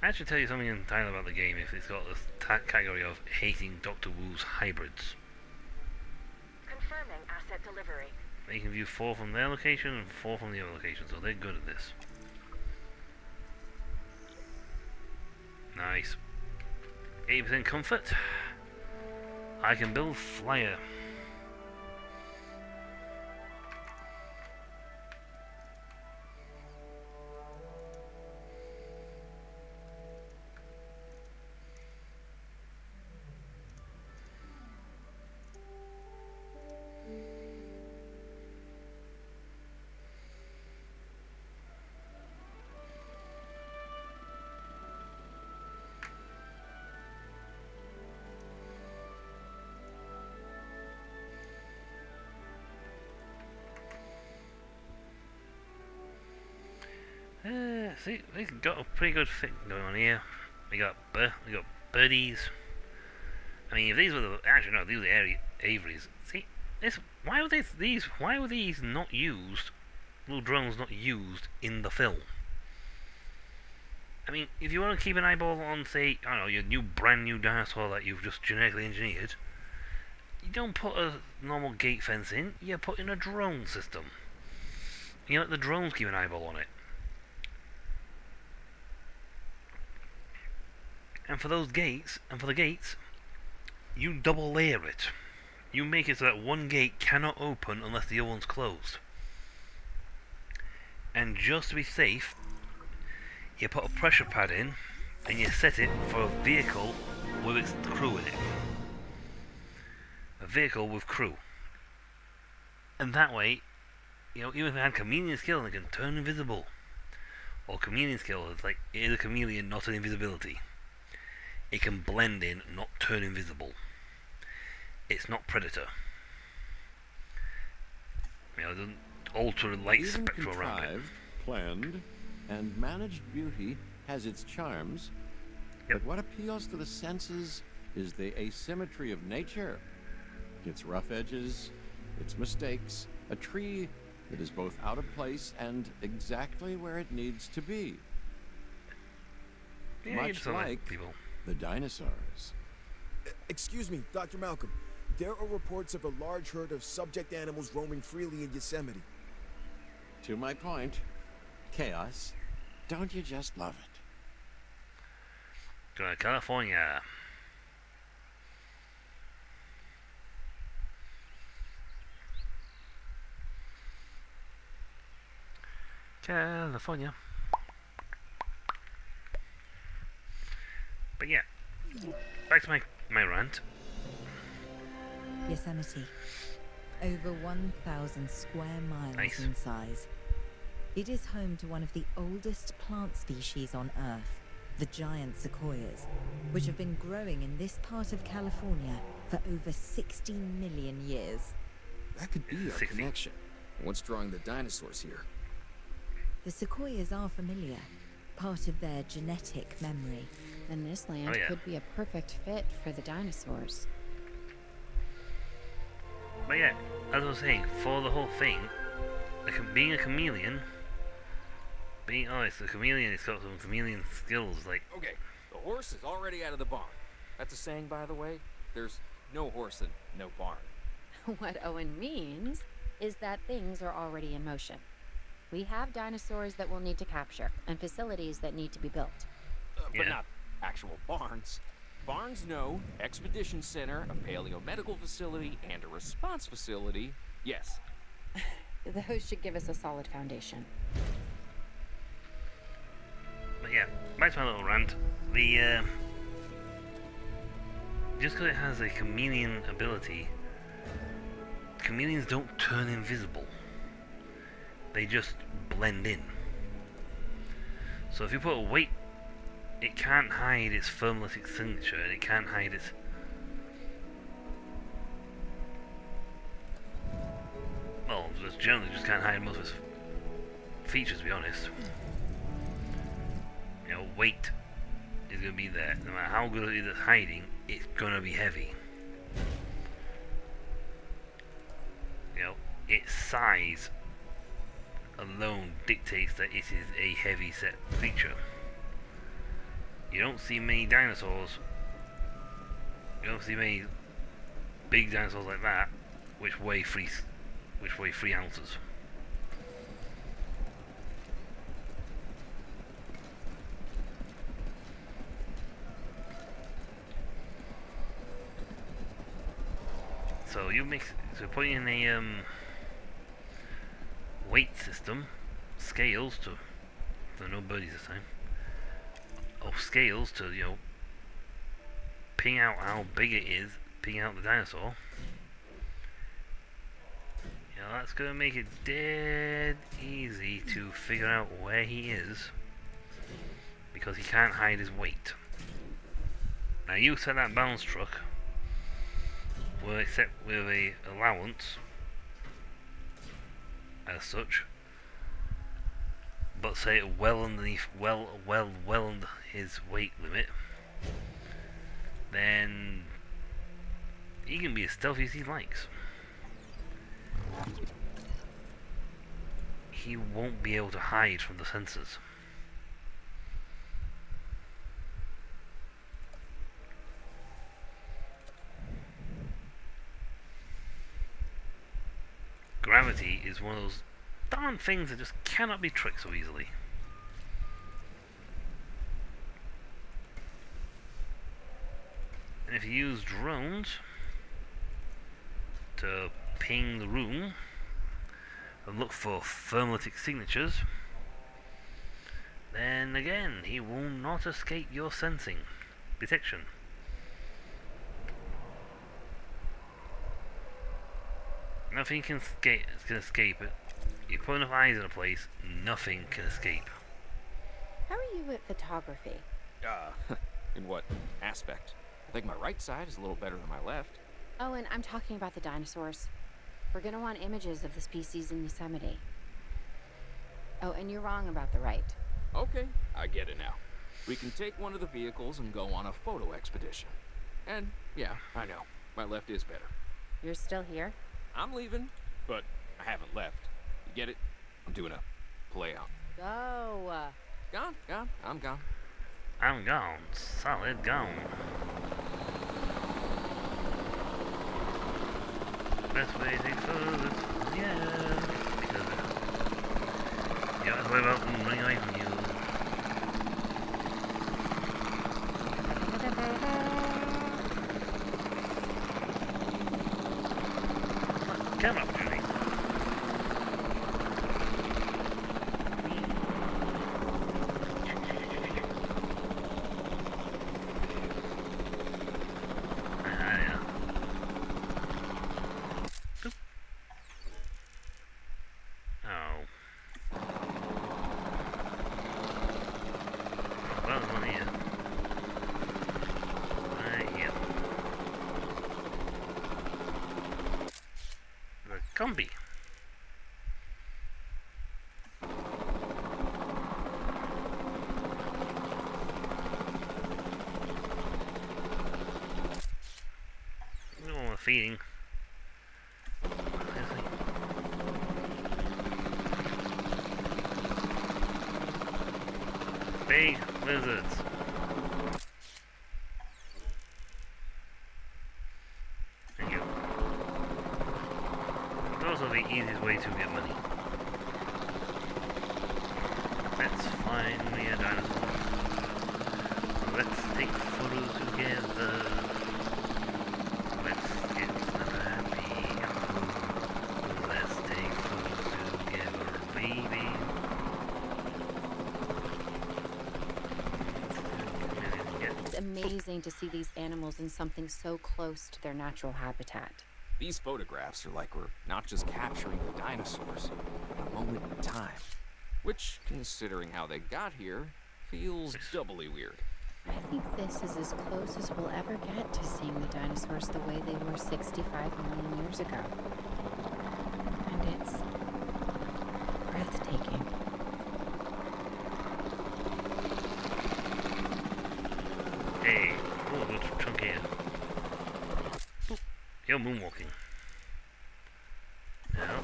I should tell you something entirely about the game if it's got this category of hating Doctor Who's hybrids. Confirming asset delivery. They can view 4 from their location and 4 from the other location, so they're good at this. Nice. 80% comfort. I can build flyer. See, we've got a pretty good thing going on here. We got birdies. I mean, if these were the these were the Averys. See, why were these not used? Little drones not used in the film. I mean, if you want to keep an eyeball on, say, I don't know, your brand new dinosaur that you've just genetically engineered, you don't put a normal gate fence in. You put in a drone system. You let the drones keep an eyeball on it. And for those gates, you double layer it. You make it so that one gate cannot open unless the other one's closed. And just to be safe, you put a pressure pad in, and you set it for a vehicle with its crew in it. A vehicle with crew. And that way, even if it had chameleon skill, it can turn invisible. Or chameleon skill, it's like, it is a chameleon, not an invisibility. It can blend in, not turn invisible. It's not Predator. It doesn't alter light spectrum around it. Planned, and managed beauty has its charms. Yep. But what appeals to the senses is the asymmetry of nature. Its rough edges, its mistakes, a tree that is both out of place and exactly where it needs to be. Yeah, Much like people. the dinosaurs. Excuse me, Dr. Malcolm. There are reports of a large herd of subject animals roaming freely in Yosemite. To my point, chaos. Don't you just love it? Go to California. California. But yeah, back to my rant. Yosemite. Over 1,000 square miles Nice. in size. It is home to one of the oldest plant species on Earth, the giant sequoias, which have been growing in this part of California for over 60 million years. That could be our 60. connection. What's drawing the dinosaurs here? The sequoias are familiar, part of their genetic memory. Then this land Oh, yeah. could be a perfect fit for the dinosaurs. But yeah, as I was saying, for the whole thing, being a chameleon, it's a chameleon, it's got some chameleon skills, like, Okay, the horse is already out of the barn. That's a saying, by the way. There's no horse and no barn. What Owen means is that things are already in motion. We have dinosaurs that we'll need to capture, and facilities that need to be built. But Yeah. not actual barns. Barns, no. Expedition Center, a paleomedical facility, and a response facility. Yes. Those should give us a solid foundation. but yeah, back to my little rant. The, just because it has a chameleon ability, chameleons don't turn invisible. They just blend in. So if you put a weight, it can't hide its thermolytic signature, and it can't hide its... Well, just generally just can't hide most of its features, to be honest. You know, weight is going to be there. No matter how good it is at hiding, it's going to be heavy. You know, its size alone dictates that it is a heavy set creature. You don't see many dinosaurs, you don't see many big dinosaurs like that which weigh 3 ounces. So putting in a weight system, scales to, so no birdies this time, scales to, you know, ping out how big it is, ping out the dinosaur. You know, that's gonna make it dead easy to figure out where he is, because he can't hide his weight. Now you said that balance truck will accept with a allowance as such, but say well underneath, well under his weight limit, then he can be as stealthy as he likes. He won't be able to hide from the sensors. Gravity is one of those darn things that just cannot be tricked so easily. And if you use drones to ping the room and look for thermolytic signatures, then again, he will not escape your sensing detection. Nothing can escape it. You put enough eyes in a place, nothing can escape. How are you at photography? In what aspect? I think my right side is a little better than my left. Oh, and I'm talking about the dinosaurs. We're gonna want images of the species in Yosemite. Oh, and you're wrong about the right. Okay, I get it now. We can take one of the vehicles and go on a photo expedition. And, yeah, I know. My left is better. You're still here? I'm leaving, but I haven't left. You get it? I'm doing a play out. Go! Gone. I'm gone. I'm gone. Solid gone. Best way to take photos. Yeah. Because you have to worry about them running away from you. Camera opportunity. Yeah. Oop. Oh. Well, there's one here. Right here. The combi. We don't want feeding. Seriously. Big lizards. Thank you. Those are the easiest way to get money. Let's find me a dinosaur. Let's take photos together. Let's get happy. Let's take photos together, baby. It's amazing to see these animals in something so close to their natural habitat. These photographs are like we're not just capturing the dinosaurs, but a moment in time. Which, considering how they got here, feels doubly weird. I think this is as close as we'll ever get to seeing the dinosaurs the way they were 65 million years ago. And it's breathtaking. Hey, oh, good chunk here. Boop. You're moonwalking. Now,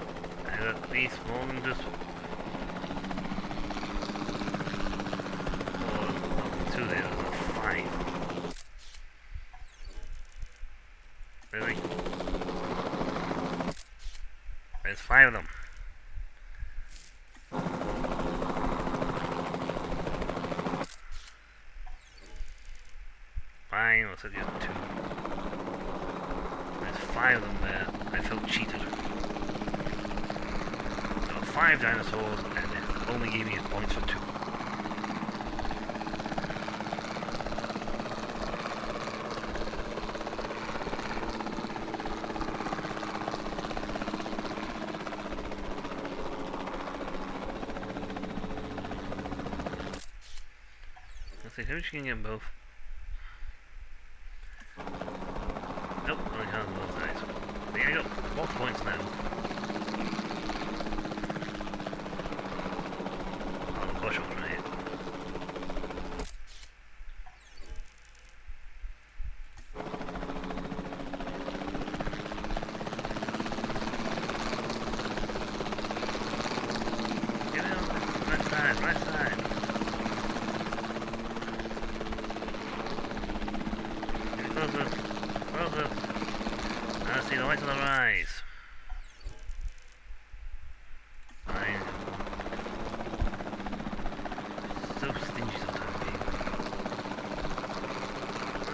I got at least more than just two there, there's 5. Really? There's 5 of them. Fine, let's just 2. There's 5 of them there. I felt cheated. There were 5 dinosaurs and it only gave me a point for 2. How much you can get both? Nope, only has those guys. There you go, both points now. I'll push over from here. Get out, right side, right side. Closer. I see the light of the rise. Fine. So stingy sometimes, baby.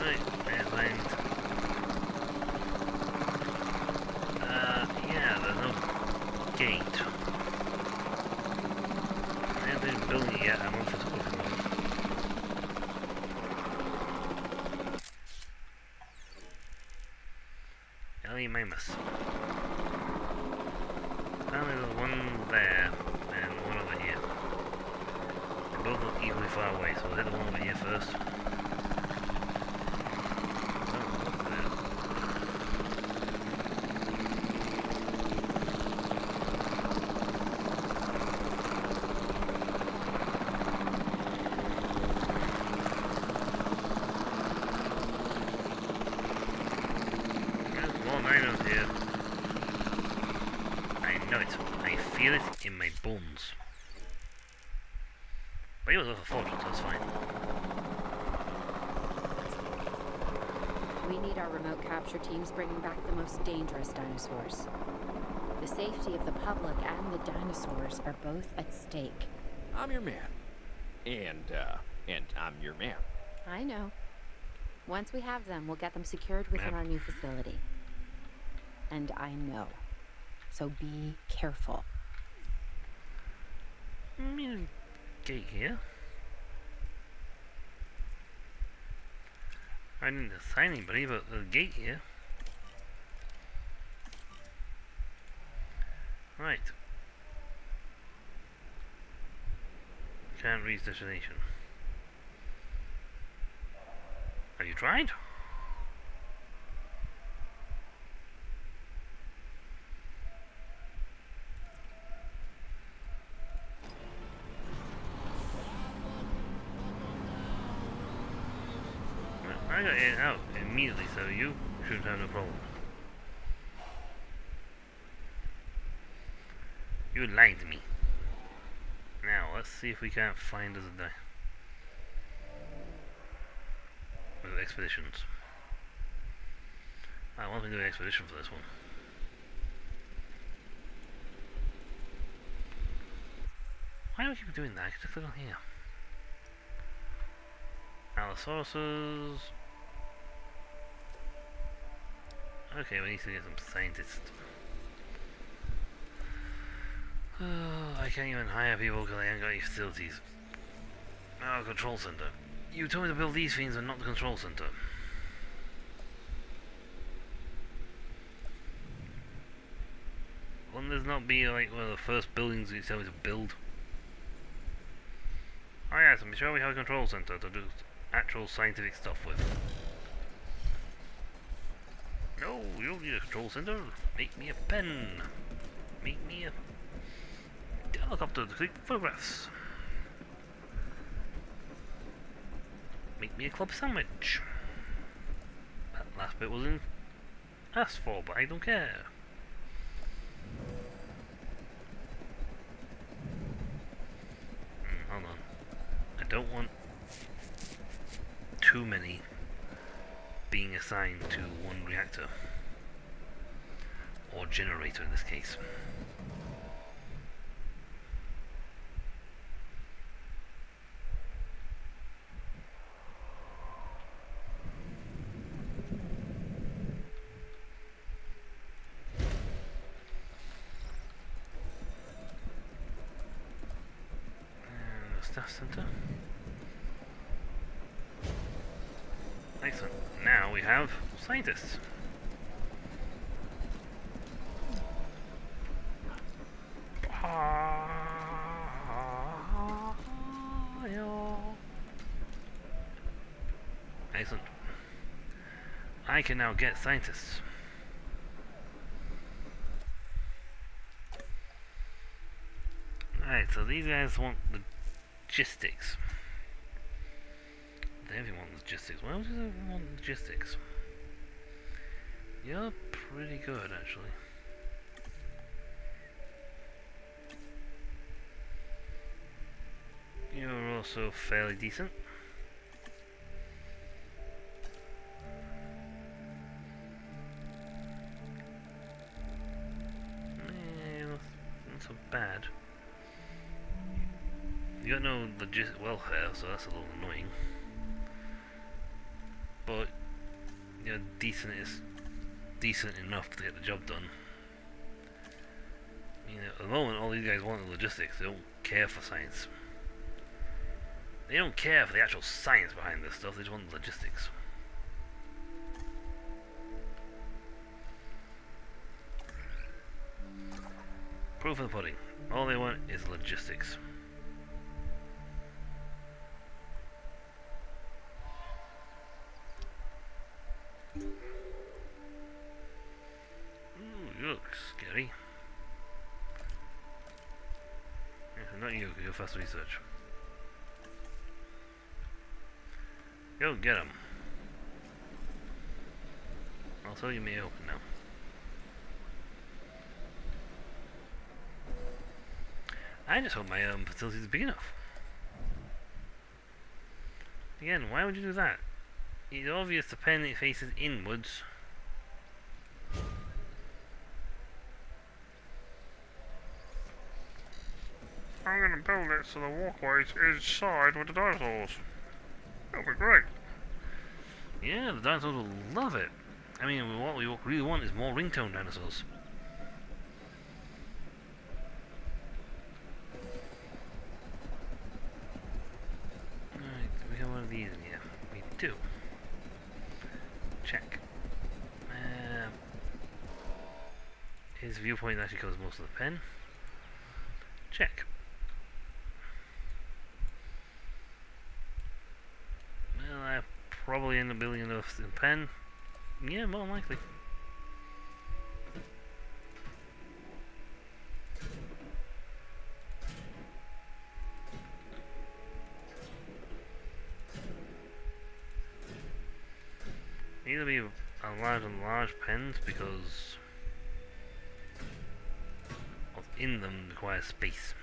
Right, there's land. Yeah, there's no gate. I haven't been building it yet, I'm on photography mode. Mammoth. Apparently there's one there and one over here. They both look equally far away, so I'll hit the one over here first. Here. I know it. I feel it in my bones. But it was worth a fortune, so it's fine. We We need our remote capture teams bringing back the most dangerous dinosaurs. The safety of the public and the dinosaurs are both at stake. I'm your man. And I'm your man. I know. Once we have them, we'll get them secured within our new facility. And I know. So be careful. Gate here. I didn't assign anybody, but there's a gate here. Right. Can't reach destination. Have you tried? Well, I got it out immediately, so you shouldn't have no problem. You lied to me. Now, let's see if we can't find us a with expeditions. I want to do an expedition for this one. Why do I keep doing that? I can just click on here. Allosauruses. Okay, we need to get some scientists. Oh, I can't even hire people because I ain't got any facilities. Oh, control center. You told me to build these things and not the control center. Wouldn't this not be like one of the first buildings you tell me to build? Oh yes, I'm sure we have a control center to do actual scientific stuff with. No, you don't need a control center. Make me a pen. Make me a helicopter to click photographs. Make me a club sandwich. That last bit wasn't asked for, but I don't care. Hold on. I don't want too many being assigned to one reactor. Or generator in this case. Center. Excellent. Now we have scientists. Excellent. I can now get scientists. Alright, so these guys want the logistics. They only want logistics. Why would you want logistics? You're pretty good, actually. You're also fairly decent. Not so bad. You got no legit welfare, so that's a little annoying. But you're decent is decent enough to get the job done. I mean, at the moment, all these guys want is logistics. They don't care for science. They don't care for the actual science behind this stuff. They just want the logistics. Proof of the pudding. All they want is logistics. You look scary. Actually, not you, you're fast research. Go get him. Also, you may open now. I just hope my facility is big enough. Again, why would you do that? It's obvious the pen it faces inwards. I'm gonna build it so the walkways inside with the dinosaurs. That'll be great. Yeah, the dinosaurs will love it. I mean, what we really want is more ringtone dinosaurs. Alright, do we have one of these in here? We do. Check. His viewpoint actually covers most of the pen. Check. Well, I probably end up building enough in pen. Yeah, more than likely. Either be a large pens because what's in them requires space.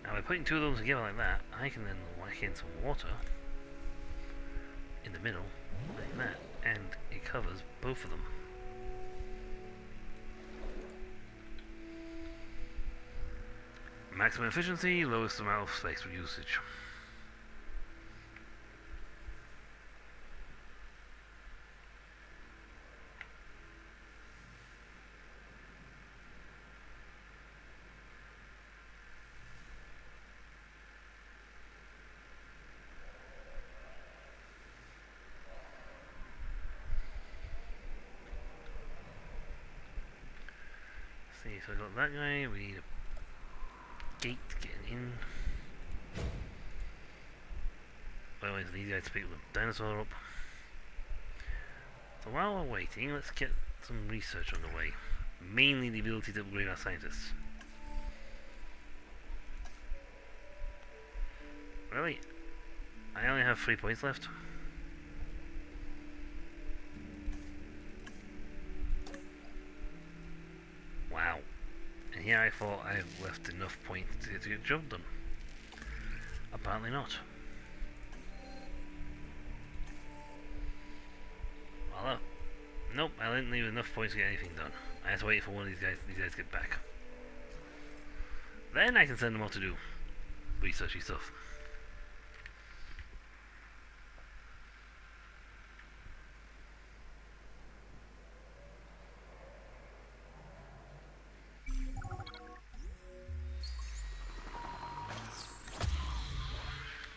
Now by putting two of those together like that, I can then whack in some water in the middle, like that, and it covers both of them. Maximum efficiency, lowest amount of space usage. See, so I got that guy, we need a gate getting in. Otherwise these guys to pick the dinosaur up. So while we're waiting, let's get some research on the way. Mainly the ability to upgrade our scientists. Really? I only have 3 points left. Wow. And here I thought I have left enough points to get the job done. Apparently not. Well, nope, I didn't leave enough points to get anything done. I have to wait for one of these guys to get back. Then I can send them off to do researchy stuff.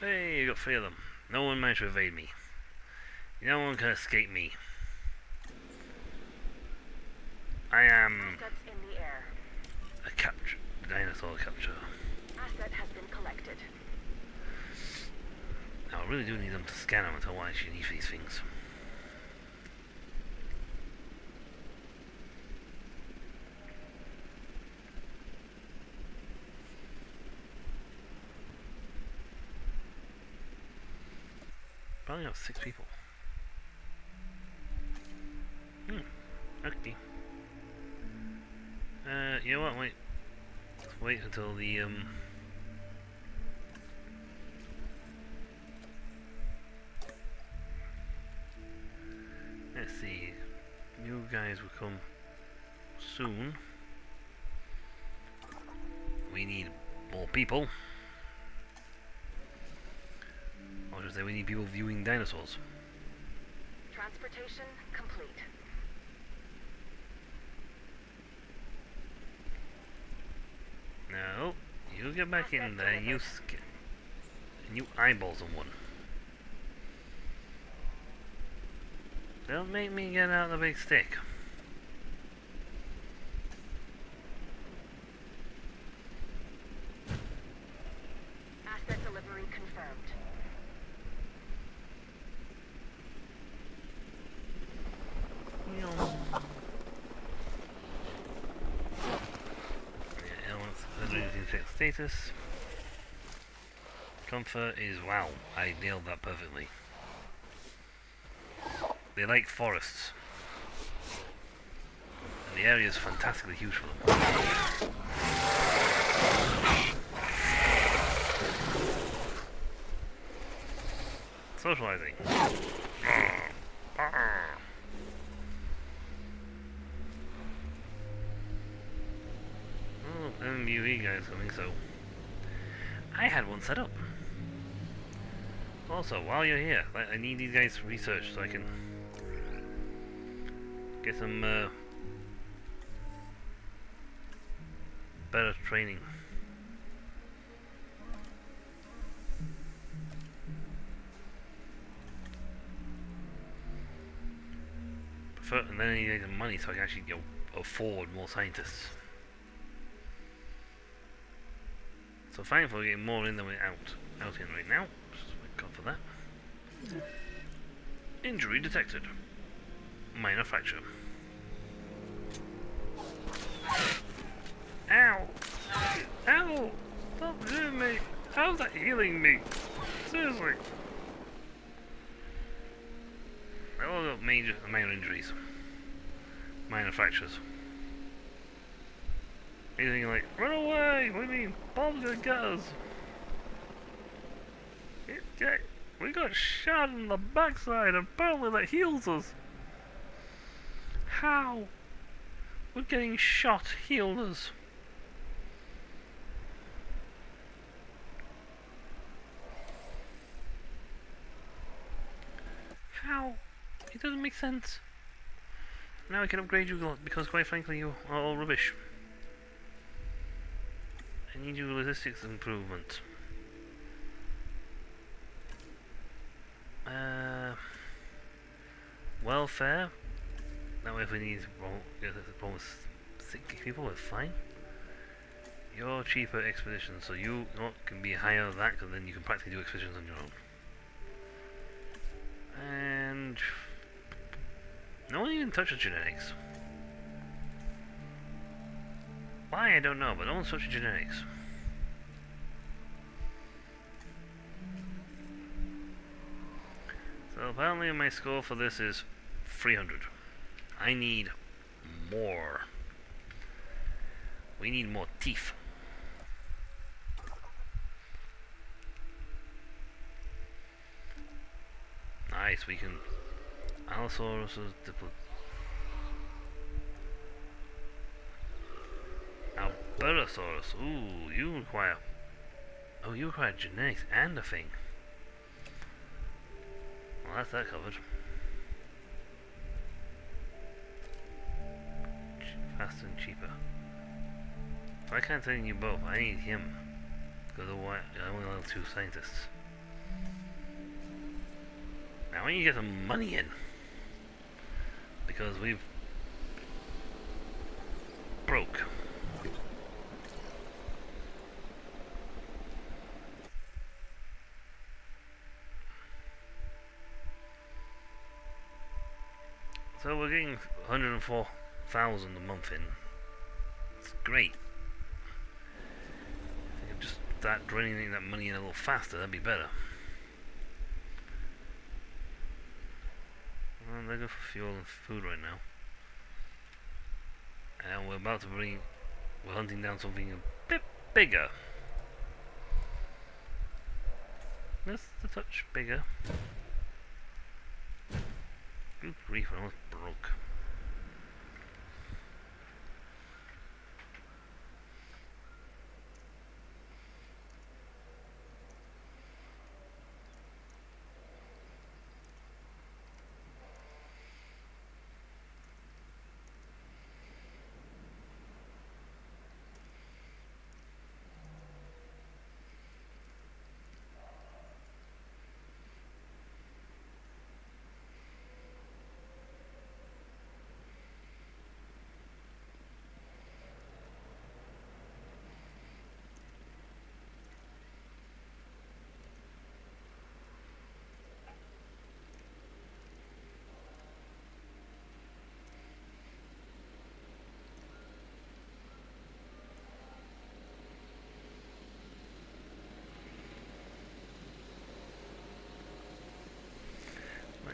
Hey, you got 3 of them. No one managed to evade me. No one can escape me. I am Assets in the air. a dinosaur capture. Asset has been collected. Now I really do need them to scan them until I actually need these things. Probably got 6 people. Okay. You know what, wait. Let's wait until the, let's see. You guys will come soon. We need more people. Or should I say we need people viewing dinosaurs. Transportation complete. No, you get back in there, and you eyeballs on one. Don't make me get out the big stick. Asset delivery confirmed. Status. Comfort is wow. I nailed that perfectly. They like forests. And the area is fantastically huge for them. Socializing. Arr. Oh, MUE guys coming, so I had one set up. Also, while you're here, I need these guys to research so I can get some better training. And then I need some money so I can actually afford more scientists. So fine for getting more in than we're out in right now. Just wait God for that. Injury detected. Minor fracture. Ow! Ow! Stop hitting me! How's that healing me? Seriously. I all got minor injuries. Minor fractures. Anything like, run away! What do you mean? Bob's gonna get us! We got shot in the backside and apparently that heals us! How would getting shot heal us? How? It doesn't make sense. Now I can upgrade you because quite frankly you are all rubbish. I need your logistics improvement. Welfare. That way if we need almost 60 people, we're fine. You're cheaper expedition, so you can be higher than that, because then you can practically do expeditions on your own. And no one even touches genetics. Why, I don't know, but no one's touching genetics. So apparently my score for this is 300. I need more. We need more teeth. Nice, we can... Allosaurus is Albertosaurus. Ooh, you require... Oh, you require genetics and a thing. Well, that's that covered. Faster and cheaper. So I can't send you both. I need him. Because otherwise, I only allow 2 scientists. Now I need to get some money in. Because we've... broke. So we're getting 104,000 a month in. It's great. If I could just start draining that money in a little faster, that'd be better. Well, they're good for fuel and food right now. And we're about to bring... We're hunting down something a bit bigger. Just a touch bigger. Good grief, I almost broke.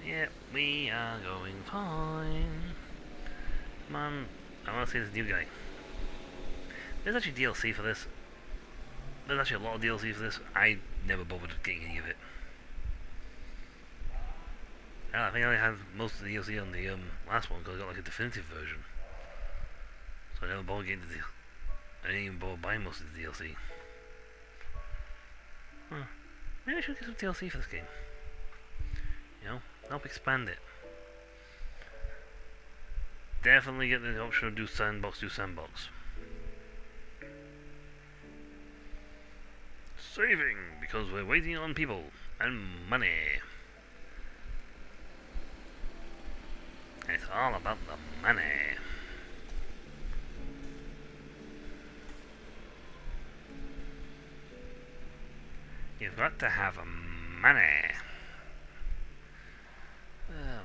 Yep, we are going fine. Come on, I want to see this new guy. There's actually DLC for this. There's actually a lot of DLC for this. I never bothered getting any of it. Hell, I think I had most of the DLC on the last one because I got like a definitive version. So I never bothered getting the I didn't even bother buying most of the DLC. Huh. Maybe I should get some DLC for this game. You know, help expand it. Definitely get the option of do sandbox. Saving, because we're waiting on people and money. It's all about the money. You've got to have money.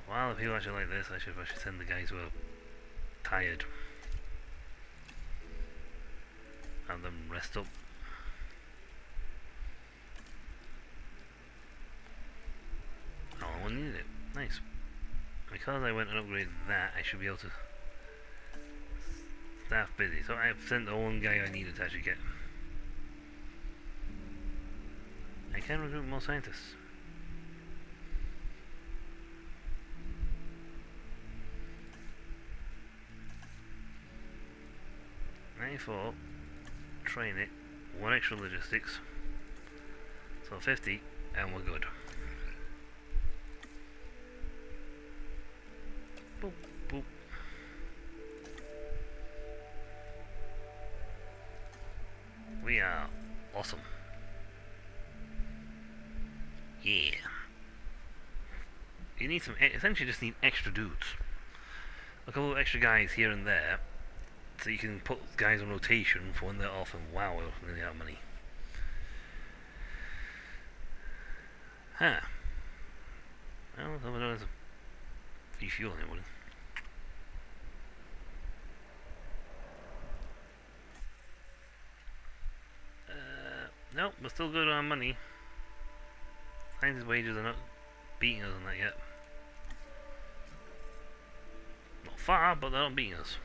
Well, if people actually like this, I should send the guys who are tired. Have them rest up. Oh, I needed it. Nice. Because I went and upgraded that, I should be able to staff busy. So I've sent the one guy I needed to actually get. I can recruit more scientists. Train it, 1 extra logistics, so 50, and we're good. Boop, boop. We are awesome. Yeah. You need some, essentially just need extra dudes. A couple of extra guys here and there, so you can put guys on rotation for when they're off, and wow, we're running out of money. Huh. Well, someone knows refuel anybody. Nope, we're still good on money. Scientist wages are not beating us on that yet. Not far, but they're not beating us.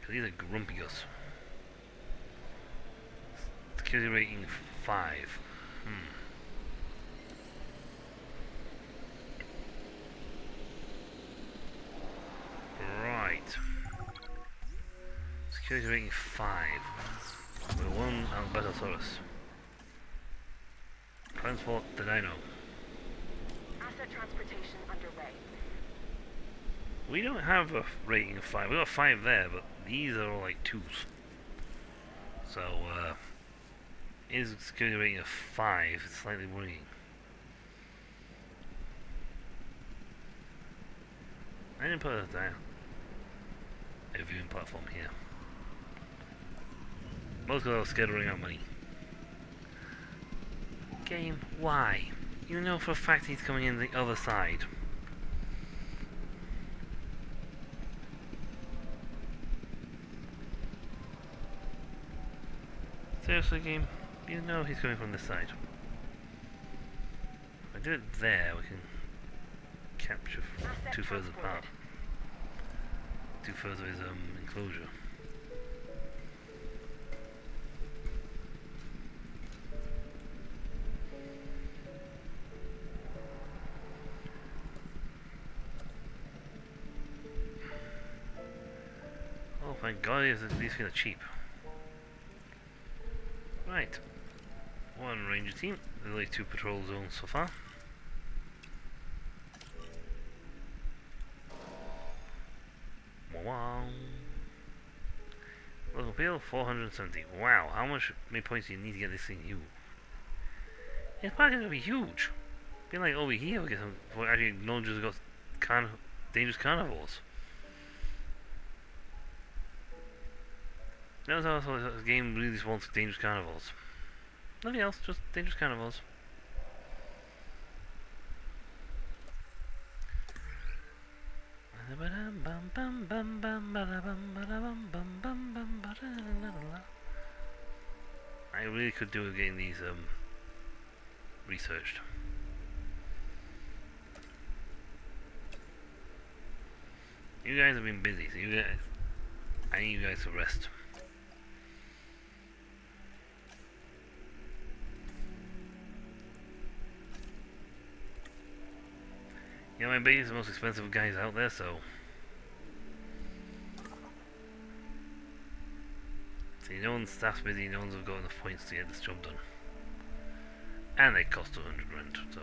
These are grumpy us. Security rating 5. Right. Security rating 5. We're 1 Albertosaurus. Transport the Dino. Asset transportation underway. We don't have a rating of 5. We got 5 there, but these are all like 2s. So, is security rating of 5? It's slightly worrying. I didn't put a viewing platform here. Most because I was scared of running out of money. Game, why? You know for a fact he's coming in the other side. Seriously, game? You know he's coming from this side. If I do it there, we can capture 2/3 apart. 2/3 of his enclosure. Oh, thank God, these feel cheap. Right, 1 ranger team, there's only 2 patrol zones so far. Wow. Local appeal, 470. Wow, how many points do you need to get this thing huge? It's probably going to be huge. Be like over here, we get some, well, actually, no one just got dangerous carnivores. Notice also this game really just wants dangerous carnivores. Nothing else, just dangerous carnivores. I really could do with getting these researched. You guys have been busy, so I need you guys to rest. Yeah, my base is the most expensive guys out there, so... See, no one's staff's busy, no one's got enough points to get this job done. And they cost 200 grand, so...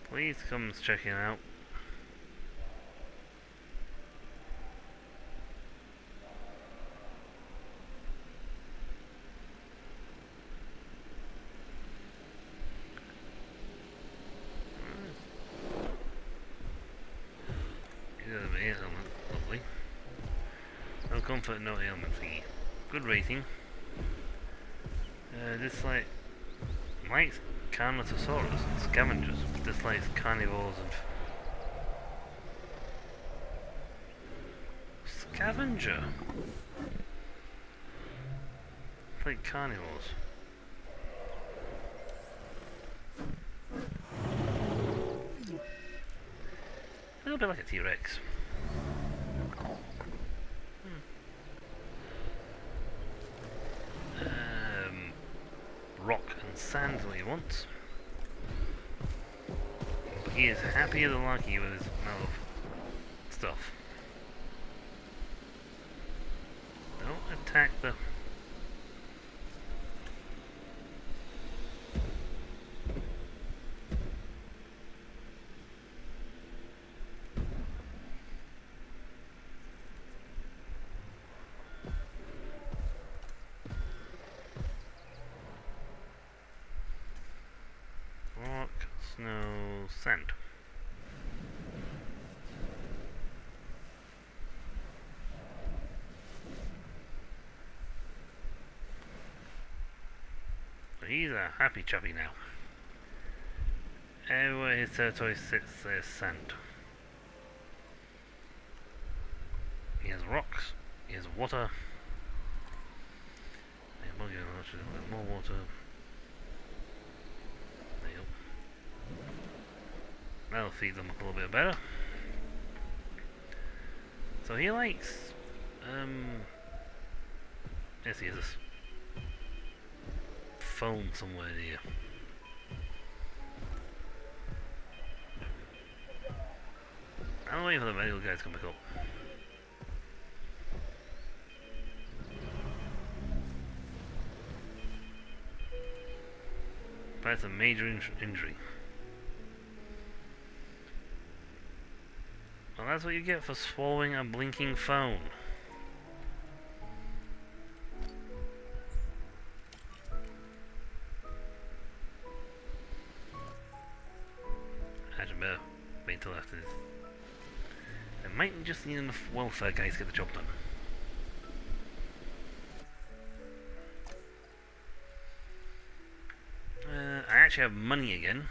Please come check it out. Lovely. No comfort, no ailment thingy. Good rating. Dislikes Carnotaurus and scavengers. Dislikes carnivores and scavenger. Like carnivores. A little bit like a T-Rex. Rock and sand is what he wants. But he is happier than lucky with his amount of stuff. Don't attack the... rock, snow, sand. He's a happy chappy now. Everywhere his territory sits, there's sand. He has rocks, he has water. More water. There you go. That'll feed them up a little bit better. So he likes, yes, he has this phone somewhere here. I'm waiting for the medical guys to come back up. That's a major injury. Well, that's what you get for swallowing a blinking phone. Actually, better wait until after this. I might just need enough welfare guys to get the job done. I actually have money again.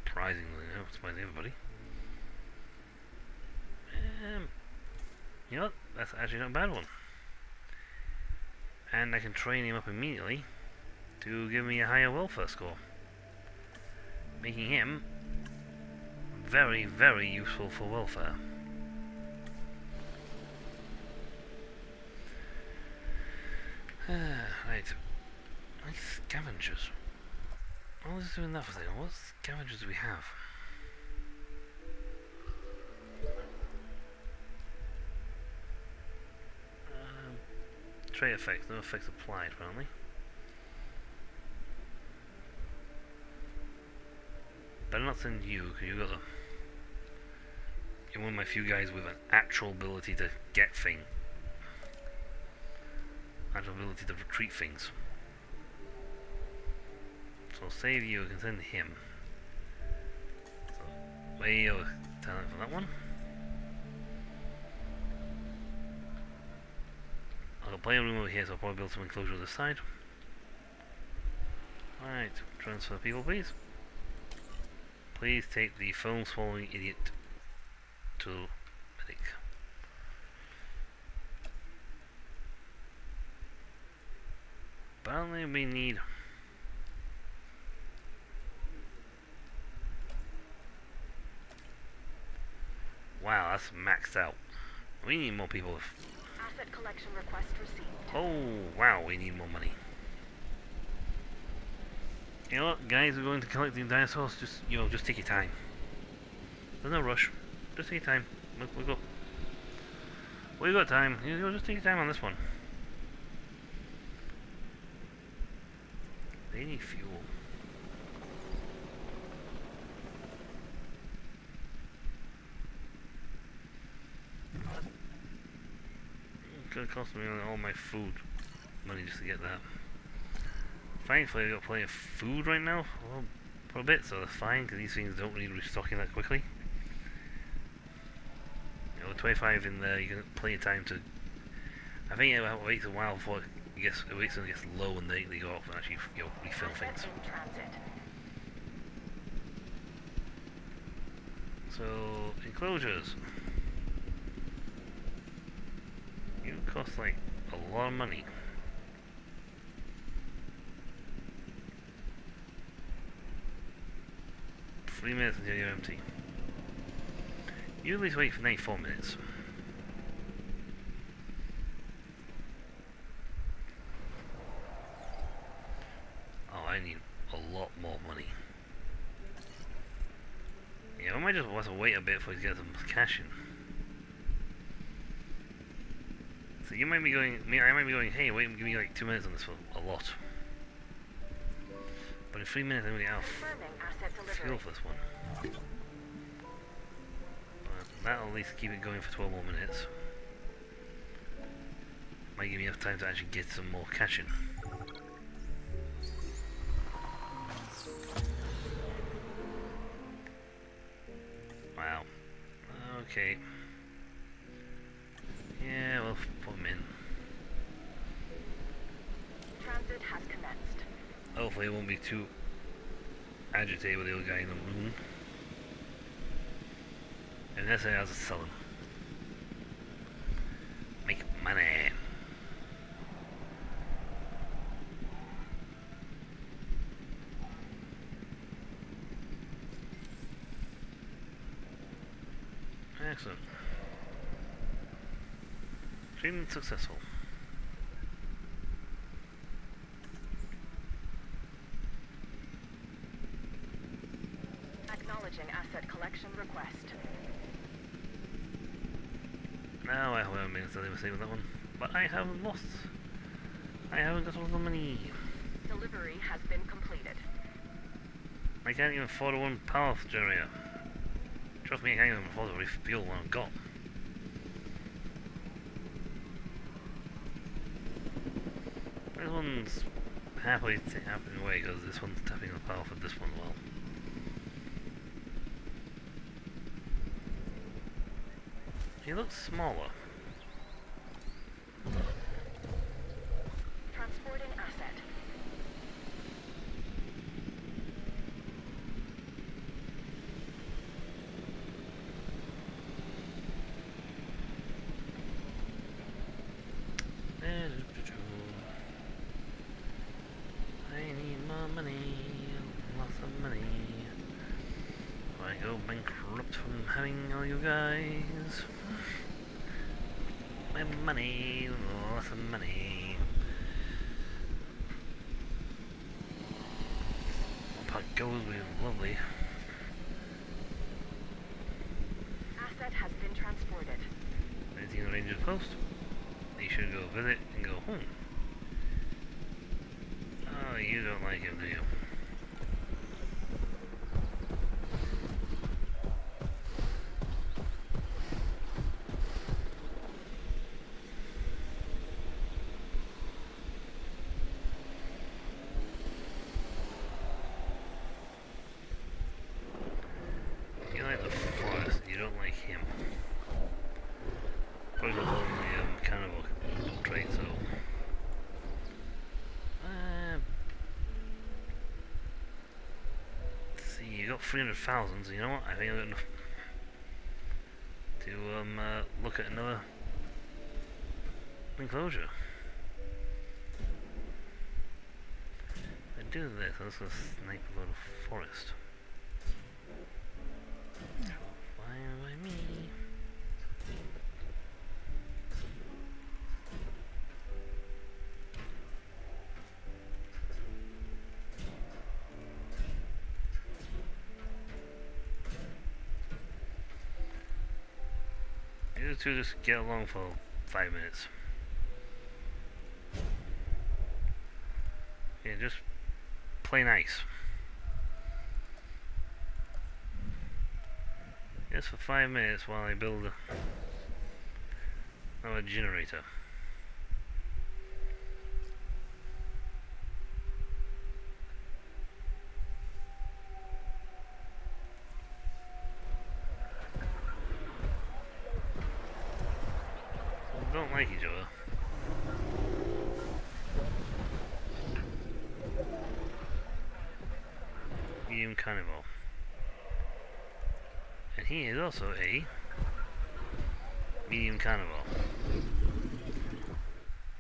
Surprisingly, surprising everybody. You know what? That's actually not a bad one. And I can train him up immediately to give me a higher welfare score, making him very, very useful for welfare. Right. Nice scavengers. Well, let's do enough of them. What scavengers do we have? Trait effects. No effects applied, apparently. Better not send you, because you've got the... You're one of my few guys with an actual ability to get things. Actual ability to retreat things. So I'll save you, I can send him. So, way your talent for that one. I've got plenty of room over here, so I'll probably build some enclosure on the side. Alright, transfer people please. Please take the phone swallowing idiot to medic. Apparently we need... Wow, that's maxed out. We need more people. Asset collection request received. Oh, wow, we need more money. You know what, guys, we're going to collect the dinosaurs. Just, you know, just take your time. There's no rush. Just take your time. We'll go. We got time. You know, just take your time on this one. They need fuel. It's gonna cost me all my food money just to get that. Thankfully, I've got plenty of food right now for a bit, so that's fine, because these things don't really restocking that quickly. You know, 25 in there, you get plenty of time to. I think it waits a while before it waits until it gets low and they go off and actually, you know, refill things. So, enclosures. You cost like a lot of money. Three minutes until you're empty. You at least wait for 94 minutes. Oh, I need a lot more money. Yeah, I might just want to wait a bit before he gets some cash in. So you might be going, I might be going, hey, wait, give me like 2 minutes on this one, a lot. But in 3 minutes I'm going to get out fuel for this one. That'll at least keep it going for 12 more minutes. Might give me enough time to actually get some more cash in. Wow. Okay. Yeah, we'll put them in. Transit has commenced. Hopefully it won't be too agitated with the other guy in the room. And that's how I was selling. Make money. Excellent. Treatment successful. Acknowledging asset collection request. Now I haven't made a mistake with that one, but I haven't lost. I haven't got all the money. Delivery has been completed. I can't even afford a one power generator. Trust me, I can't even afford to refuel one I've got. This one's happily tapping away because this one's tapping the power for this one as well. He looks smaller. Transporting asset. I need more money, lots of money. I go bankrupt from having all you guys. My money, lots of money. Pot goes with lovely. Asset has been transported. Anything in the range of post? You should go visit and go home. Oh, you don't like him, do you? You like the forest, you don't like him. Probably was only kind of a trait, so. Let's see, you got 300,000, so you know what? I think I've got enough to look at another enclosure. If I do this, I'm just gonna snipe a lot of forest. Fine by me. the two just get along for 5 minutes. Yeah, just play nice. Just for 5 minutes while I build another generator. So don't like each other. Medium carnivore. And he is also a medium carnivore.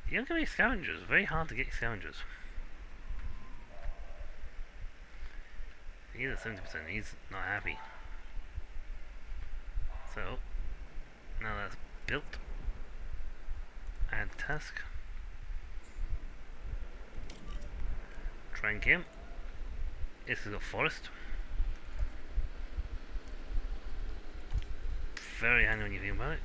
You don't get any scavengers. Very hard to get scavengers. He's at 70%. He's not happy. So, now that's built. Add task. Trank him. This is a forest. Very handy when you think about it.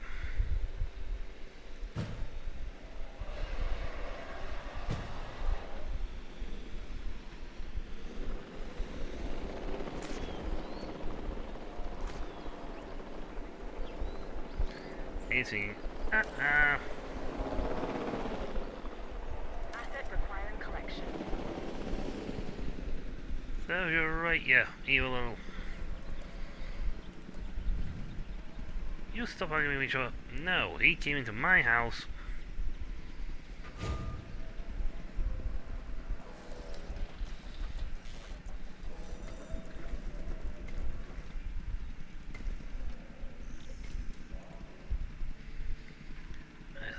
Easy. Asset requiring collection. So you're right, yeah, evil little. You stop arguing with each other. No, he came into my house.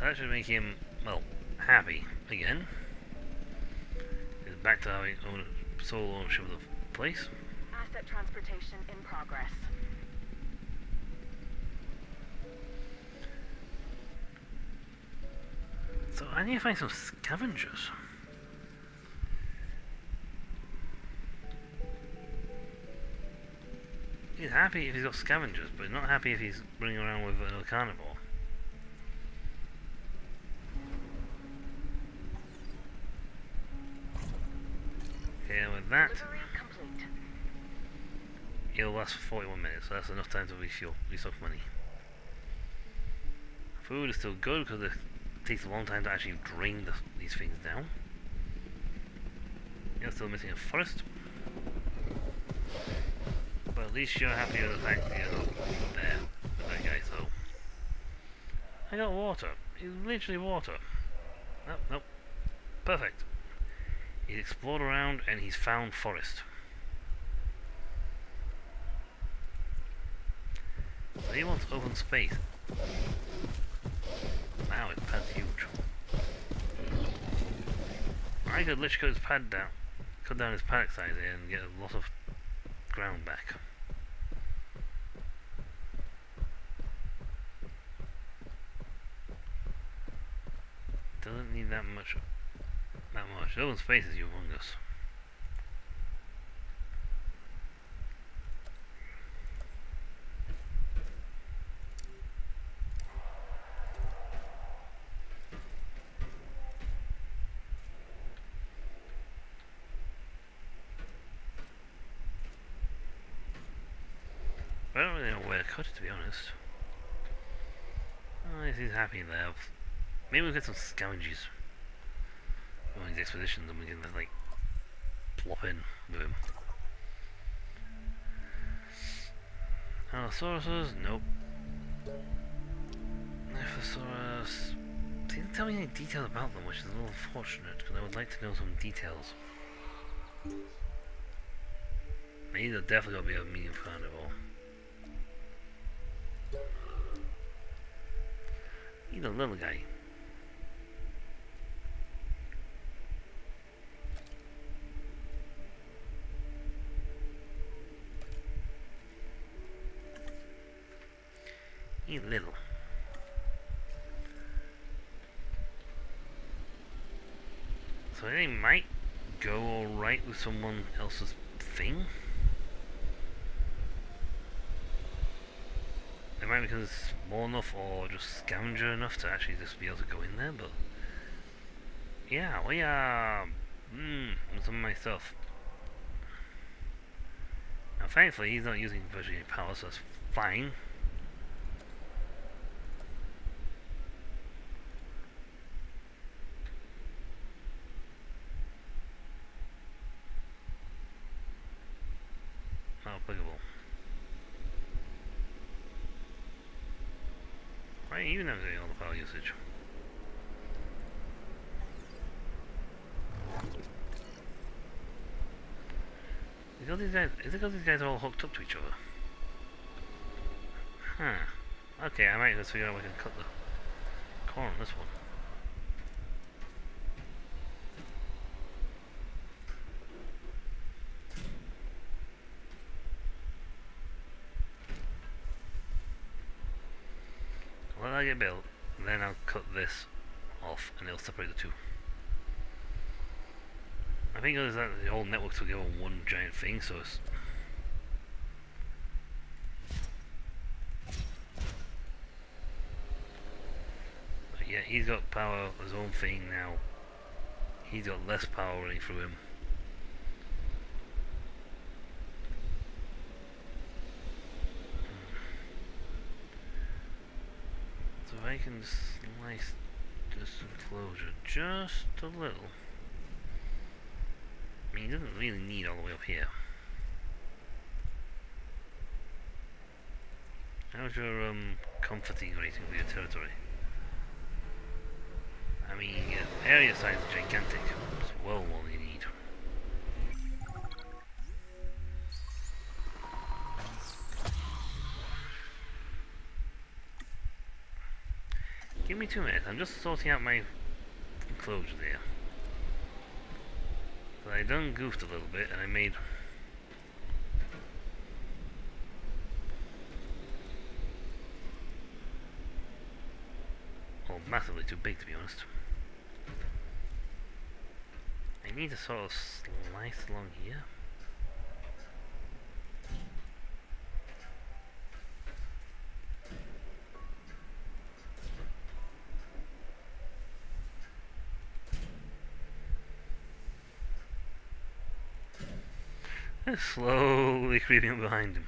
That should make him, well, happy again. He's back to having sole ownership of the place. Asset transportation in progress. So I need to find some scavengers. He's happy if he's got scavengers, but not happy if he's running around with a carnivore. Okay, and with that, Delivery complete. it'll last for 41 minutes, so that's enough time to refuel, restock money. Food is still good because it takes a long time to actually drain these things down. You're still missing a forest. But at least you're happy with the fact that you're not there with that guy, so. I got water. It's literally water. Nope, nope. Perfect. He's explored around and he's found forest. So he wants open space. Wow, his pad's huge. I could literally cut his pad down, cut down his paddock size here and get a lot of ground back. Doesn't need that much. That much. The open space is humongous. I don't really know where to cut it, to be honest. Oh, he's happy there. Maybe we'll get some scavengers on these expeditions and we can just, like, plop in with him. Allosaurus? Nope. Nephosaurus. They didn't tell me any details about them, which is a little unfortunate, because I would like to know some details. These are definitely going to be a medium carnivore. He's a little guy. He's little. So they might go alright with someone else's thing. They might be because it's small enough or just scavenger enough to actually just be able to go in there, but yeah, we are some of my stuff. Now thankfully he's not using virtually any power, so that's fine. Not applicable. Right, even though all the power usage. Is it because these guys are all hooked up to each other? Huh. Okay, I might just figure out if I can cut the corner on this one. Let that get built, and then I'll cut this off and it'll separate the two. I think there's that the whole network together on one giant thing, so it's but yeah, he's got power of his own thing now. He's got less power running through him. So if I can slice this enclosure just a little. I mean, he doesn't really need all the way up here. How's your comforting rating for your territory? I mean, area size is gigantic. It's well more than you need. Give me 2 minutes. I'm just sorting out my enclosure there. So I done goofed a little bit, and I made massively too big, to be honest. I need to sort of slice along here. And slowly creeping behind him.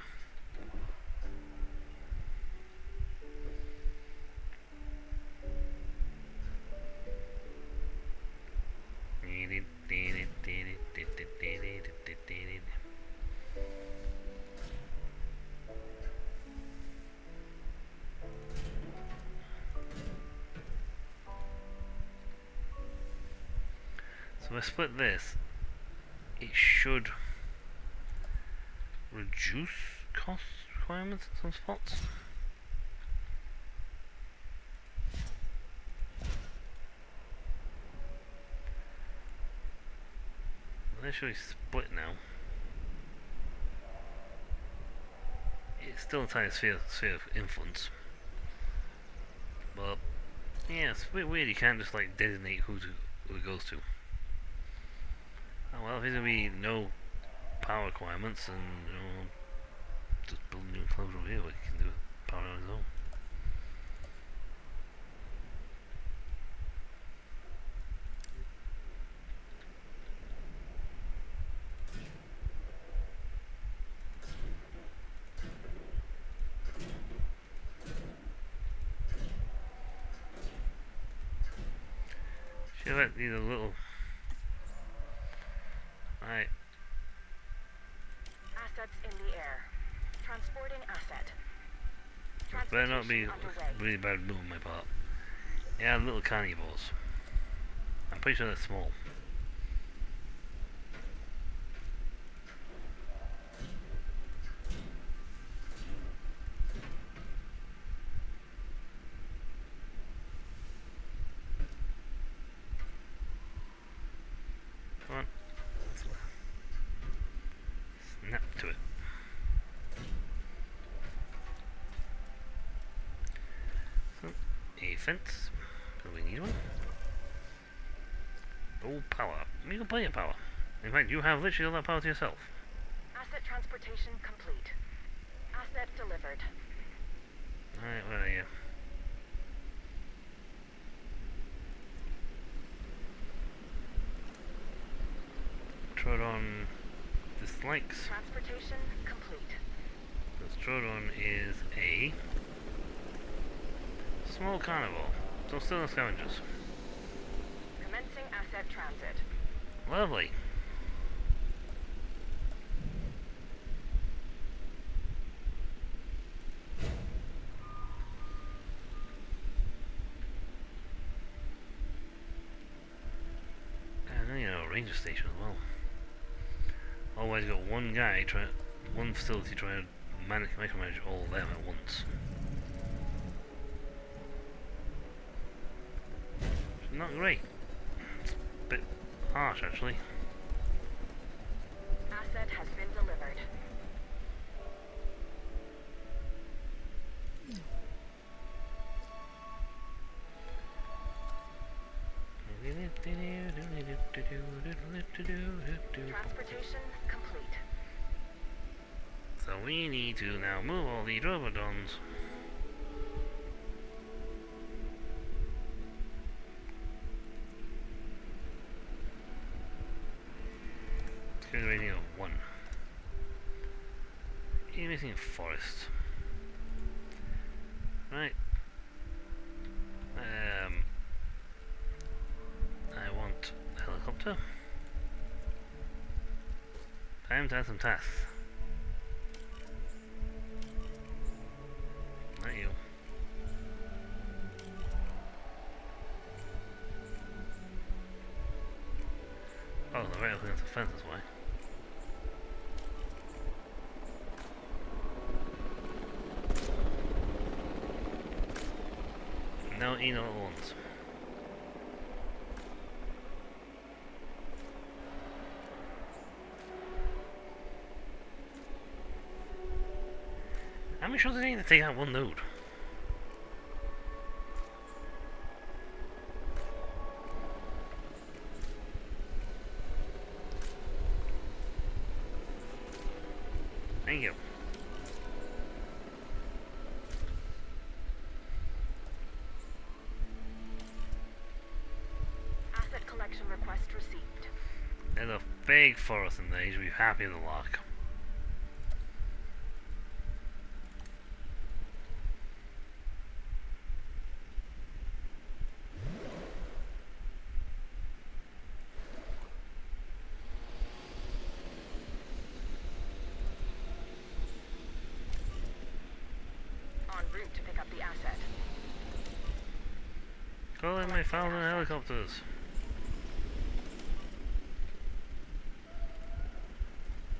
So if I split this, it should reduce cost requirements in some spots. Let's actually split now. It's still a tiny sphere of influence. But yeah, it's a bit weird, you can't just like designate who it goes to. Oh well, if there's gonna be no power requirements, and you know, just build a new enclosure over here where you can do power on his own. Should have these a little. Alright. Assets in the air. Transporting asset. This better not be really bad move on my part. Yeah, little carnivores. I'm pretty sure they're small. Come on. Snap to it. So, a fence. Do we need one? Oh, power. You can play a power. In fact, you have literally all that power to yourself. Asset transportation complete. Asset delivered. Alright, where are you? Trodon dislikes. Transportation complete. Because Trodon is a small carnivore. So still no scavengers. Commencing asset transit. Lovely. And then you know, a ranger station as well. Otherwise you got one guy one facility trying to micromanage all of them at once. Not great. It's a bit harsh actually. Asset has been delivered. Transportation complete. So we need to now move all the Drobodons. Security rating of 1. You're missing a forest. Right. I want a helicopter. Time to add some tasks. Not you. Oh, they're right up against the fence, that's why. No Eno at once. How many shots do they need to take out one node? Thank you. Asset collection request received. There's a big forest in there, you should be happy with the luck. En route to pick up the asset. Call in my 1,000 helicopters.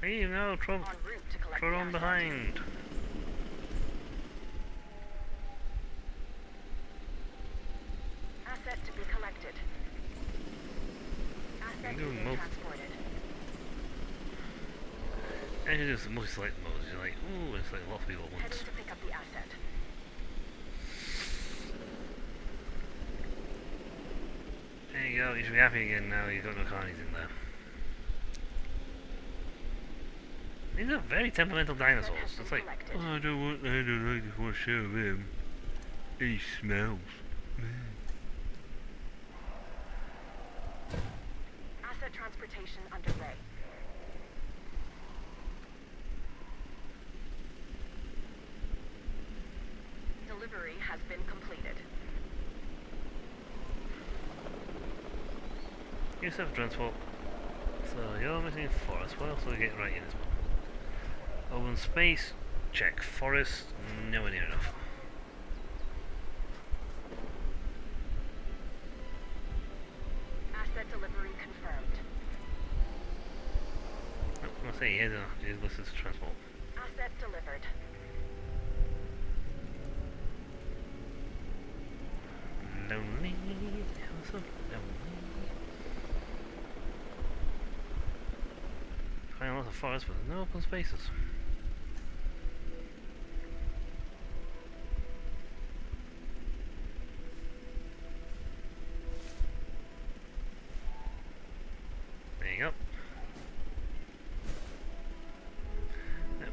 Hey, no, En route to collect the Trodon asset. behind. Asset to be collected. Asset You do being most- transported. And you do some multi-select modes, you're like, ooh, it's like lots of people at Heading once. to pick up the asset. There you go, you should be happy again now, you've got no carnies in there. These are very temperamental dinosaurs. It's like, oh, I don't just want to show him. He smells. Asset transportation underway. Delivery has been completed. You self-transport. So you're missing forest. What else are we getting right in this one? Open space. Check. Forest. Nowhere near enough. Asset delivery confirmed. Oh, I'm gonna say he is listed to transport. Asset delivered. Lonely. I'm so lonely. Find lots of forests, but no open spaces. There you go.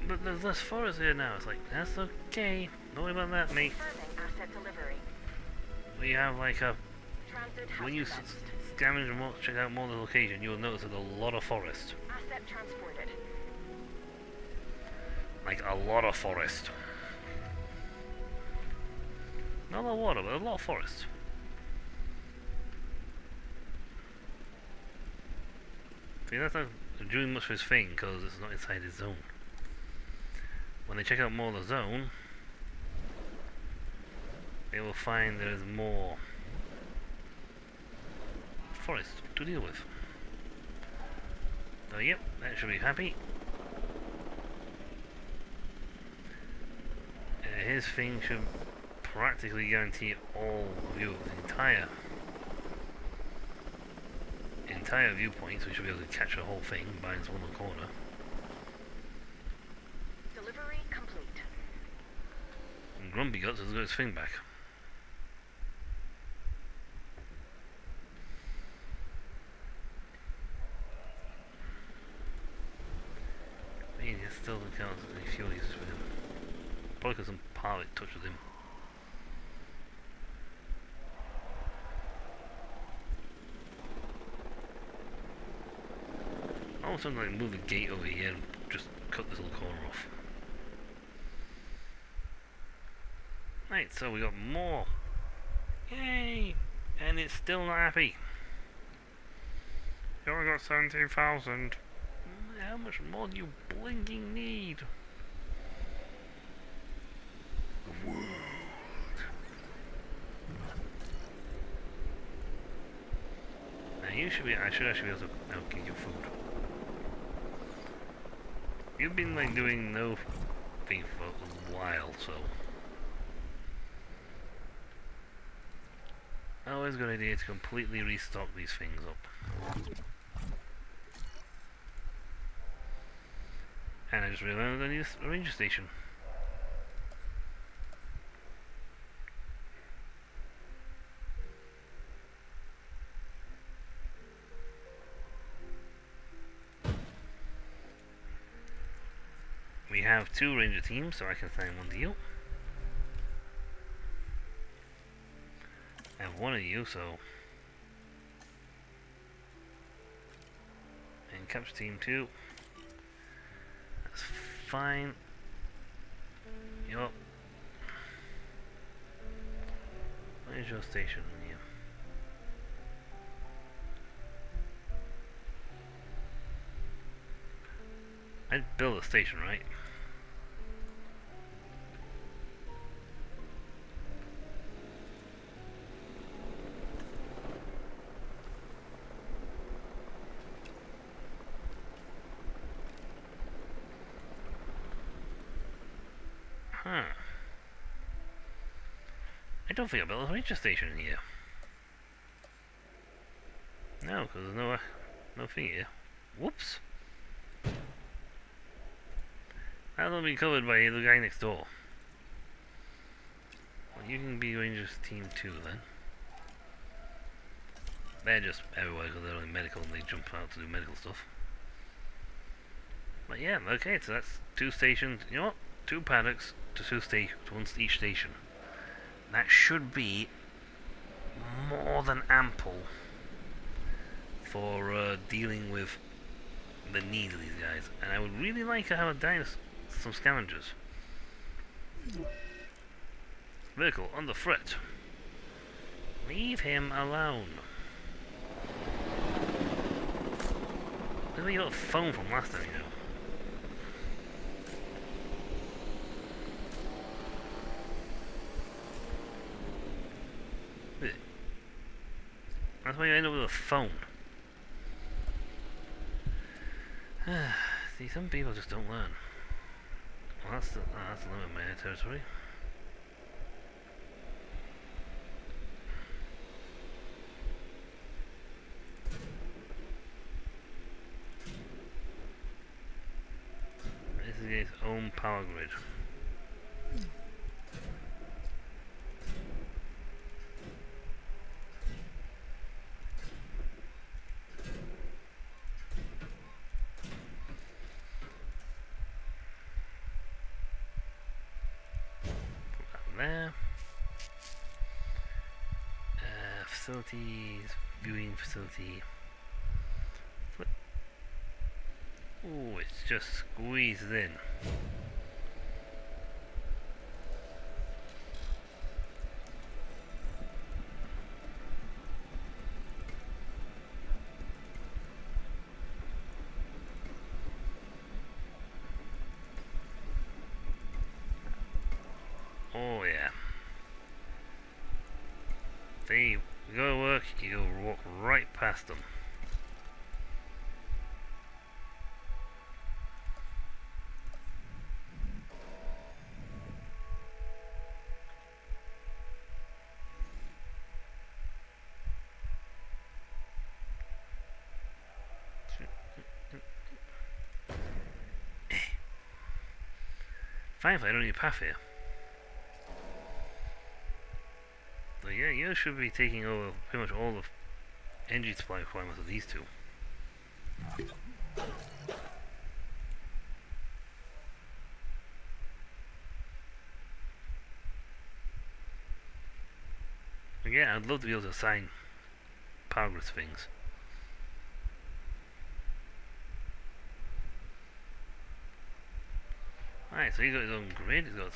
But there's less forest here now. It's like, that's okay. Don't worry about that, mate. Confirming asset delivery. We have like a... Transit has When you commenced. scavenge and check out more of the location, you'll notice there's a lot of forest. Asset transported. Like a lot of forest. Not a lot of water, but a lot of forest. See, that's not doing much for his thing, because it's not inside his zone. When they check out more of the zone, they will find there is more forest to deal with. So yep, that should be happy. His thing should practically guarantee all view of the entire viewpoint, so we should be able to catch the whole thing by its one corner. Delivery complete. And Grumpy Guts has got his thing back. I mean, he still counts as any fuel uses for him. Probably because some pilot touched with him. All of a sudden, like, move the gate over here and just cut this little corner off. Right, so we got more. Yay! And it's still not happy. You only got 17,000. How much more do you blinking need? Now you should be. I should actually be able to now get you food. You've been like doing no thing for a while, so always a good idea to completely restock these things up. And I just realized I need a ranger station. We have 2 ranger teams, so I can sign one deal. I have one of you, so... And capture team 2. That's fine. Yup. Where's your station on you? I'd build a station, right? Huh. I don't think I built a ranger station in here. No, because there's no thing here. Whoops. That'll be covered by the guy next door. Well, you can be Rangers Team 2 then. They're just everywhere because they're only medical and they jump out to do medical stuff. But yeah, okay, so that's 2 stations. You know what? 2 paddocks to 2 stations, to 1 each station. That should be more than ample for dealing with the needs of these guys. And I would really like to have some scavengers. Vehicle on the threat. Leave him alone. Look at your phone from last time, you know. That's why you end up with a phone. See, some people just don't learn. Well, that's the limit of my air territory. This is its own power grid. facilities, viewing facility. Oh, it's just squeezed in. Oh yeah. See, you go to work, you go walk right past them. Finally, I don't need a path here. So yeah, you should be taking over pretty much all the energy supply requirements of these two. Yeah, I'd love to be able to assign progress things. Alright, so he's got his own grid, he's got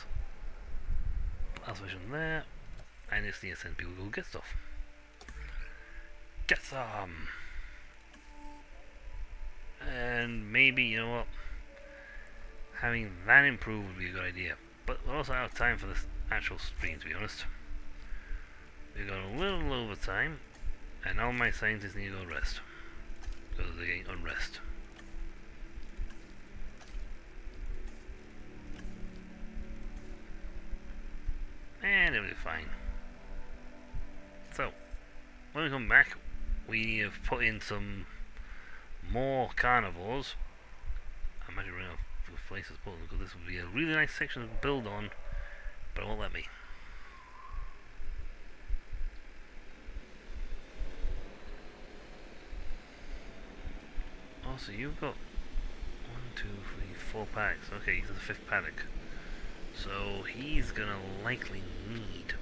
observation there. I just need to send people to go get stuff. Get some! And maybe, you know what, having that improved would be a good idea. But we're also out of time for this actual stream, to be honest. We've got a little overtime, and all my scientists need to go rest. Because they're getting unrest. And it'll be fine. So, when we come back, we have put in some more carnivores. I'm actually running out of places to put them because this would be a really nice section to build on, but it won't let me. Also, you've got 1, 2, 3, 4 paddocks. Okay, he's the 5th paddock. So he's gonna likely need.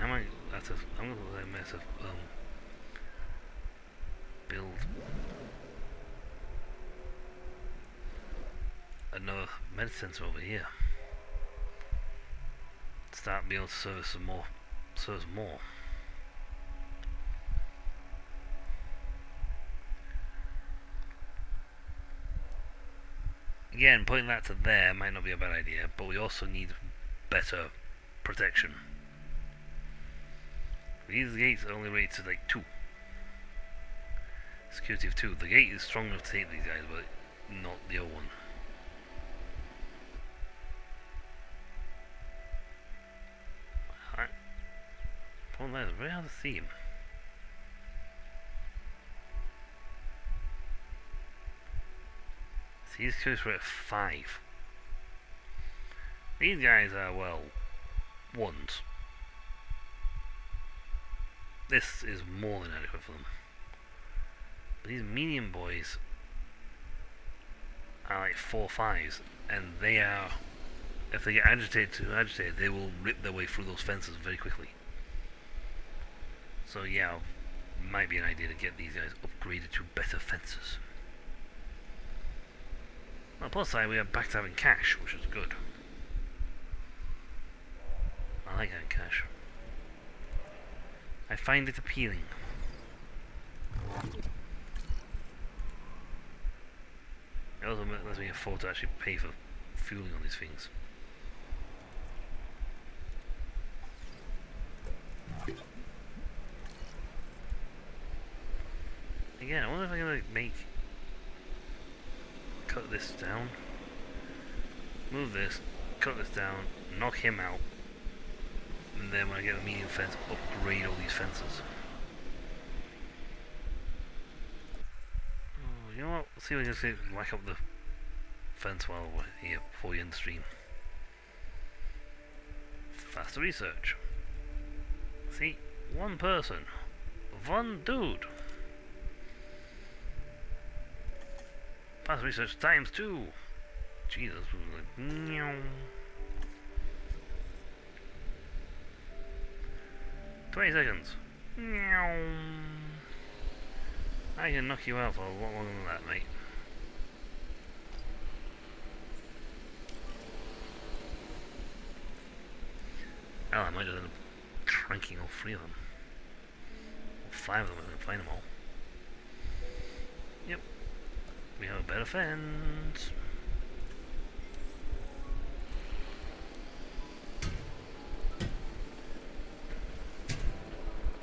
I might. I'm gonna let him mess up. Build another medicine sensor over here. Start being able to service some more. Service more. Again, putting that to there might not be a bad idea, but we also need better protection. These gates are only rated to like 2. Security of 2. The gate is strong enough to take these guys, but not the other one. Alright. Problem is, very hard to see him. These securities were at 5. These guys are, well, 1s. This is more than adequate for them. But these medium boys are like 4 5s, and they are, if they get agitated, they will rip their way through those fences very quickly. So yeah, might be an idea to get these guys upgraded to better fences. On the plus side, we are back to having cash, which is good. I like having cash. I find it appealing. It also lets me afford to actually pay for fueling on these things. Again, I wonder if I can like make... cut this down, move this, cut this down, knock him out, and then when I get a medium fence, upgrade all these fences. Oh, you know what? Let's see if we can just whack up the fence while we're here before we end the stream. Faster research. See, 1 person, 1 dude. Fast research times 2. Jesus, like, 20 seconds. Meow. I can knock you out for a lot longer than that, mate. Well, I might have ended up tranking all 3 of them. Or 5 of them if I can find them all. Yep. We have a better fence.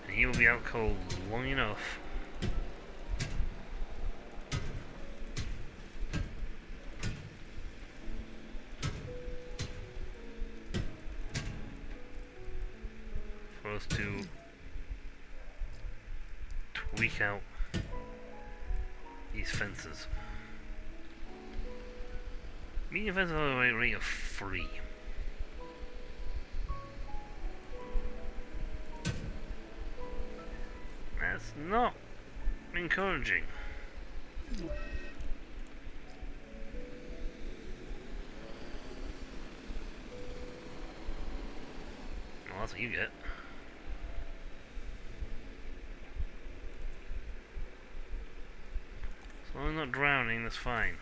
And he will be out cold long enough for us to tweak out these fences. Medium fences are a rate of 3. That's not encouraging. Well, that's what you get. So I'm not drowning, that's fine.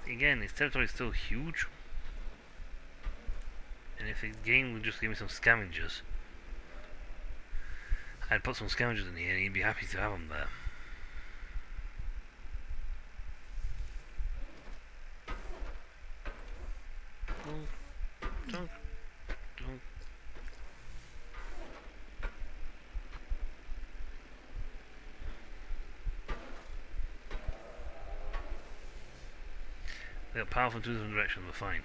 Again, this territory is still huge. And if the game would just give me some scavengers, I'd put some scavengers in here and he'd be happy to have them there. Don't. They got power from 2 different directions, we're fine.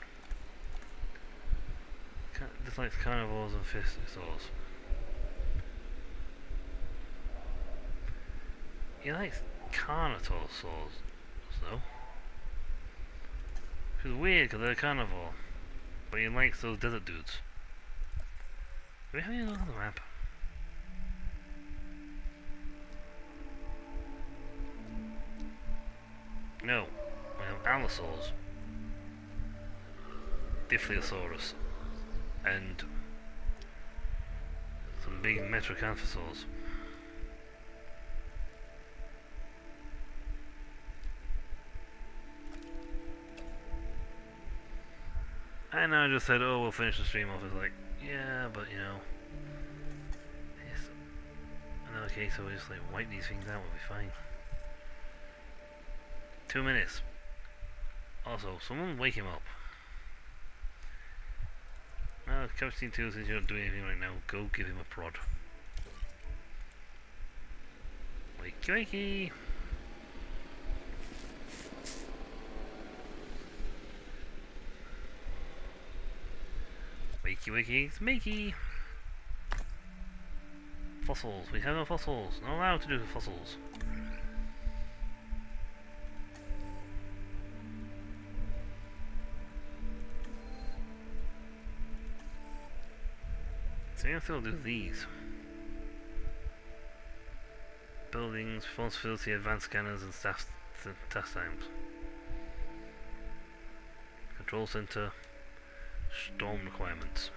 Dislikes carnivores and fistosaurs. He likes carnotaurs, though. Which is weird because they're a carnivore. But he likes those desert dudes. Do we have any of those on the map? No. We have allosaurs, Diphliosaurus, and some big metrocanthosaurs. And I just said, oh, we'll finish the stream off. It's like, yeah, but you know, yes. Another case, so we just like wipe these things out, we'll be fine. 2 minutes. Also, someone wake him up. Well, Captain 2, since you're not doing anything right now, go give him a prod. Wakey wakey! Wakey wakey, it's Makey! Fossils, we have no fossils. Not allowed to do fossils. So I still do these. Buildings, performance facility, advanced scanners and staff task times. Control center, storm requirements.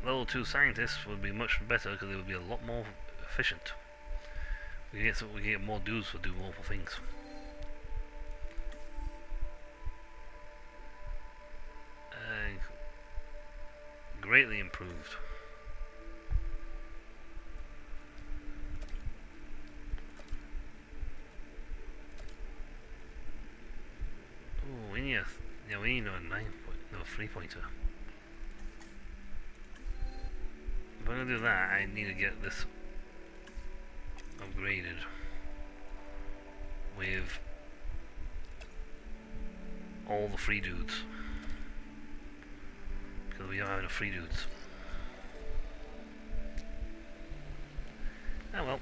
Level 2 scientists would be much better because they would be a lot more efficient. We get more dudes to do more things. Greatly improved. Oh, we need a we need a 3-pointer. If I'm gonna do that, I need to get this upgraded with all the free dudes. Because we are having a free dudes. Oh well.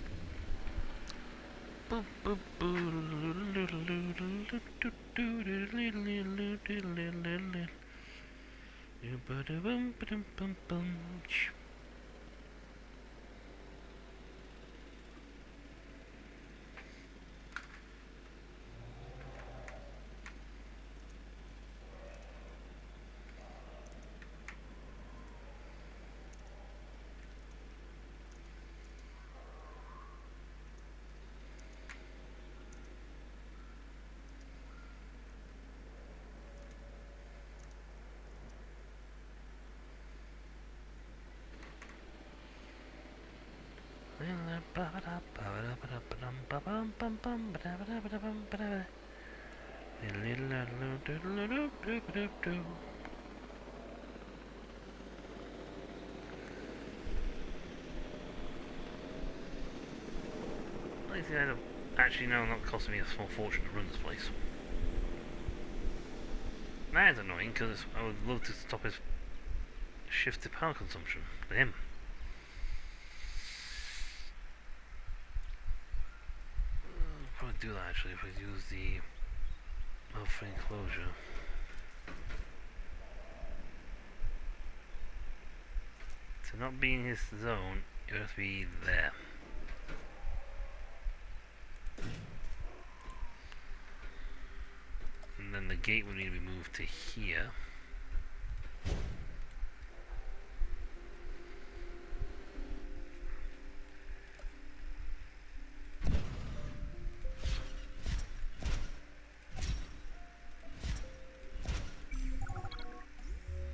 At least actually now not costing me a small fortune to run this place. That is annoying because I would love to stop his shift to power consumption for him. I'll probably do that actually if I use the alpha enclosure. To not be in his zone, you have to be there. And then the gate will need to be moved to here.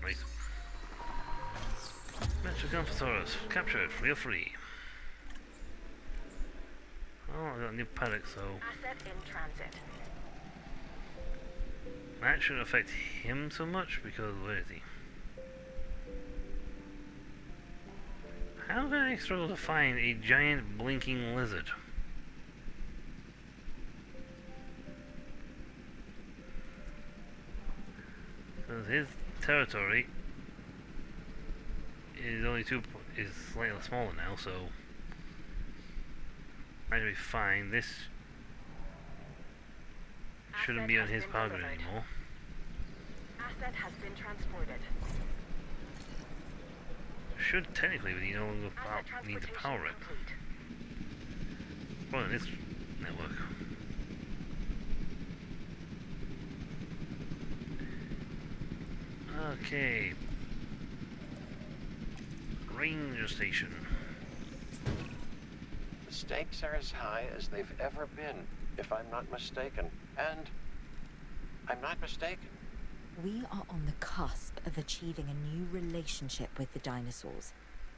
Right. Metro Gunphosaurus, captured, free or free. Oh, I got a new paddock, so Asset in transit. that shouldn't affect him so much because where is he? How can I struggle to find a giant blinking lizard? Because his territory is only is slightly smaller now, so that should be fine. This shouldn't be on his power grid anymore. Asset has been transported. Should technically be no longer need to power it. Complete. Well, in this network. Okay. Ranger station. The stakes are as high as they've ever been, if I'm not mistaken. And I'm not mistaken. We are on the cusp of achieving a new relationship with the dinosaurs,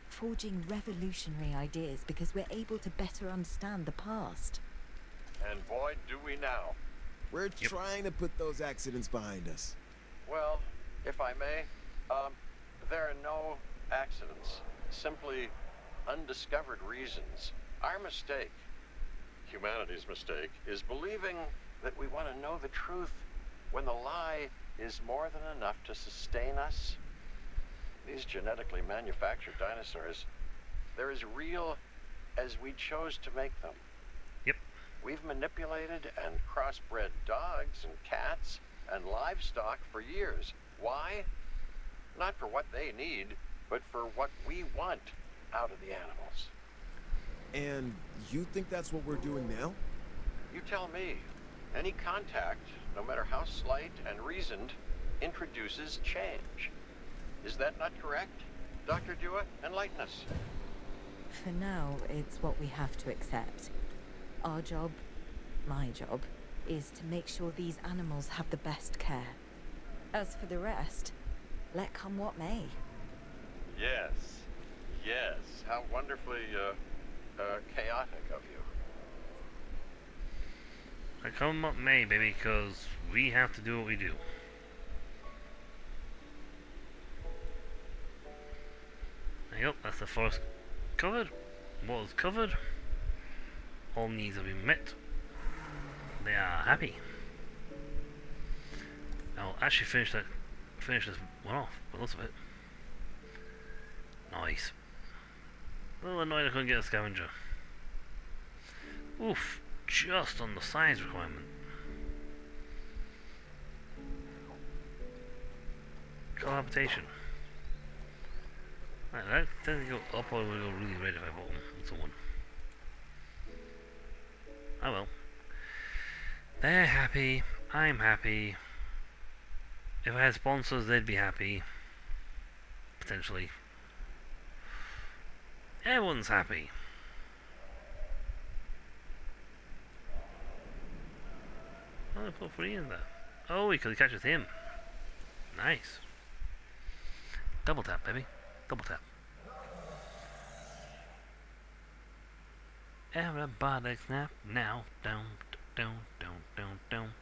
forging revolutionary ideas because we're able to better understand the past. And boy, do we now. We're trying to put those accidents behind us. Well, if I may, there are no accidents. Simply undiscovered reasons. Our mistake, humanity's mistake, is believing that we want to know the truth when the lie is more than enough to sustain us. These genetically manufactured dinosaurs, they're as real as we chose to make them. Yep. We've manipulated and crossbred dogs and cats and livestock for years. Why? Not for what they need, but for what we want out of the animals. And you think that's what we're doing now? You tell me. Any contact, no matter how slight and reasoned, introduces change. Is that not correct? Dr. Dua, enlighten us. For now, it's what we have to accept. Our job, my job, is to make sure these animals have the best care. As for the rest, let come what may. Yes. Yes. How wonderfully, chaotic of you. I come what may, baby, because we have to do what we do. Yep, that's the forest covered. Water's covered. All needs have been met. They are happy. I'll actually finish this one off, by the looks of it. Nice. A little annoyed I couldn't get a scavenger. Oof, just on the size requirement. Cohabitation. Right, that tends to go up or will go really red if I bought someone. Oh well. They're happy, I'm happy. If I had sponsors, they'd be happy. Potentially. Everyone's happy. Oh, I put 3 in there. Oh, because he catches him. Nice. Double tap, baby. Double tap. Everybody snap now. Down, down, down, down, down.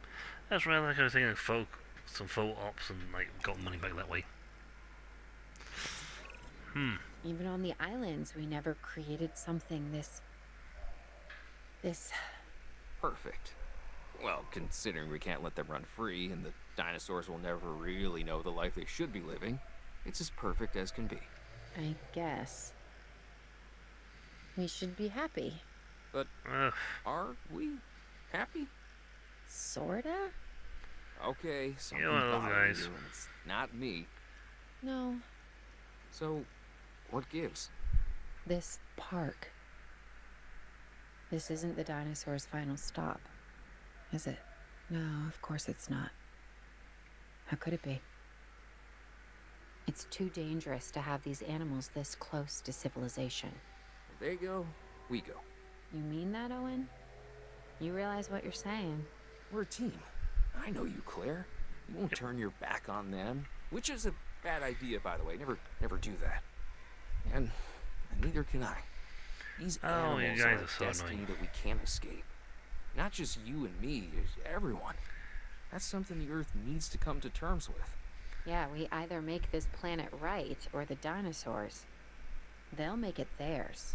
That's right, like I was saying, some folk ops and like got money back that way. Even on the islands, we never created something this Perfect. Well, considering we can't let them run free and the dinosaurs will never really know the life they should be living, it's as perfect as can be. I guess. We should be happy. But are we happy? Sorta? Okay, something one of those bothering guys. you, and it's not me. No. So, what gives? This park. This isn't the dinosaurs' final stop, is it? No, of course it's not. How could it be? It's too dangerous to have these animals this close to civilization. Where they go, we go. You mean that, Owen? You realize what you're saying? We're a team. I know you, Claire. You won't turn your back on them, which is a bad idea, by the way. Never do that. And neither can I. These animals you guys are are so a destiny annoying. that we can't escape. Not just you and me, everyone. That's something the Earth needs to come to terms with. Yeah, we either make this planet right or the dinosaurs. They'll make it theirs.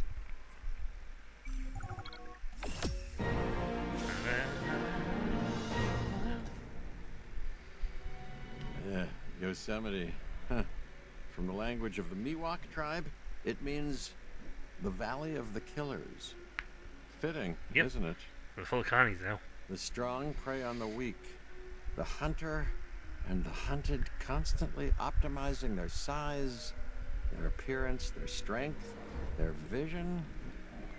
Yeah, Yosemite. Huh. From the language of the Miwok tribe, it means the Valley of the Killers. Fitting, Yep. isn't it? We're full of carnies now. The strong prey on the weak. The hunter and the hunted constantly optimizing their size, their appearance, their strength, their vision,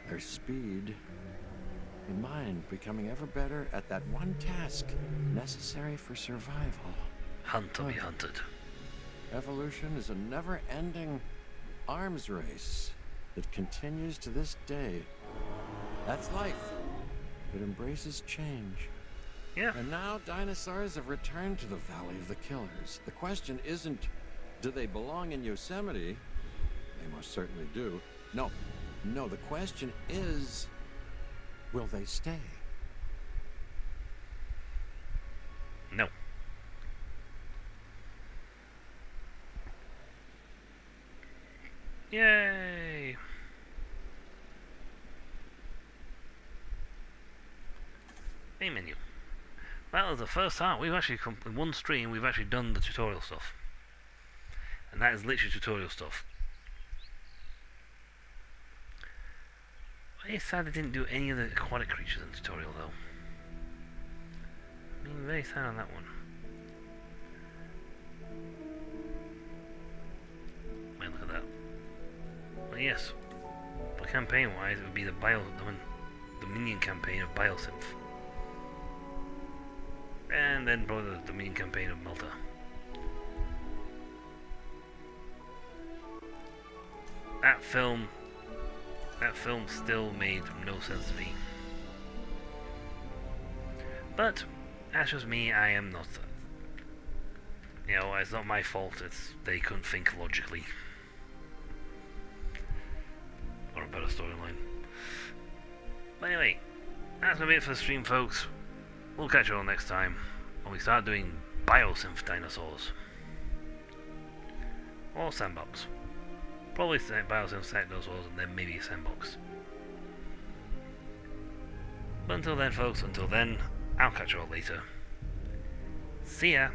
their speed. In mind, becoming ever better at that one task necessary for survival. Hunt or be hunted. Evolution is a never-ending arms race that continues to this day. That's life. It embraces change. Yeah. And now dinosaurs have returned to the Valley of the Killers. The question isn't, do they belong in Yosemite? They most certainly do. No, the question is, will they stay? No. Yay! Main menu. That was the first time we've actually in one stream we've actually done the tutorial stuff. And that is literally tutorial stuff. Very sad they didn't do any of the aquatic creatures in the tutorial though. I mean, very sad on that one. Wait, look at that. Well, yes. But campaign-wise, it would be the minion campaign of Biosynth. And then probably the minion campaign of Malta. That film still made no sense to me. But, that's just me, I am not... You know, it's not my fault, it's they couldn't think logically. Or a better storyline. But anyway, that's gonna be it for the stream, folks. We'll catch you all next time when we start doing Biosynth dinosaurs. Or Sandbox. Probably Biosynth dinosaurs and then maybe a Sandbox. But until then, folks, I'll catch you all later. See ya!